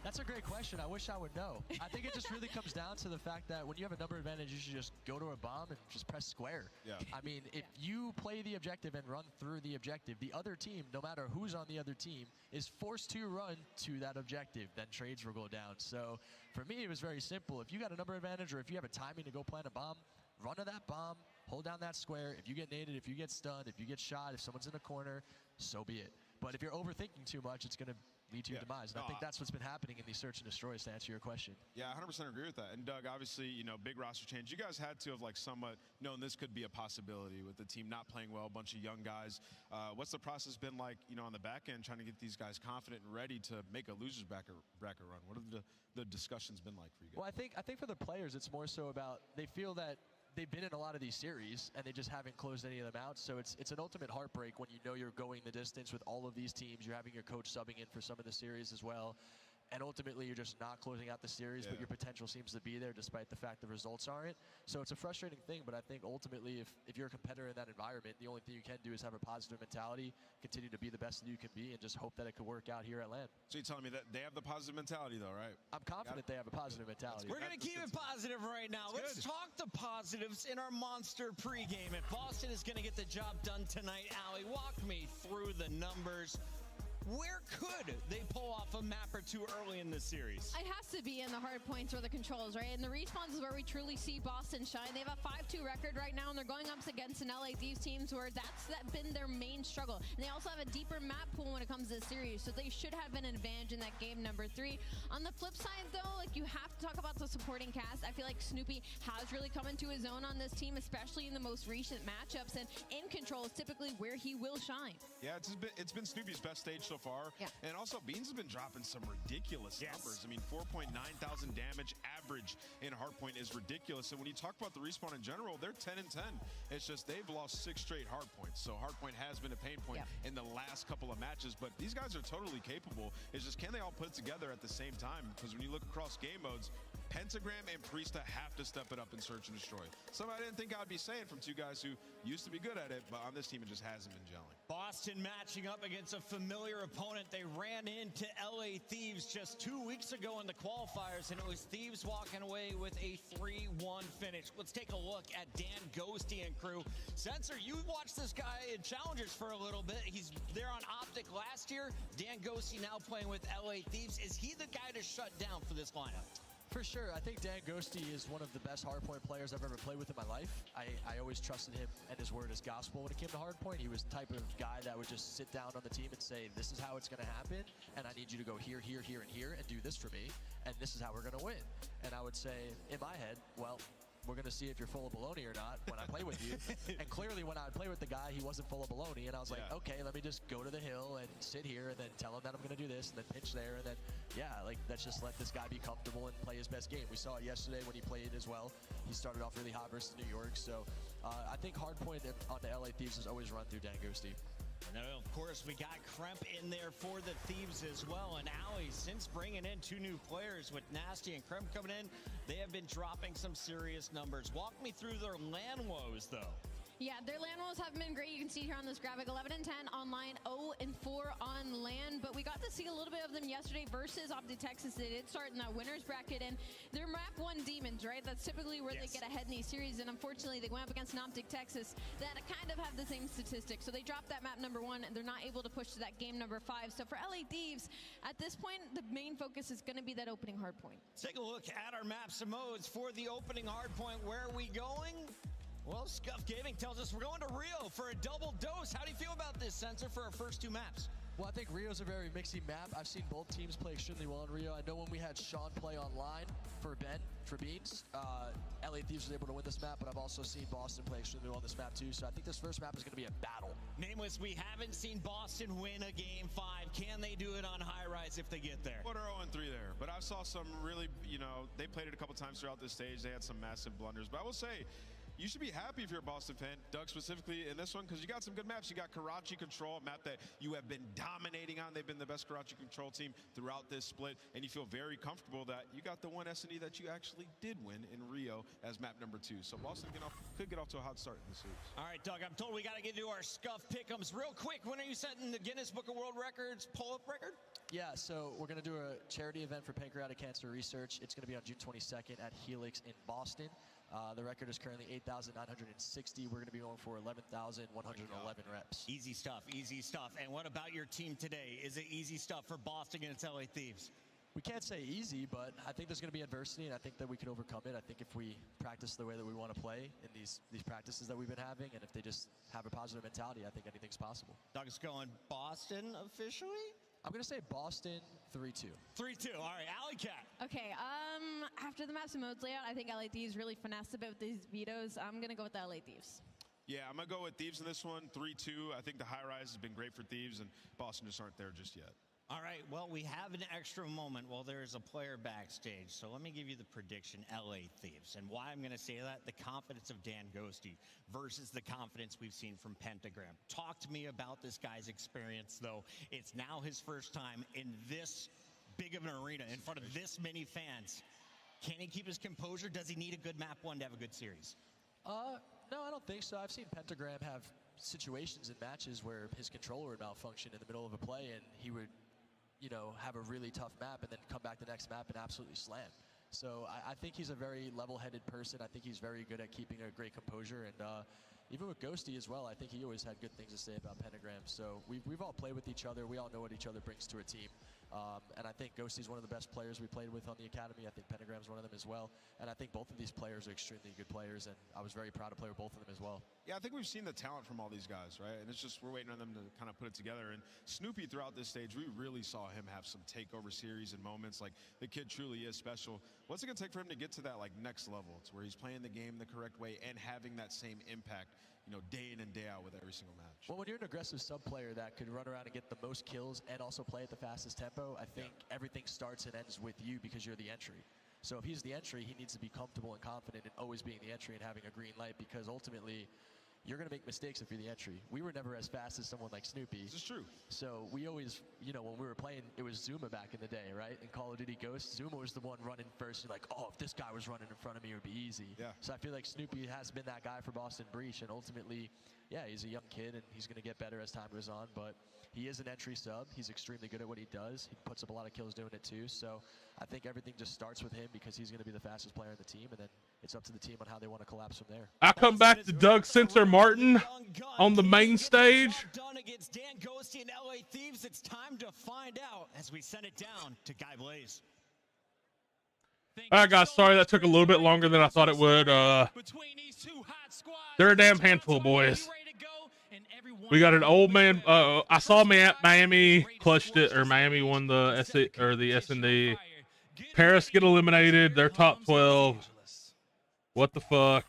That's a great question. I wish I would know. I think it just really comes down to the fact that when you have a number advantage, you should just go to a bomb and just press square. Yeah. I mean, if you play the objective and run through the objective, the other team, no matter who's on the other team, is forced to run to that objective. Then trades will go down. So for me, it was very simple. If you got a number advantage or if you have a timing to go plant a bomb, run to that bomb, hold down that square. If you get naded, if you get stunned, if you get shot, if someone's in a corner, so be it. But if you're overthinking too much, it's going to lead to your demise. And I think that's what's been happening in these search and destroys, to answer your question. Yeah, I 100% agree with that. And Doug, obviously, you know, big roster change. You guys had to have like somewhat known this could be a possibility with the team not playing well, a bunch of young guys. What's the process been like, you know, on the back end, trying to get these guys confident and ready to make a losers bracket run? What have the discussions been like for you guys? Well, I think for the players, it's more so about they feel that they've been in a lot of these series and they just haven't closed any of them out. So it's an ultimate heartbreak when you know you're going the distance with all of these teams. You're having your coach subbing in for some of the series as well. And ultimately, you're just not closing out the series, but your potential seems to be there despite the fact the results aren't. So it's a frustrating thing, but I think ultimately, if you're a competitor in that environment, the only thing you can do is have a positive mentality, continue to be the best that you can be, and just hope that it could work out here at LAN. So you're telling me that they have the positive mentality, though, right? I'm confident they have a positive mentality. We're going to keep it positive right now. Let's talk the positives in our monster pregame. If Boston is going to get the job done tonight, Allie, walk me through the numbers. Where could they pull off a map or two early in the series? It has to be in the hard points or the controls, right? And the respawns is where we truly see Boston shine. They have a 5-2 record right now, and they're going up against an LA Thieves teams where that's been their main struggle. And they also have a deeper map pool when it comes to the series, so they should have an advantage in that game number 3. On the flip side, though, like, you have to talk about the supporting cast. I feel like Snoopy has really come into his own on this team, especially in the most recent matchups, and in control is typically where he will shine. Yeah, it's been Snoopy's best stage so far. Yeah. And also, Beans has been dropping some ridiculous numbers. I mean, 4.9 thousand damage average in Hardpoint is ridiculous. And when you talk about the respawn in general, they're 10-10. It's just they've lost 6 straight Hardpoints. So Hardpoint has been a pain point in the last couple of matches. But these guys are totally capable. It's just, can they all put it together at the same time? Because when you look across game modes, Pentagram and Priesta have to step it up in Search and Destroy. Something I didn't think I'd be saying from two guys who used to be good at it, but on this team it just hasn't been gelling. Boston matching up against a familiar opponent. They ran into LA Thieves just 2 weeks ago in the qualifiers, and it was Thieves walking away with a 3-1 finish. Let's take a look at Dan Ghosty and crew. Sensor, you watched this guy in Challengers for a little bit. He's there on Optic last year. Dan Ghosty now playing with LA Thieves. Is he the guy to shut down for this lineup? For sure. I think Dan Ghosty is one of the best hardpoint players I've ever played with in my life. I always trusted him and his word as gospel when it came to hardpoint. He was the type of guy that would just sit down on the team and say, this is how it's going to happen, and I need you to go here, here, here, and here, and do this for me, and this is how we're going to win. And I would say, in my head, well, we're going to see if you're full of baloney or not when I play with you. And clearly when I would play with the guy, he wasn't full of baloney. And I was like, okay, let me just go to the hill and sit here and then tell him that I'm going to do this and then pitch there. And then, let's just let this guy be comfortable and play his best game. We saw it yesterday when he played as well. He started off really hot versus New York. So I think hardpoint on the LA Thieves has always run through Dan Ghosty. And of course, we got Kremp in there for the Thieves as well. And Ali, since bringing in two new players with Nasty and Kremp coming in, they have been dropping some serious numbers. Walk me through their LAN woes, though. Yeah, their LAN woes have been great. You can see here on this graphic, 11-10 online, 0-4 on LAN. But we got to see a little bit of them yesterday versus Optic Texas. They did start in that winner's bracket, and they're map 1 demons, right? That's typically where they get ahead in these series. And unfortunately, they went up against an Optic Texas that kind of have the same statistics. So they dropped that map number 1, and they're not able to push to that game number 5. So for LA Thieves, at this point, the main focus is going to be that opening hard point. Let's take a look at our maps and modes for the opening hard point. Where are we going? Well, Scuff Gaming tells us we're going to Rio for a double dose. How do you feel about this, Sensor, for our first 2 maps? Well, I think Rio's a very mixy map. I've seen both teams play extremely well in Rio. I know when we had Sean play online for Beans, LA Thieves was able to win this map, but I've also seen Boston play extremely well on this map too. So I think this first map is going to be a battle. Nameless, we haven't seen Boston win a game 5. Can they do it on High Rise if they get there? Well, they're 0-3 there, but I saw some really, they played it a couple times throughout this stage. They had some massive blunders, but I will say, you should be happy if you're a Boston fan, Doug, specifically in this one, because you got some good maps. You got Karachi Control, a map that you have been dominating on. They've been the best Karachi Control team throughout this split, and you feel very comfortable that you got the one S&D that you actually did win in Rio as map number 2. So Boston could get off to a hot start in the series. All right, Doug, I'm told we got to get to our Scuff Pick'ems real quick. When are you setting the Guinness Book of World Records pull-up record? Yeah, so we're going to do a charity event for pancreatic cancer research. It's going to be on June 22nd at Helix in Boston. The record is currently 8,960. We're going to be going for 11,111 reps. Easy stuff, easy stuff. And what about your team today? Is it easy stuff for Boston against LA Thieves? We can't say easy, but I think there's going to be adversity, and I think that we can overcome it. I think if we practice the way that we want to play in these practices that we've been having, and if they just have a positive mentality, I think anything's possible. Doug's going Boston officially? I'm going to say Boston 3-2. 3-2. All right, Alley Cat. Okay, after the maps and modes layout, I think LA Thieves really finessed a bit with these vetoes. I'm going to go with the LA Thieves. Yeah, I'm going to go with Thieves in this one, 3-2. I think the high rise has been great for Thieves, and Boston just aren't there just yet. All right, well, we have an extra moment while there's a player backstage. So let me give you the prediction, LA Thieves. And why I'm going to say that, the confidence of Dan Ghosty versus the confidence we've seen from Pentagram. Talk to me about this guy's experience, though. It's now his first time in this big of an arena, in front of this many fans. Can he keep his composure? Does he need a good map 1 to have a good series? No, I don't think so. I've seen Pentagram have situations in matches where his controller would malfunction in the middle of a play, and he would have a really tough map and then come back the next map and absolutely slam. So I think he's a very level-headed person. I think he's very good at keeping a great composure. And even with Ghosty as well, I think he always had good things to say about Pentagram. So we've all played with each other. We all know what each other brings to a team. And I think Ghosty's one of the best players we played with on the Academy. I think Pentagram's one of them as well. And I think both of these players are extremely good players, and I was very proud to play with both of them as well. Yeah, I think we've seen the talent from all these guys, right? And it's just we're waiting on them to kind of put it together. And Snoopy, throughout this stage, we really saw him have some takeover series and moments. Like, the kid truly is special. What's it going to take for him to get to that, next level? It's where he's playing the game the correct way and having that same impact, day in and day out with every single match. Well, when you're an aggressive sub player that could run around and get the most kills and also play at the fastest tempo, I think everything starts and ends with you because you're the entry. So if he's the entry, he needs to be comfortable and confident in always being the entry and having a green light, because ultimately, you're going to make mistakes if you're the entry. We were never as fast as someone like Snoopy. This is true. So we always, you know, when we were playing, it was Zuma back in the day, right? In Call of Duty Ghosts, Zuma was the one running first. You're like, oh, if this guy was running in front of me, it would be easy. Yeah. So I feel like Snoopy has been that guy for Boston Breach, and ultimately, yeah, he's a young kid, and he's going to get better as time goes on, but he is an entry sub. He's extremely good at what he does. He puts up a lot of kills doing it too. So I think everything just starts with him because he's going to be the fastest player on the team, and then it's up to the team on how they want to collapse from there. I come back to Doug Sensor Martin on the main stage. Done against Dan Ghosty and LA Thieves. It's time to find out as we send it down to Guy Blaze. All right, guys. Sorry that took a little bit longer than I thought it would. They're a damn handful of boys. We got an old man. I saw Miami clutched it, or Miami won the S&D. Paris get eliminated. They're top 12. What the fuck?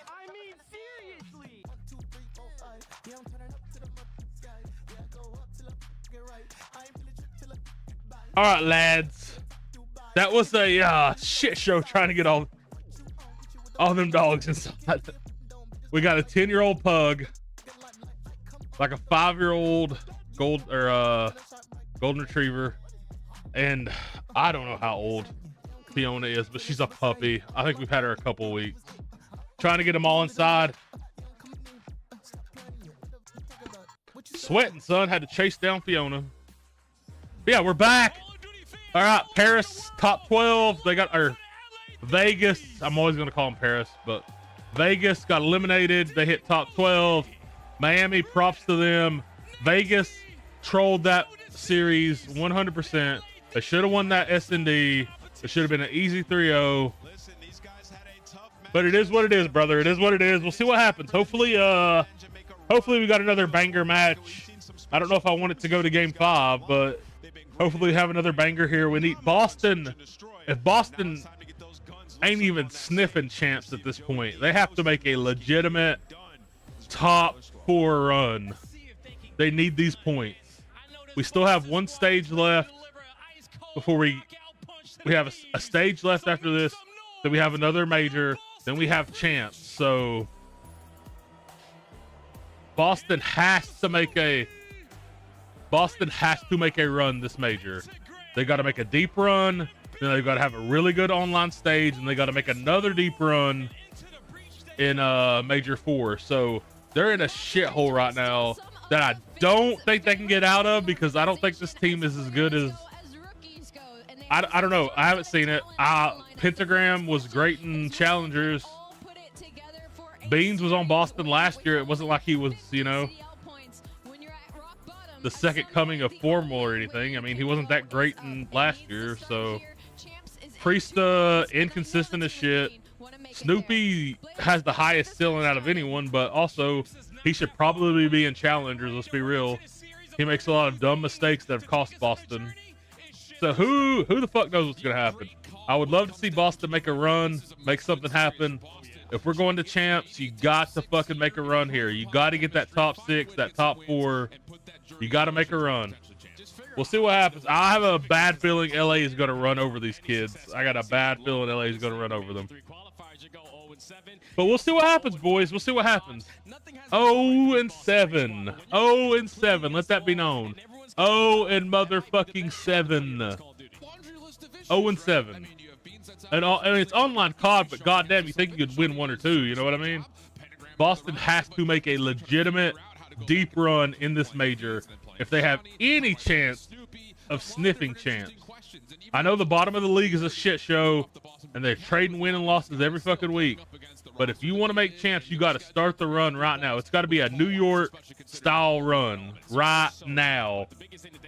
I mean, seriously. All right, lads. That was a shit show trying to get all them dogs inside. We got a 10-year-old pug, like a 5-year-old golden retriever, and I don't know how old Fiona is, but she's a puppy. I think we've had her a couple weeks. Trying to get them all inside. Sweating, son. Had to chase down Fiona. But yeah, we're back. All right, Paris, top 12. They got, or Vegas. I'm always going to call them Paris, but Vegas got eliminated. They hit top 12. Miami, props to them. Vegas trolled that series 100%. They should have won that S&D. It should have been an easy 3-0. But it is what it is, brother. It is what it is. We'll see what happens. Hopefully we got another banger match. I don't know if I want it to go to game 5, but hopefully we have another banger here. We need Boston. If Boston ain't even sniffing champs at this point, they have to make a legitimate top 4 run. They need these points. We still have one stage left before we have a stage left after this. Then we have another major. Then we have champs. So Boston has to make a run this major. They got to make a deep run. Then they've got to have a really good online stage, and they got to make another deep run in Major 4. So they're in a shithole right now that I don't think they can get out of, because I don't think this team is as good as. I don't know. I haven't seen it. Pentagram was great in challengers. Beans was on Boston last year. It wasn't like he was, you know, the second coming of formal or anything. I mean, he wasn't that great in last year. So Priesta, inconsistent as shit. Snoopy has the highest ceiling out of anyone, but also he should probably be in challengers. Let's be real. He makes a lot of dumb mistakes that have cost Boston. So who the fuck knows what's gonna happen? I would love to see Boston make a run, make something happen. If we're going to champs, you got to fucking make a run here. You got to get that top 6, that top 4. You got to make a run. We'll see what happens. I have a bad feeling LA is going to run over these kids. I got a bad feeling LA is going to run over them. But we'll see what happens, boys. We'll see what happens. 0-7. 0-7. Let that be known. 0-motherfucking-7. 0-7. And it's online COD, but goddamn, you think you could win 1 or 2? You know what I mean? Boston has to make a legitimate deep run in this major if they have any chance of sniffing champs. I know the bottom of the league is a shit show, and they're trading win and losses every fucking week. But if you want to make champs, you got to start the run right now. It's got to be a New York style run right now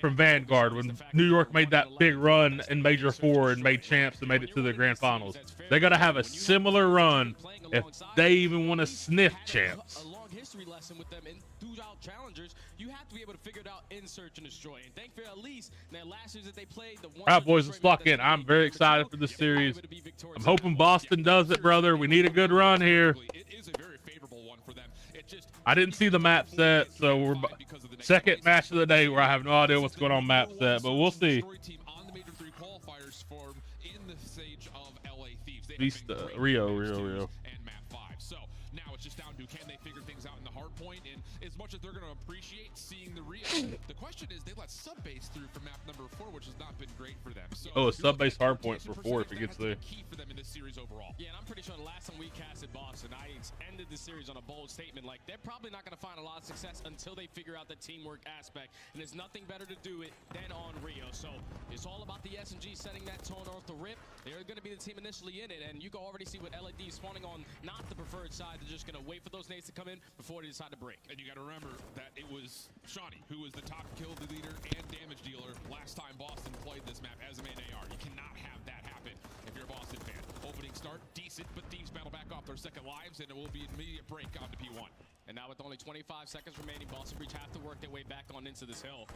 from Vanguard, when New York made that big run in Major 4 and made champs and made it to the grand finals. They got to have a similar run if they even want to sniff champs. With them and throughout challengers, you have to be able to figure it out in search and destroy. And thankfully, at least the last years that they played, the all right, boys, let's lock in. I'm very excited for this series. I'm hoping Boston does it, brother. We need a good run here. I didn't see the map set, so we're second match of the day where I have no idea what's going on map set, but we'll see. On the Major 3 qualifiers for Vista, Rio. And map 5. So now it's just down to can they figure things out in the hard point, and as much as they're going to appreciate seeing the Rio, the question is they let sub-base through for map number 4, which has not been great for them. So Oh, a sub-base hard point for 4 if it gets there. key for them in this series overall. Yeah, and I'm pretty sure the last time we casted Boston, I ended the series on a bold statement like they're probably not going to find a lot of success until they figure out the teamwork aspect, and there's nothing better to do it than on Rio. So it's all about the SMG setting that tone off the rip. They're going to be the team initially in it, and you can already see what LAD spawning on not the preferred side. They're just going to wait for those nades to come in before they decide to break. And you got to remember that it was Shawnee who was the top kill leader and damage dealer last time Boston played this map as a main AR. You cannot have that happen if you're a Boston fan. Opening start, decent, but Thieves battle back off their second lives, and it will be an immediate break onto P1. And now with only 25 seconds remaining, Boston Breach have to work their way back on into this hill.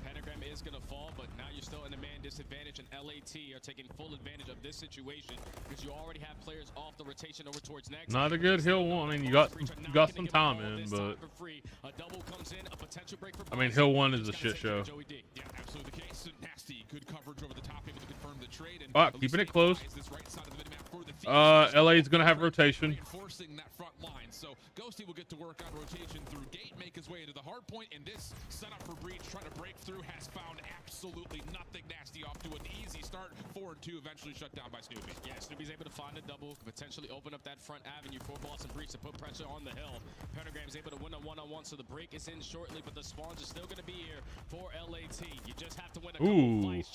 Pentagram is going to fall, but now you're still in a man disadvantage, and LAT are taking full advantage of this situation because you already have players off the rotation over towards next. Not a good hill one. I mean, you got some time in, but I mean, hill 1 is a shit show. Yeah, absolutely the case. Nasty, good coverage over the top, able to confirm the trade. And Wow, keeping it close. LA is going to have rotation. Reinforcing that front line. So Ghosty will get to work on rotation through gate, make his way into the hard point, and this setup for Breach trying to break through has found absolutely nothing. Nasty off to an easy start. 4-2 eventually shut down by Snoopy. Yeah, Snoopy's able to find a double, potentially open up that front avenue for Boston Breach to put pressure on the hill. Pentagram's able to win a one-on-one, so the break is in shortly, but the spawns are still going to be here for LAT. You just have to win a couple fights.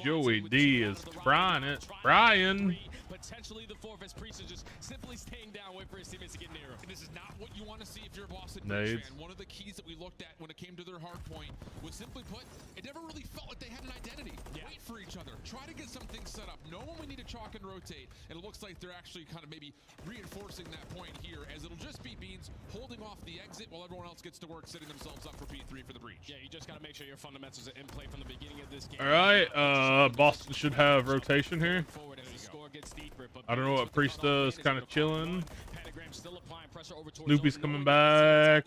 Joey D is trying it. Brian. Potentially the fourth as Priest is just simply staying down, wait for his teammates to get nearer. And this is not what you want to see if you're a Boston Breach fan. One of the keys that we looked at when it came to their hard point was simply put, it never really felt like they had an identity. Wait for each other. Try to get some things set up. Know when we need to chalk and rotate. And it looks like they're actually kind of maybe reinforcing that point here, as it'll just be Beans holding off the exit while everyone else gets to work setting themselves up for P3 for the Breach. Yeah, you just got to make sure your fundamentals are in play from the beginning of this game. All right, Boston should have rotation here. I don't know what Priest does, kind of chilling. Snoopy's coming back.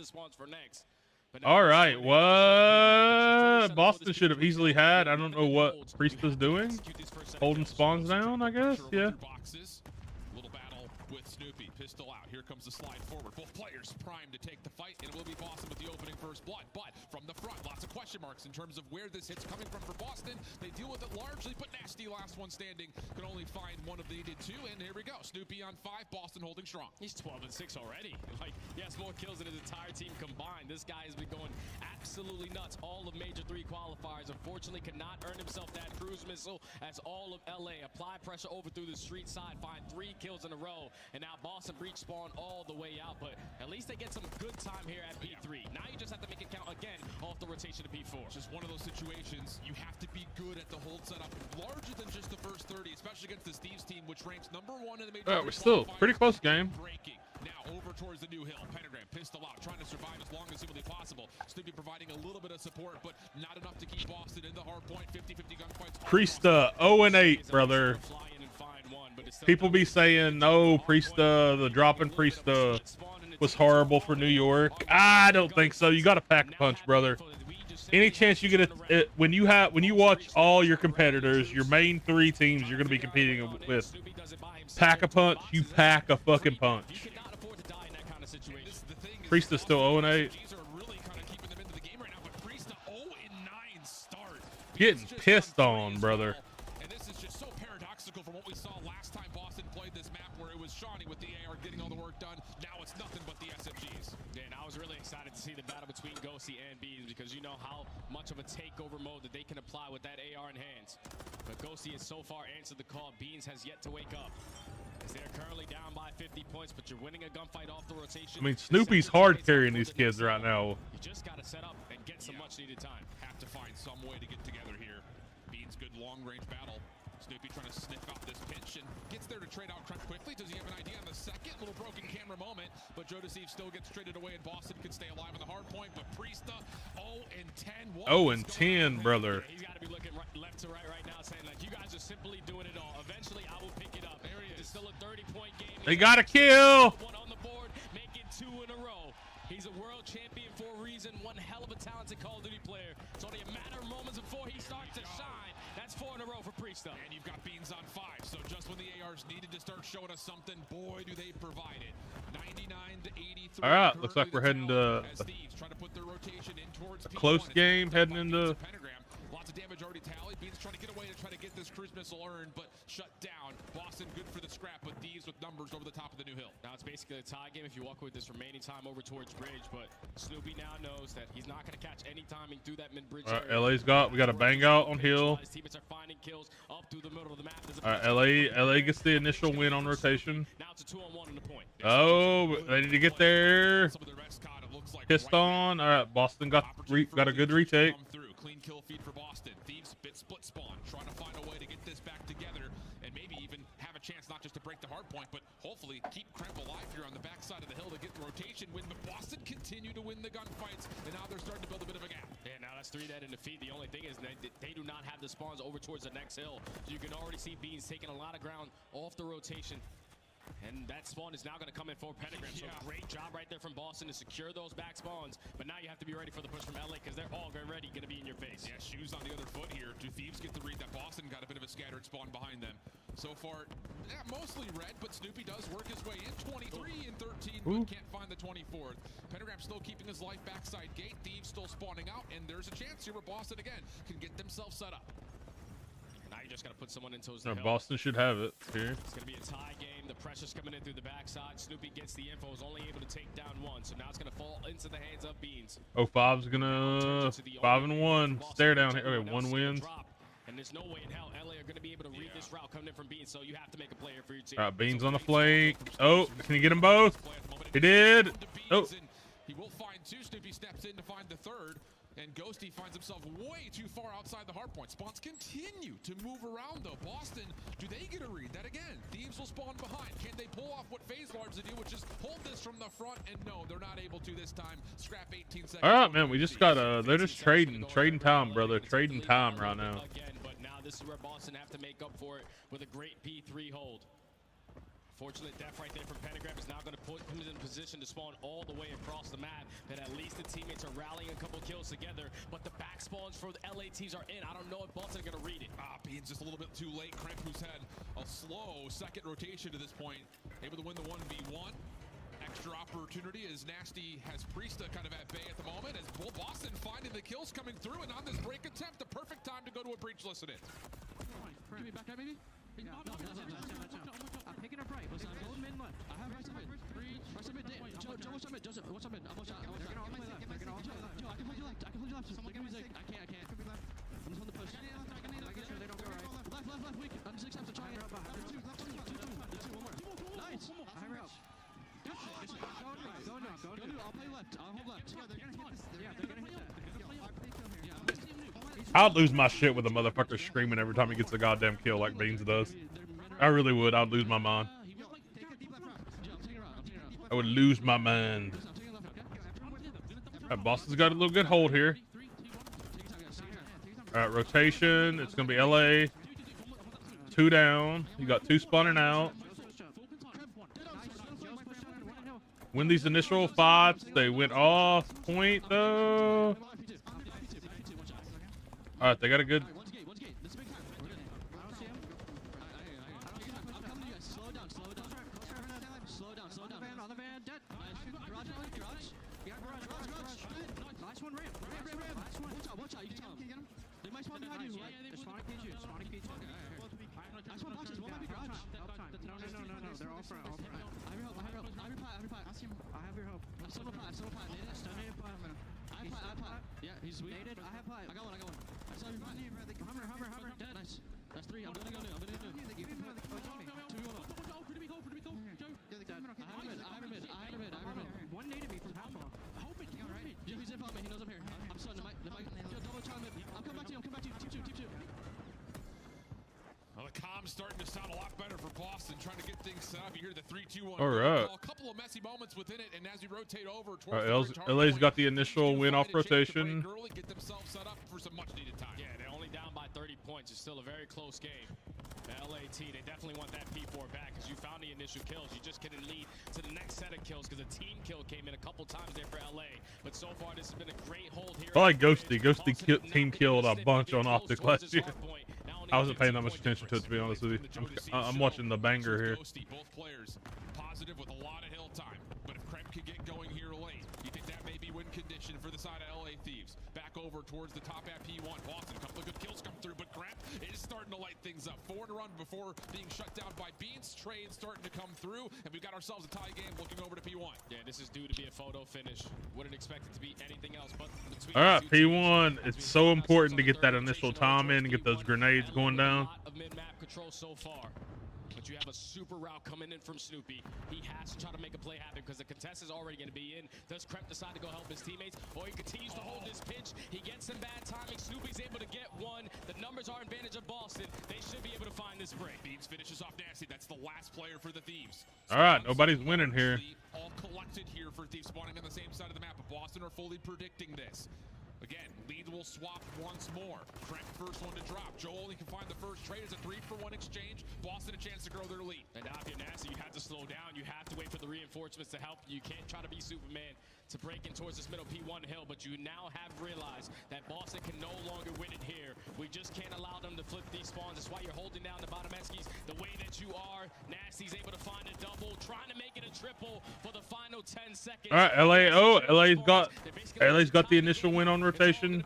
All right, what Boston should have easily had. I don't know what Priest is doing. Holding spawns down, I guess. Yeah. Little battle with Snoopy. Pistol out. Here comes the slide forward. Both players primed to take the fight, and it will be Boston with the opening first blood. But from the front, lots of question marks in terms of where this hit's coming from for Boston. They deal with it largely, but Nasty, last one standing, could only find one of the needed two, and here we go. Snoopy on 5, Boston holding strong. He's 12-6 already. Like, yes, more kills than his entire team combined. This guy has been going absolutely nuts. All of Major 3 qualifiers. Unfortunately, could not earn himself that cruise missile as all of LA apply pressure over through the street side, find 3 kills in a row, and now Boston Breach spawn all the way out, but at least they get some good time here at P3. Now you just have to make it count again off the rotation to P4. Just one of those situations, you have to be good at the hold setup, larger than just the first 30, especially against the Steve's team, which ranks #1 in the major. We're still pretty close game. Breaking. Now over towards the new hill. Pentagram, pistol out, trying to survive as long as humanly possible. Snoopy providing a little bit of support, but not enough to keep Boston in the hard point. 50-50 gunfights. Priesta 0-8, brother. People be saying, no, Priesta, the drop in Priesta was horrible for New York. I don't think so. You got to pack a punch, brother. Any chance you get when you watch all your competitors, your main 3 teams you're going to be competing with, pack a punch, you pack a fucking punch. Priesta's still 0-8. Getting pissed on, brother. And this is just so paradoxical from what we saw last time Boston played this map, where it was Shawnee with the AR getting all the work done. Now it's nothing but the SMGs. Yeah, and I was really excited to see the battle between Ghosty and Beans, because you know how much of a takeover mode that they can apply with that AR in hands. But Ghosty has so far answered the call. Beans has yet to wake up, as they're currently down by 50 points, but you're winning a gunfight off the rotation. I mean, Snoopy's hard carrying these kids right now. You just got to set up and get some much needed time. Have to find some way to get together here. Beans, good long-range battle. Snoopy trying to sniff out this pinch and gets there to trade out Crunch quickly. Does he have an idea on the second? Little broken camera moment, but Joe Deceive still gets traded away, and Boston can stay alive on the hard point. But Priesta, 0-10. 0-10, brother. He's got to be looking left to right now, saying like, you guys are simply doing it all. Eventually, I will pick it up. There he is. It's still a 30-point game. They got a kill. One on the board, making 2 in a row. He's a world champion for a reason. One hell of a talented Call of Duty player. It's only a matter of moments before he starts to shine. That's 4 in a row for Priesta. And you've got Beans on 5. So just when the ARs needed to start showing us something, boy, do they provide it. 99 to 83. All right, looks like we're heading to a close game, heading into. Lots of damage already tallied. Beans trying to get away to try to get this cruise missile earned, but shut down. Boston good for the scrap, but Thieves with numbers over the top of the new hill. Now it's basically a tie game if you walk with this remaining time over towards bridge, but Snoopy now knows that he's not going to catch any timing through that mid-bridge area. All right, we got a bang out on hill. His teammates are finding kills up through the middle of the map. All right, LA gets the initial win on rotation. Now it's a 2-on-1 on the point. Oh, they need to get there. Pissed on. All right, Boston got a good retake. Clean kill feed for Boston. Thieves bit split spawn, trying to find a way to get this back together and maybe even have a chance not just to break the hard point, but hopefully keep Kremp alive here on the backside of the hill to get the rotation win. But Boston continue to win the gunfights, and now they're starting to build a bit of a gap. Yeah, now that's 3 dead in defeat. The only thing is they do not have the spawns over towards the next hill. So you can already see Beans taking a lot of ground off the rotation. And that spawn is now going to come in for Pentagram. So great job right there from Boston to secure those back spawns. But now you have to be ready for the push from LA because they're all ready, going to be in your face. Yeah, Shoes on the other foot here. Do Thieves get the read that Boston got a bit of a scattered spawn behind them? So far, yeah, mostly red, but Snoopy does work his way in. 23 and 13, but can't find the 24th. Pentagram still keeping his life backside gate. Thieves still spawning out, and there's a chance here where Boston again can get themselves set up. Now you just got to put someone into his Boston should have it here. It's going to be a tie game. The pressure's coming in through the backside. Snoopy gets the info, is only able to take down 1. So now it's going to fall into the hands of Beans. 05's gonna 5-1. Stare down here. Okay, 1 wins. And there's no way in hell LA are going to be able to read this route coming in from Beans. So you have to make a play here for your team. All right, Beans on the flank. Oh, can you get them both? He did. Oh. He will find 2. Snoopy steps in to find the 3rd. And Ghosty finds himself way too far outside the hard point. Spawns continue to move around, though. Boston, do they get a read? That again, Thieves will spawn behind. Can they pull off what FaZe largely do, which is hold this from the front? And no, they're not able to this time. Scrap 18 seconds. All right, man, we just got they're just trading time, brother. Trading time right now. Again, but now this is where Boston have to make up for it with a great P3 hold. Fortunate death right there from Pentagram is now going to put him in position to spawn all the way across the map. That at least the teammates are rallying a couple kills together. But the back spawns for the LA teams are in. I don't know if Boston are going to read it. Beans just a little bit too late. Kremp, who's had a slow second rotation to this point, able to win the 1v1. Extra opportunity as Nasty has Priesta kind of at bay at the moment. As Boston finding the kills coming through, and on this break attempt, the perfect time to go to a breach. Listen in. Give me back there, maybe? I'm picking up right. What's up? Gold mid left. I have right side mid. Right side mid. Joe, what's up mid? Joseph, what's up mid? I'm watching. They're gonna all play left. They're gonna all play left. Joe, I can play you left. I can play you left. Someone give me Zig. I can't. I'm just on the push. I get sure they don't go right. Left, weak. I'm 6 steps to try it. Two, one more. Nice. I have help. Go now. I'll play left. I'll hold left. Yeah, they're gonna hit that. I'd lose my shit with a motherfucker screaming every time he gets a goddamn kill like Beans does. I really would. I'd lose my mind. I would lose my mind. All right, Boston's got a little good hold here. All right, rotation. It's going to be LA. 2 down. You got 2 spawning out. Win these initial fights. They went off point, though. All right, they got a good... Yeah, he's weak. I have pipe. I got one. I saw him. Hover. Dead. Nice. That's 3. I'm gonna go new. 2 I have a mid. 1 needed me from half off. I hope it. Alright. He's in front of me. He knows I'm here. I'm stunning. Double chime mid. I'll come back to you. Team 2. Well, the comms starting to sound a lot better for Boston, trying to get things set up. You hear the 3-2-1. All right. A couple of messy moments within it, and as we rotate over towards LA's got the initial win off rotation. Get themselves set up for some much-needed time. Yeah, they're only down by 30 points. It's still a very close game. The LAT, they definitely want that P4 back because you found the initial kills. You just couldn't lead to the next set of kills because a team kill came in a couple times there for LA. But so far, this has been a great hold here. I like Ghosty. Ghosty team killed a bunch on Optic last year. I wasn't paying that much attention to it, to be honest with you. I'm watching the banger here. Both players positive with a lot of hill time. But if Kremp could get going here late, you think that may be win condition for the side of LA Thieves. Back over towards the top at P1. Boston, a couple of good kills come through, but Kremp is starting to light things up. 4 in a run before being shut down by Beans. Trade starting to come through, and we've got ourselves a tie game looking over to P1. Yeah, this is due to be a photo finish. Wouldn't expect it to be anything else but between All right, P1. It's so important to get that initial time in and get those grenades going down. of mid-map control so far. But you have a super route coming in from Snoopy. He has to try to make a play happen because the contest is already going to be in. Does Kremp decide to go help his teammates? Or he continues to hold this pinch. He gets some bad timing. Snoopy's able to get one. The numbers are advantage of Boston. They should be able to find this break. Beans finishes off Nasty. That's the last player for the Thieves. All right, nobody's winning here. All collected here for Thieves spawning on the same side of the map, but Boston are fully predicting this. Again, leads will swap once more. Kremp first one to drop. Joe only can find the first trade. It's a 3-for-1 exchange. Boston a chance to grow their lead. And now if you're Nasty, you have to slow down. You have to wait for the reinforcements to help. You can't try to be Superman to break in towards this middle P1 hill, but you now have realized that Boston can no longer win it here. We just can't allow them to flip these spawns. That's why you're holding down the bottom Eskies the way that you are. Nasty's able to find a double, trying to make it a triple for the final 10 seconds. All right, LA. Oh, LA's got the initial win on rotation.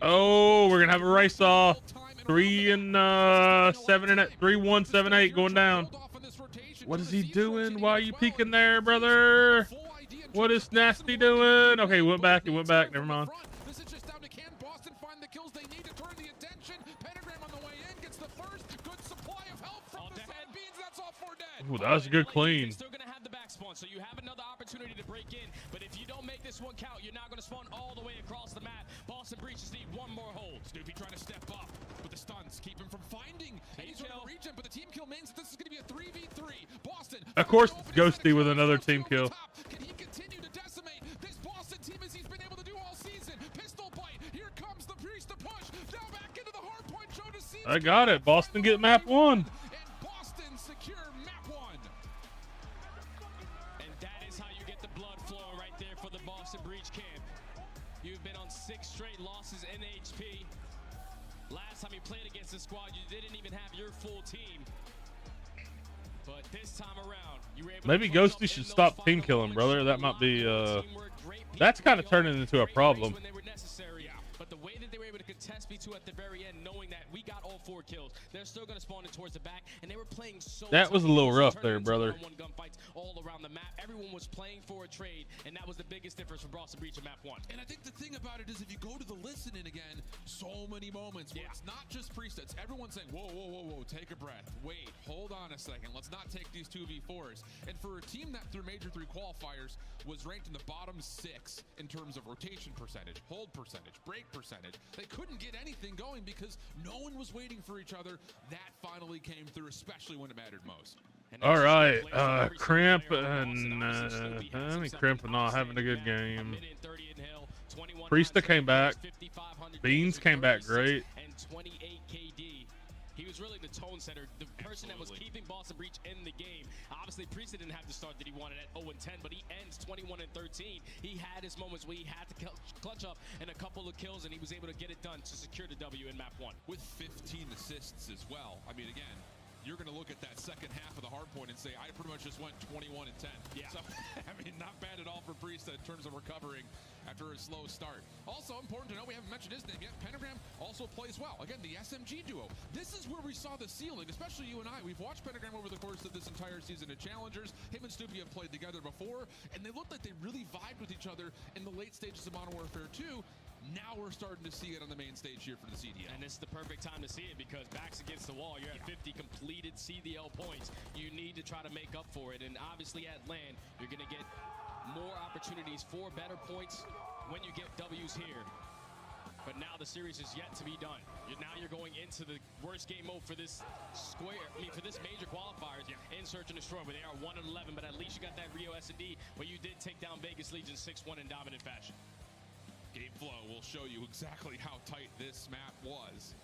Oh, we're gonna have a race off. 3-1-7-8 going down. What is he doing? Why are you peeking there, brother? What is Nasty doing? Okay, he went back. He went back. Never mind. This is just down to can Boston find the kills they need to turn the attention. Pentagram on the way in gets the first good supply of help from the side. Beans, that's all 4 dead. Ooh, that was a good clean. Still gonna have the back spawn, so you have another opportunity to break in. But if you don't make this one count, you're not gonna spawn all the way across the map. Boston Breaches need one more hold. Snoopy trying to step up, but the stuns keep him from finding. And he's going to regen, but the team kill means that this is going to be a 3v3. Boston. Of course, it's Ghosty with another team kill. Can he continue to decimate this Boston team as he's been able to do all season? Pistol bite. Here comes the Priest to push. Now back into the hard point. Joe to see. I got it. Boston get map 1. And Boston secure map 1. And that is how you get the blood flowing right there for the Boston Breach camp. You've been on 6 straight losses in HP. Last time you played against the squad, you didn't even have your full team. But this time around, you were able Maybe to Ghosty should stop team killing, brother. That might be, that's kind of turning into a problem. when they were necessary. But the way that they were able to contest B2 at the very end, knowing that we got all 4 kills, they're still going to spawn in towards the back, and they were playing so That was a little rough there, brother. One gunfights all around the map. Everyone was playing for a trade, and that was the biggest difference for Boston Breach in map 1. And I think the thing about it is if you go to the listening again, so many moments where it's not just Priest, everyone's saying, whoa, whoa, whoa, whoa, take a breath. Wait, hold on a second. Let's not take these 2v4s. And for a team that through Major 3 qualifiers was ranked in the bottom 6 in terms of rotation percentage, hold percentage, break percentage, they couldn't get anything going because no one was waiting for each other. That finally came through, especially when it mattered most. All right, Kremp and I mean Kremp not having a good game. Priesta came back. Beans came back great. And 28 KD. He was really the tone setter, the person that was keeping Boston Breach in the game. Obviously, Priesta didn't have the start that he wanted at 0-10, but he ends 21-13. He had his moments where he had to clutch up in a couple of kills, and he was able to get it done to secure the W in map 1. With 15 assists as well. I mean, again, you're going to look at that second half of the hard point and say, I pretty much just went 21-10. Yeah. So, I mean, not bad at all for Priesta in terms of recovering after a slow start. Also important to know, we haven't mentioned his name yet, Pentagram also plays well. Again, the SMG duo. This is where we saw the ceiling, especially you and I. We've watched Pentagram over the course of this entire season at Challengers. Him and Snoopy have played together before, and they looked like they really vibed with each other in the late stages of Modern Warfare 2. Now we're starting to see it on the main stage here for the CDL. And this is the perfect time to see it because backs against the wall. You're at 50 completed CDL points. You need to try to make up for it. And obviously at LAN, you're going to get more opportunities for better points when you get W's here. But now the series is yet to be done. Now you're going into the worst game mode for this for this major qualifiers in Search and Destroy, where they are 1-11. But at least you got that Rio S&D where you did take down Vegas Legion 6-1 in dominant fashion. Game flow will show you exactly how tight this map was.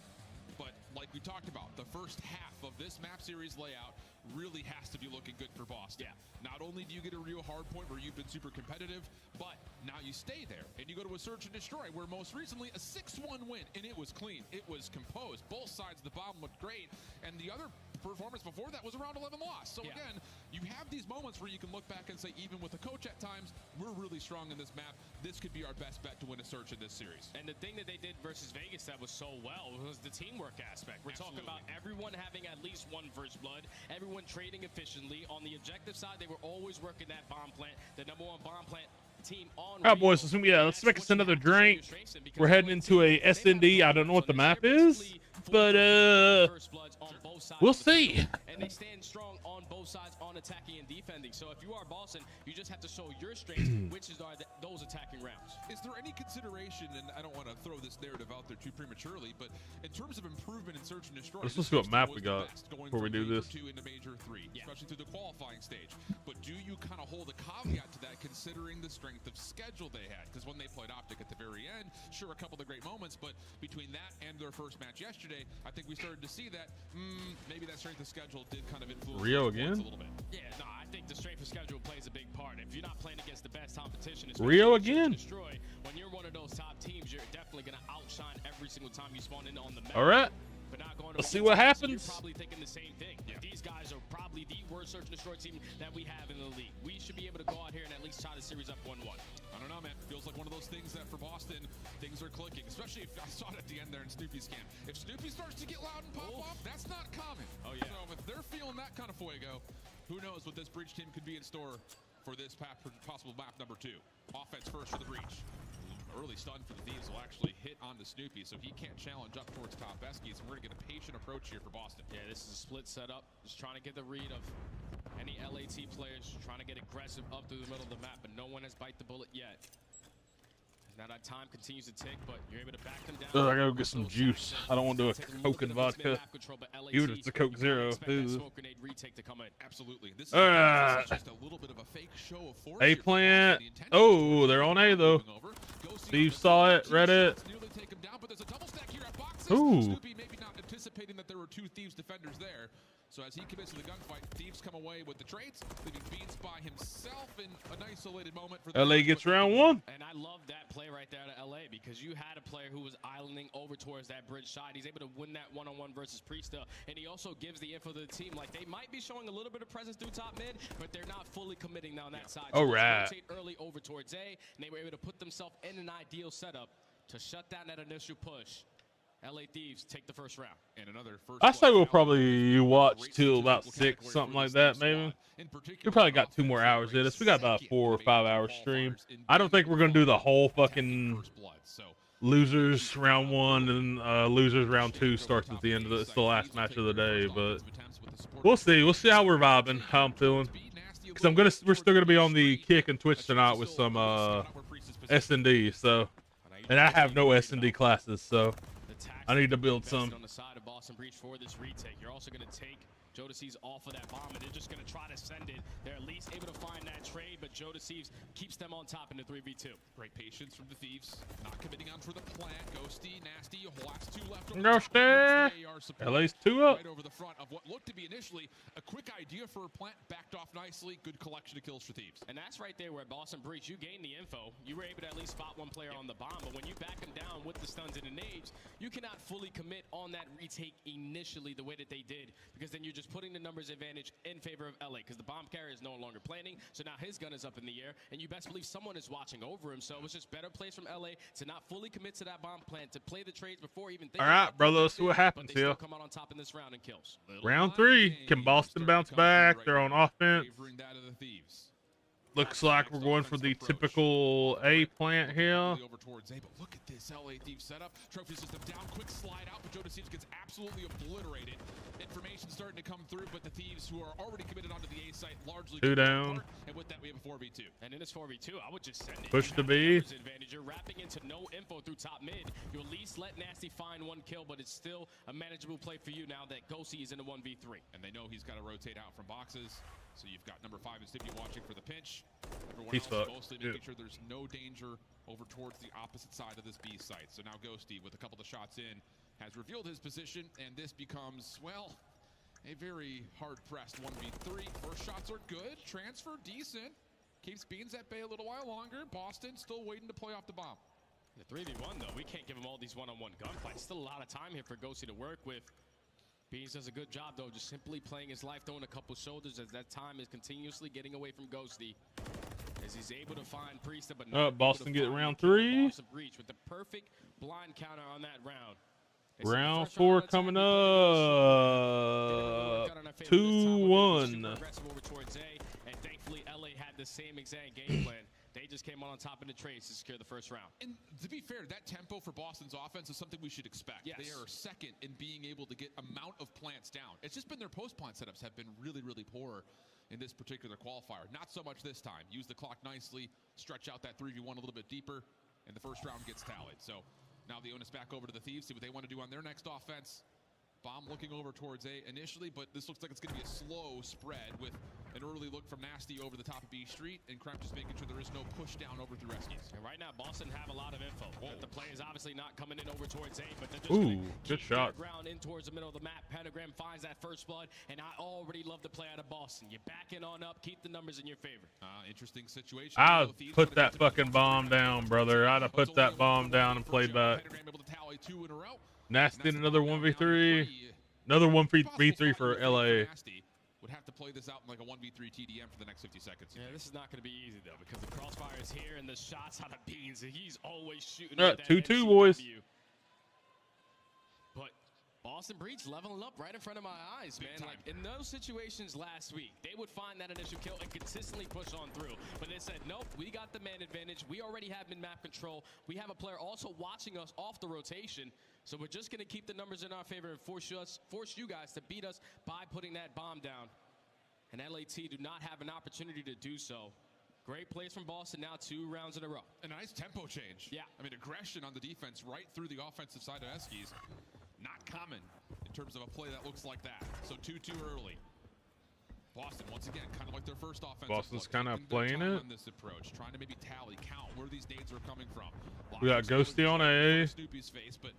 But like we talked about, the first half of this map series layout really has to be looking good for Boston. Not only do you get a real hard point where you've been super competitive, but now you stay there and you go to a search and destroy where most recently a 6-1 win, and it was clean. It was composed. Both sides of the bomb looked great, and the other performance before that was a round 11 loss. So again, you have these moments where you can look back and say, even with the coach at times, we're really strong in this map. This could be our best bet to win a search in this series. And the thing that they did versus Vegas that was so well was the teamwork aspect. We're talking about everyone having at least one first blood, everyone trading efficiently. On the objective side, they were always working that bomb plant, the number one bomb plant team on. All right, boys. Let's make us another drink. We're heading into a SND. I don't know what the map is, but we'll see. And they stand strong on both sides on attacking and defending. So if you are Boston, you just have to show your strengths, which is those attacking rounds. Is there any consideration, and I don't want to throw this narrative out there too prematurely, but in terms of improvement in search and destroy, let's see what map we got before we do this. Into Major 3, especially through the qualifying stage. But do you kind of hold a caveat to that, considering the strength of schedule they had? Because when they played Optic at the very end, sure, a couple of great moments, but between that and their first match yesterday, I think we started to see that maybe that strength of schedule did kind of influence Rio again. A little bit. Yeah, no, I think the strength of schedule plays a big part. If you're not playing against the best competition, Rio again. Destroy, when you're one of those top teams, you're definitely going to outshine every single time you spawn in on the map. All right. But not going Let's see what happens. You're probably thinking the same thing. These guys are probably the worst search and destroy team that we have in the league. We should be able to go out here and at least tie the series up 1-1. I don't know, man. Feels like one of those things that for Boston, things are clicking. Especially if I saw it at the end there in Snoopy's camp. If Snoopy starts to get loud and pop off, that's not common. Oh, yeah. So if they're feeling that kind of fuego, who knows what this Breach team could be in store for this possible map number 2. Offense first for the Breach. Early stun for the Thieves will actually hit onto Snoopy, so he can't challenge up towards top Eskies, and we're going to get a patient approach here for Boston. Yeah, this is a split setup. Just trying to get the read of any LAT players, trying to get aggressive up through the middle of the map, but no one has bite the bullet yet. Now that time continues to tick, but you're able to back them down. I gotta get some juice. I don't want to do a Coke and vodka. Even if it's a Coke Zero. Absolutely. This is just a little bit of a fake show of force. A plant. Oh, they're on A though. Steve saw it, read it. Ooh. Snoopy maybe not anticipating that there were 2 Thieves defenders there. So as he commits to the gunfight, Thieves come away with the trades, leaving Beats by himself in an isolated moment. For LA gets round 1. And I love that play right there to LA because you had a player who was islanding over towards that bridge side. He's able to win that one-on-one versus Priesta, and he also gives the info to the team. Like, they might be showing a little bit of presence through top mid, but they're not fully committing now on that side. All right. Rotate early over towards A, and they were able to put themselves in an ideal setup to shut down that initial push. LA Thieves take the first round. And another first. I say we'll probably watch till about 6, something like that, maybe. We probably got 2 more hours in us. We got about 4 or 5 hour stream. I don't think we're gonna do the whole fucking losers round 1 and losers round 2 starts at the end of it's the last match of the day. But we'll see. We'll see how we're vibing, how I'm feeling. Because we're still gonna be on the Kick and Twitch tonight with some S&D. So, and I have no S&D classes, so I need to build some. On the side of Boston Breach for this retake. You're also going to take Jodeci's off of that bomb, and they're just going to try to send it. They're at least able to find that trade, but Jodeci keeps them on top in the 3v2. Great patience from the Thieves. Not committing on for the plant. Ghosty, Nasty, last 2 left. Ghosty! LA's 2 up. Right over the front of what looked to be initially a quick idea for a plant. Backed off nicely. Good collection of kills for Thieves. And that's right there where Boston Breach, you gained the info. You were able to at least spot 1 player on the bomb, but when you back them down with the stuns and the nades, you cannot fully commit on that retake initially the way that they did, because then you're just putting the numbers advantage in favor of LA, because the bomb carrier is no longer planning, so now his gun is up in the air, and you best believe someone is watching over him. So it was just better plays from LA to not fully commit to that bomb plant, to play the trades before even thinking. All right, brother, let's see what happens here. Come out on top in this round and kills. Round 3. Can Boston bounce back? They're on offense. Looks like we're going for the typical A plant here. Over towards A, but look at this LA Thieves setup. Trophy system down, quick slide out, but Jodeci gets absolutely obliterated. Information starting to come through, but the Thieves, who are already committed onto the A site, largely 2 down. And with that, we have a 4v2. And in this 4v2, I would just send it. Push the B. Advantage. You're wrapping into no info through top mid. You at least let Nasty find 1 kill, but it's still a manageable play for you now that Ghosty is in a 1v3. And they know he's got to rotate out from boxes. So you've got number 5 and Stippy watching for the pinch. Everyone He's else mostly making sure there's no danger over towards the opposite side of this B site. So now Ghosty, with a couple of shots in, has revealed his position, and this becomes, well, A very hard-pressed 1v3. First shots are good. Transfer decent. Keeps Beans at bay a little while longer. Boston still waiting to play off the bomb. The 3v1 though, we can't give him all these one-on-one gunfights. Still a lot of time here for Ghosty to work with. Beans does a good job though, just simply playing his life, throwing a couple shoulders as that time is continuously getting away from Ghosty. As he's able to find Priest, but not Boston get round 3. Breach with the perfect blind counter on that round. Round 4 coming up. 2-1. Over towards A, and thankfully LA had the same exact game plan. They just came on top of the trades to secure the first round. And to be fair, that tempo for Boston's offense is something we should expect. Yes. They are second in being able to get amount of plants down. It's just been their post-plant setups have been really, really poor in this particular qualifier. Not so much this time. Use the clock nicely, stretch out that 3v1 a little bit deeper, and the first round gets tallied. So now the onus back over to the Thieves, see what they want to do on their next offense. Bomb looking over towards A initially, but this looks like it's going to be a slow spread with an early look from Nasty over the top of B Street, and Kremp just making sure there is no push down over through Eskies. And right now, Boston have a lot of info. The play is obviously not coming in over towards A, but they're just good shot. Ground in towards the middle of the map. Pentagram finds that first blood, and I already love the play out of Boston. You're backing on up, keep the numbers in your favor. Interesting situation. I'd put that fucking bomb down, brother. I'd have put that bomb down and played back. Nasty in another 1v3. Another 1v3 for LA. Would have to play this out in like a 1v3 TDM for the next 50 seconds. Yeah, this is not going to be easy though, because the crossfire is here and the shots out of Beans. He's always shooting. 2-2, boys. But Boston Breach leveling up right in front of my eyes, man. Like in those situations last week, they would find that initial kill and consistently push on through. But they said, nope, we got the man advantage. We already have mid-map control. We have a player also watching us off the rotation. So we're just going to keep the numbers in our favor and force you guys to beat us by putting that bomb down. And LAT do not have an opportunity to do so. Great plays from Boston, now 2 rounds in a row. A nice tempo change. Yeah. I mean, aggression on the defense right through the offensive side of Eskies. Not common in terms of a play that looks like that. So 2-2 early. Boston, once again, kind of like their first offensive. Boston's kind of playing it. On this approach, trying to maybe tally, count where these nades are coming from. We got Ghosty on A. Snoopy's face, but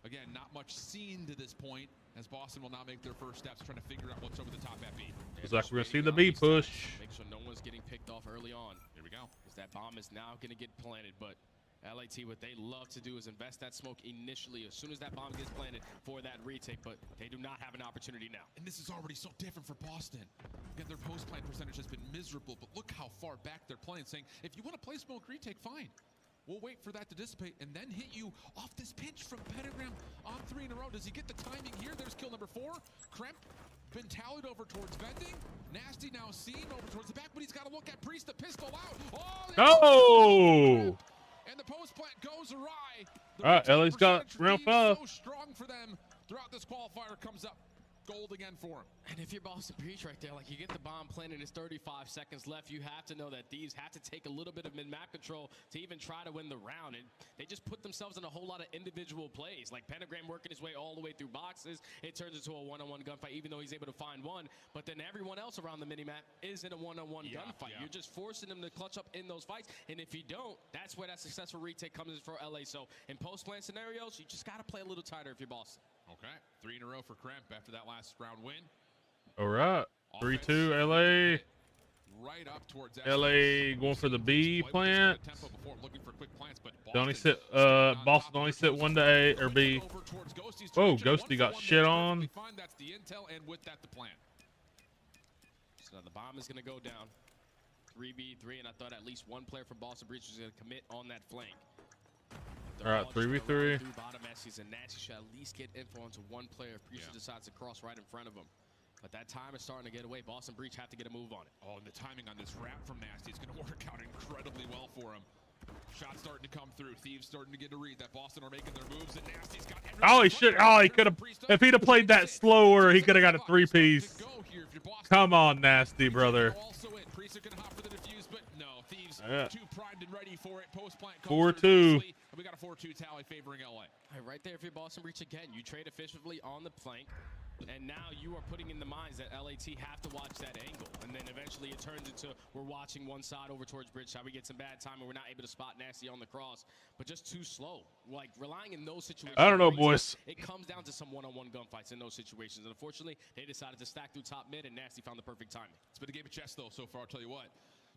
again, not much seen to this point as Boston will now make their first steps trying to figure out what's over the top at B. Looks like we're going to see the B push. Make sure no one's getting picked off early on. Here we go. Because that bomb is now going to get planted, but LAT, what they love to do is invest that smoke initially as soon as that bomb gets planted for that retake, but they do not have an opportunity now. And this is already so different for Boston. Again, their post-plant percentage has been miserable, but look how far back they're playing, saying, if you want to play smoke retake, fine. We'll wait for that to dissipate and then hit you off this pinch from Pentagram on 3 in a row. Does he get the timing here? There's kill number 4. Kremp been tallied over towards Vending. Nasty now seen over towards the back, but he's got to look at Priest, the pistol out. Oh! And the post plant goes awry. All right, LA's got round 5. So strong for them throughout this qualifier. Comes up gold again for him. And if you're Boston Breach right there, like you get the bomb planted, it's 35 seconds left. You have to know that Thieves have to take a little bit of mid-map control to even try to win the round. And they just put themselves in a whole lot of individual plays. Like Pentagram working his way all the way through boxes. It turns into a one-on-one gunfight, even though he's able to find one. But then everyone else around the mini-map is in a one-on-one gunfight. You're just forcing them to clutch up in those fights. And if you don't, that's where that successful retake comes in for LA. So in post-plan scenarios, you just got to play a little tighter if you're Boston. Okay, 3 in a row for Kremp after that last round win. All right, 3-2 LA. Right up towards LA going for the B plant. Boston only sit 1 to A or B. Oh, Ghosty got shit on. That's the intel, and with that, the plan. So the bomb is going to go down. 3v3, and I thought at least one player from Boston Breach was going to commit on that flank. All right, 3v3. Bottom Eskies, and Nasty should at least get info onto one player if Priest decides to cross right in front of him. But that time is starting to get away. Boston Breach have to get a move on it. Oh, and the timing on this wrap from Nasty is going to work out incredibly well for him. Shots starting to come through. Thieves starting to get a read that Boston are making their moves, and Nasty's got Oh, he should. Oh, he could have. If he'd have played that slower, he could have got a 3-piece. Come on, Nasty, brother. Also in. Priest are going to hop for the defuse, but no. Thieves too primed and ready for it. Post plant 4-2. we got a 4-2 tally favoring LA. Right there, if you're Boston Breach again, you trade efficiently on the flank, and now you are putting in the minds that LAT have to watch that angle, and then eventually it turns into we're watching one side over towards Bridge side. We get some bad time and we're not able to spot Nasty on the cross, but just too slow. Like relying in those situations. I don't know, boys. It comes down to some one-on-one gunfights in those situations, and unfortunately, they decided to stack through top mid, and Nasty found the perfect timing. It's been a game of chess though so far. I'll tell you what.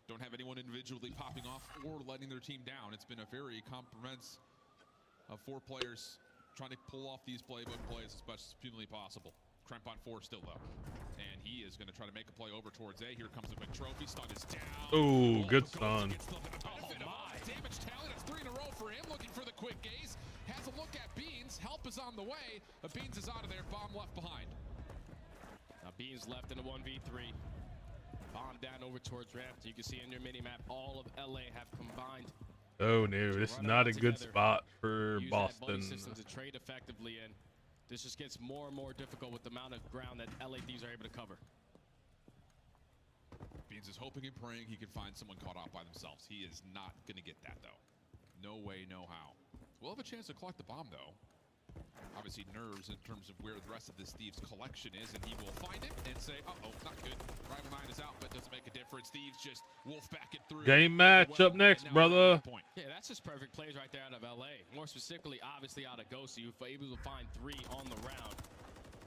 Don't have anyone individually popping off or letting their team down. It's been a very compromise of 4 players trying to pull off these playbook plays as much as humanly possible. Kremp on 4 still though. And he is going to try to make a play over towards A. Here comes the McTrophy. Stun is down. Ooh, good stun. Damage tally. That's 3 in a row for him. Looking for the quick gaze. Has a look at Beans. Help is on the way. But Beans is out of there. Bomb left behind. Now Beans left in a 1v3. Bomb down over towards ramp. You can see in your mini-map, all of LA have combined. Oh no, this is not a good spot for Boston. System to trade effectively, and this just gets more and more difficult with the amount of ground that LA Thieves are able to cover. Beans is hoping and praying he can find someone caught out by themselves. He is not going to get that though. No way, no how. We'll have a chance to collect the bomb though. Obviously nerves in terms of where the rest of this Thieves collection is, and he will find it and say, uh-oh, not good. Rival 9 is out, but doesn't make a difference. Thieves just wolf back it through. Game match up next, brother. Yeah, that's just perfect plays right there out of LA. More specifically, obviously out of Ghosty, who was able to find 3 on the round.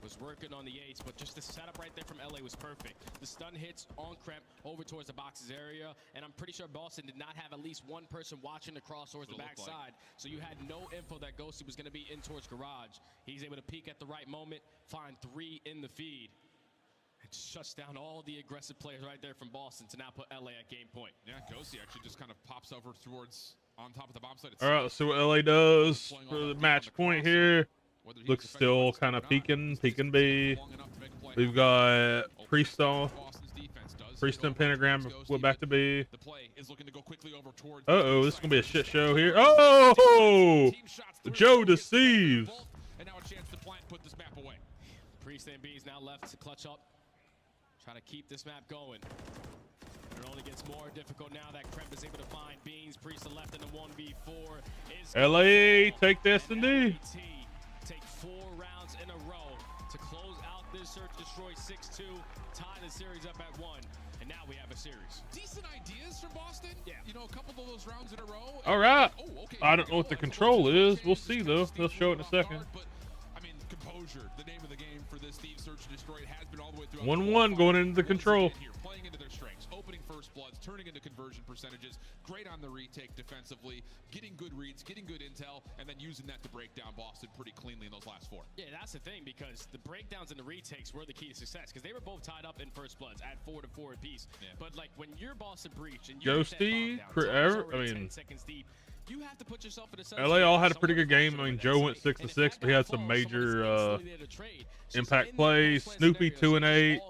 Was working on the ace, but just the setup right there from LA was perfect. The stun hits on Kremp over towards the boxes area, and I'm pretty sure Boston did not have at least one person watching the cross towards the backside, so you had no info that Ghosty was going to be in towards garage. He's able to peek at the right moment, find 3 in the feed. It shuts down all the aggressive players right there from Boston to now put LA at game point. Yeah, Ghosty actually just kind of pops over towards on top of the bomb site. All right, let's see what LA does for the match point here. Looks still kind of peeking B. We've got Priest on. Priest and Pentagram went back to B. Uh-oh, this is going to be a shit show here. Oh! Joe deceives. And now a chance to put this map away. Priest and B is now left to clutch up. Trying to keep this map going. It only gets more difficult now that Kremp is able to find Beans. Priest left in the 1v4. LA, take this and D. Take 4 rounds in a row to close out this search, destroy 6-2, tie the series up at 1, and now we have a series. Decent ideas from Boston. Yeah. You know, a couple of those rounds in a row. All right. I don't know what the control is. We'll see though. They'll show it in a second. But I mean, composure, the name of the game for this Thieves Search and Destroy. It has been all the way through. 1-1 going into the control. Playing into their strengths, opening first bloods, turning into conversion percentages. Great on the retake defensively, getting good reads, getting good intel, and then using that to break down Boston pretty cleanly in those last 4. Yeah, that's the thing, because the breakdowns and the retakes were the key to success, because they were both tied up in first bloods at 4-4 apiece. Yeah. But like when you're Boston Breach and you're Ghosty, I mean, 10 seconds deep, you have to put yourself in a LA all had a pretty good game. I mean, Joe went 6-6, but he had some major impact plays. Snoopy 2-8.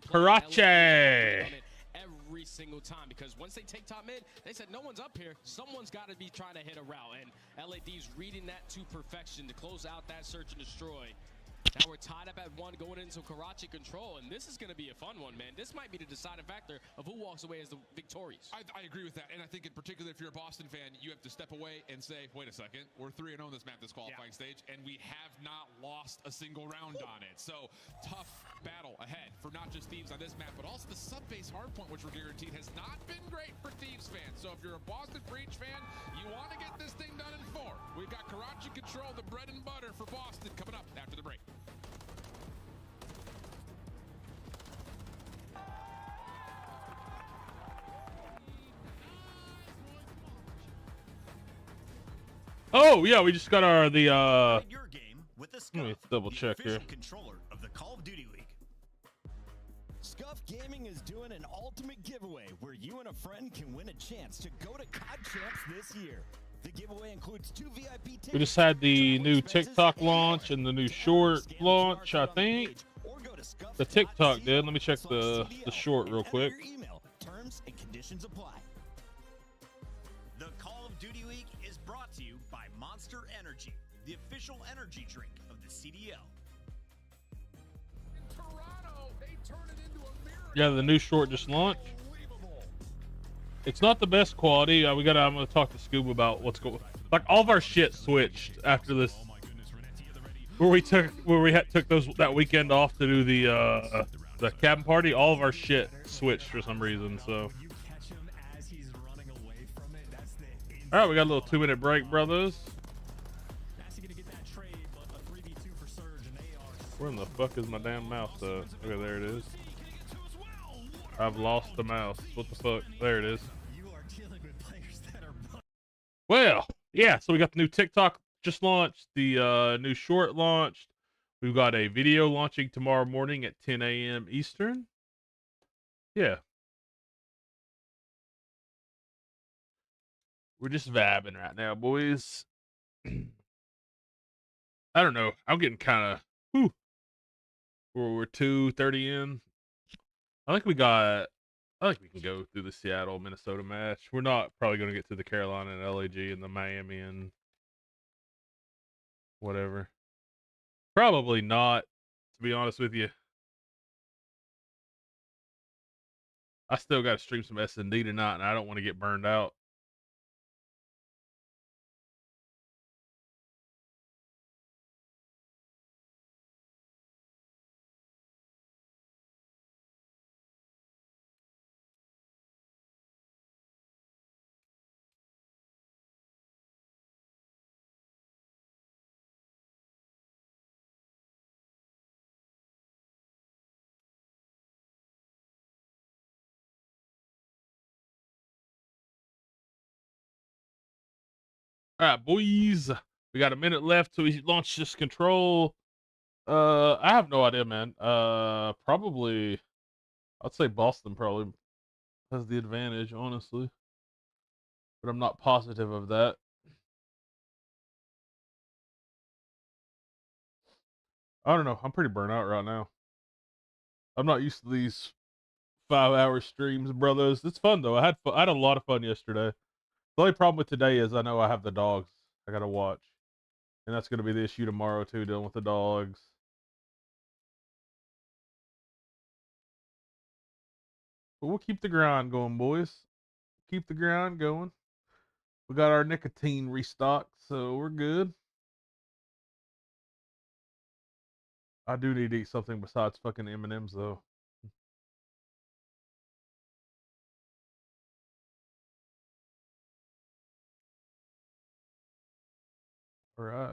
Karachi. Every single time, because once they take top mid, they said no one's up here. Someone's got to be trying to hit a route, and LAD's reading that to perfection to close out that search and destroy. Now we're tied up at 1 going into Karachi control, and this is going to be a fun one, man. This might be the deciding factor of who walks away as the victorious. I agree with that, and I think in particular, if you're a Boston fan, you have to step away and say, wait a second, we're 3-0 this map, this qualifying stage, and we have not lost a single round on it. So tough battle ahead for not just Thieves on this map, but also the sub-base hardpoint, which we're guaranteed has not been great for Thieves fans. So if you're a Boston Breach fan, you want to get this thing done in 4. We've got Karachi control, the bread and butter for Boston, coming up after the break. Oh yeah, we just got our your game with the Scuff, let me double check here. Controller of the Call of Duty League. Scuff Gaming is doing an ultimate giveaway where you and a friend can win a chance to go to COD Champs this year. The giveaway includes 2 VIP tickets. We just had the new TikTok launch and the new short launch, I think. The TikTok did. Let me check the short real quick. Terms and conditions apply. The Call of Duty League is brought to you by Monster Energy, the official energy drink of the CDL. In Toronto, they turn it into a miracle. Yeah, the new short just launched. It's not the best quality. I'm gonna talk to Scoob about what's going. Like all of our shit switched after this. Where we took that weekend off to do the cabin party. All of our shit switched for some reason. So. All right, we got a little 2-minute break, brothers. Where in the fuck is my damn mouse at? Okay, there it is. I've lost the mouse. What the fuck? There it is. Well, yeah, so we got the new TikTok just launched. The new short launched. We've got a video launching tomorrow morning at 10 a.m. Eastern. Yeah. We're just vibing right now, boys. I don't know. I'm getting kind of... We're 2:30 in. I think we can go through the Seattle Minnesota match. We're not probably going to get to the Carolina and LAG and the Miami and whatever. Probably not, to be honest with you. I still got to stream some S&D tonight, and I don't want to get burned out. All right, boys. We got a minute left till we launch this control. I have no idea, man. Probably, I'd say Boston probably has the advantage, honestly. But I'm not positive of that. I don't know. I'm pretty burnt out right now. I'm not used to these 5-hour streams, brothers. It's fun though. I had a lot of fun yesterday. The only problem with today is I know I have the dogs I gotta watch, and that's gonna be the issue tomorrow too, dealing with the dogs. But we'll keep the grind going, boys. Keep the grind going. We got our nicotine restocked, so we're good. I do need to eat something besides fucking M&Ms though. All right.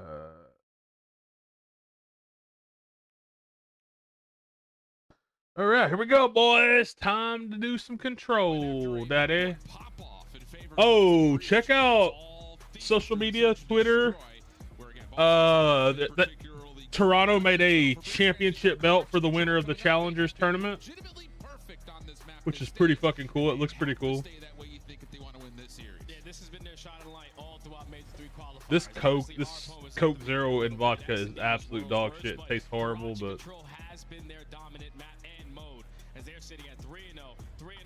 All right, here we go, boys. Time to do some control, daddy. Oh, check out social media, Twitter. Toronto made a championship belt for the winner of the Challengers tournament, which is pretty fucking cool. It looks pretty cool. This Coke Zero and vodka is absolute dog shit. It tastes horrible, but as they're sitting at 3-0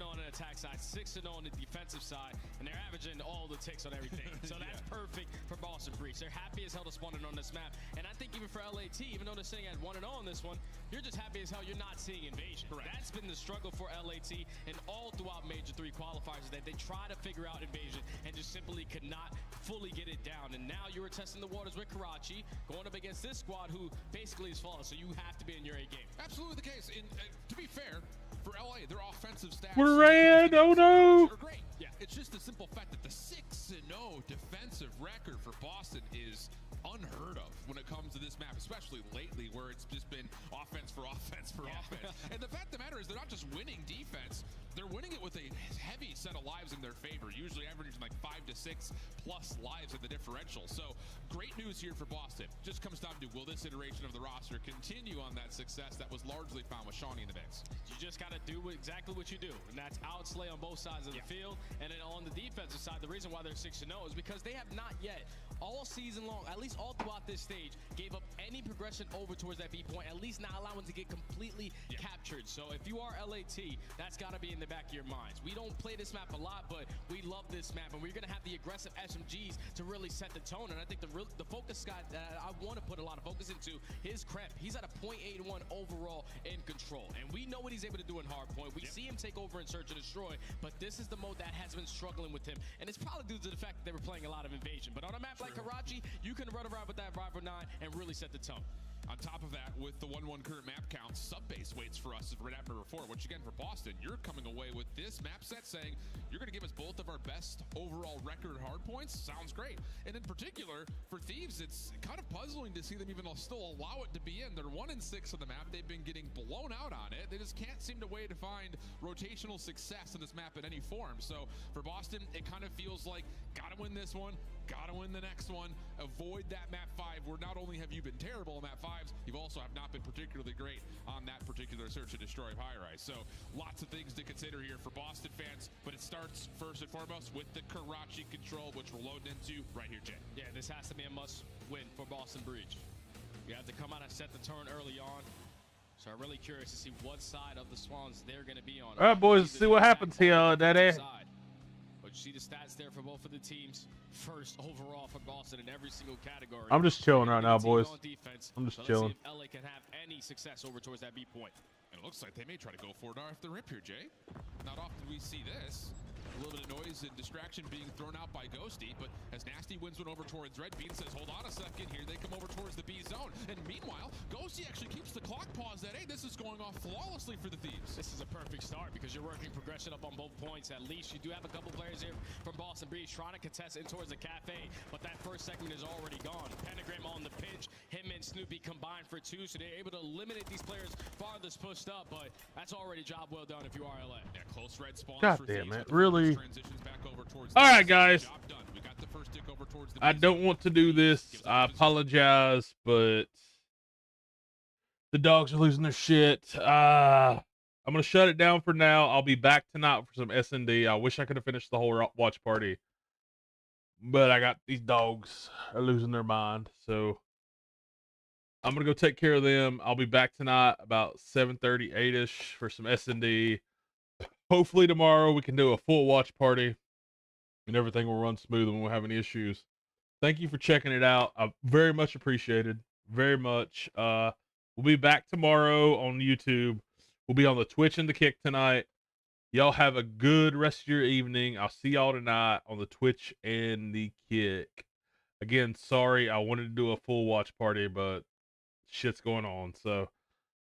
on the attack side, 6-0 on the defensive side, and they're averaging all the ticks on everything. So that's perfect for Boston Breach. They're happy as hell to spawn in on this map, and I think even for LAT, even though they're sitting at 1-0 on this one, you're just happy as hell you're not seeing invasion. Correct. That's been the struggle for LAT and all throughout Major 3 qualifiers, that they try to figure out invasion and just simply could not fully get it down. And now you're testing the waters with Karachi, going up against this squad who basically is flawless, so you have to be in your A game. Absolutely the case. And to be fair, for LA, their offensive stats we're red. Oh no! Are great. Yeah, it's just the simple fact that the 6-0 defensive record for Boston is unheard of when it comes to this map, especially lately where it's just been offense for offense for offense. And the fact of the matter is they're not just winning defense, they're winning it with a heavy set of lives in their favor, usually averaging like 5 to 6 plus lives in the differential. So great news here for Boston. Just comes down to, will this iteration of the roster continue on that success that was largely found with Shawnee in the mix? You just got to do exactly what you do, and that's outslay on both sides of the field. And then on the defensive side, the reason why they're 6-0 is because they have not yet, all season long, at least all throughout this stage, gave up any progression over towards that B point, at least not allowing to get completely captured. So if you are LAT, that's got to be in the back of your minds. We don't play this map a lot, but we love this map, and we're going to have the aggressive SMGs to really set the tone. And I think the focus guy that I want to put a lot of focus into is Krep. He's at a .81 overall in control, and we know what he's able to do in hardpoint. We see him take over in search and destroy, but this is the mode that has been struggling with him, and it's probably due to the fact that they were playing a lot of invasion. But on a map like Karachi, you can run around with that Rival 9 and really set the tone. On top of that, with the 1-1 current map count, Subbase waits for us for map number 4, which again, for Boston, you're coming away with this map set saying you're going to give us both of our best overall record hard points. Sounds great. And in particular, for Thieves, it's kind of puzzling to see them even still allow it to be in. They're 1-6 on the map. They've been getting blown out on it. They just can't seem to way to find rotational success in this map in any form. So for Boston, it kind of feels like, gotta win this one, gotta win the next one, avoid that map 5, where not only have you been terrible on map 5s, you've also have not been particularly great on that particular search and destroy of high rise. So lots of things to consider here for Boston fans, but it starts first and foremost with the Karachi control, which we're loading into right here, Jay. Yeah, this has to be a must win for Boston Breach. You have to come out and set the turn early on. So I'm really curious to see what side of the Swans they're going to be on. All right, boys, see what happens here, Daddy. But you see the stats there for both of the teams. First overall for Boston in every single category. I'm just chilling right now, boys. I'm just chilling. Let's see if LA can have any success over towards that B point. And it looks like they may try to go for it off the rip here, Jay. Not often we see this. A little bit of noise and distraction being thrown out by Ghosty, but as Nasty wins one over towards Red, Bean says, hold on a second here. They come over towards the B zone. And meanwhile, Ghosty actually keeps the clock paused at, hey, this is going off flawlessly for the Thieves. This is a perfect start because you're working progression up on both points. At least you do have a couple players here from Boston Breach trying to contest in towards the cafe, but that first segment is already gone. Pentagram on the pinch. Him and Snoopy combined for 2, so they're able to eliminate these players farthest pushed up, but that's already job well done if you are LA. Yeah, close red spawn. God damn it, really? All right, guys. I don't want to do this. I apologize, but the dogs are losing their shit. I'm going to shut it down for now. I'll be back tonight for some S&D. I wish I could have finished the whole watch party, but I got these dogs are losing their mind. So I'm going to go take care of them. I'll be back tonight about 7:30, 8-ish for some S&D. Hopefully tomorrow we can do a full watch party and everything will run smooth and we won't have any issues. Thank you for checking it out. I very much appreciated. Very much. We'll be back tomorrow on YouTube. We'll be on the Twitch and the Kick tonight. Y'all have a good rest of your evening. I'll see y'all tonight on the Twitch and the Kick. Again, sorry, I wanted to do a full watch party, but shit's going on. So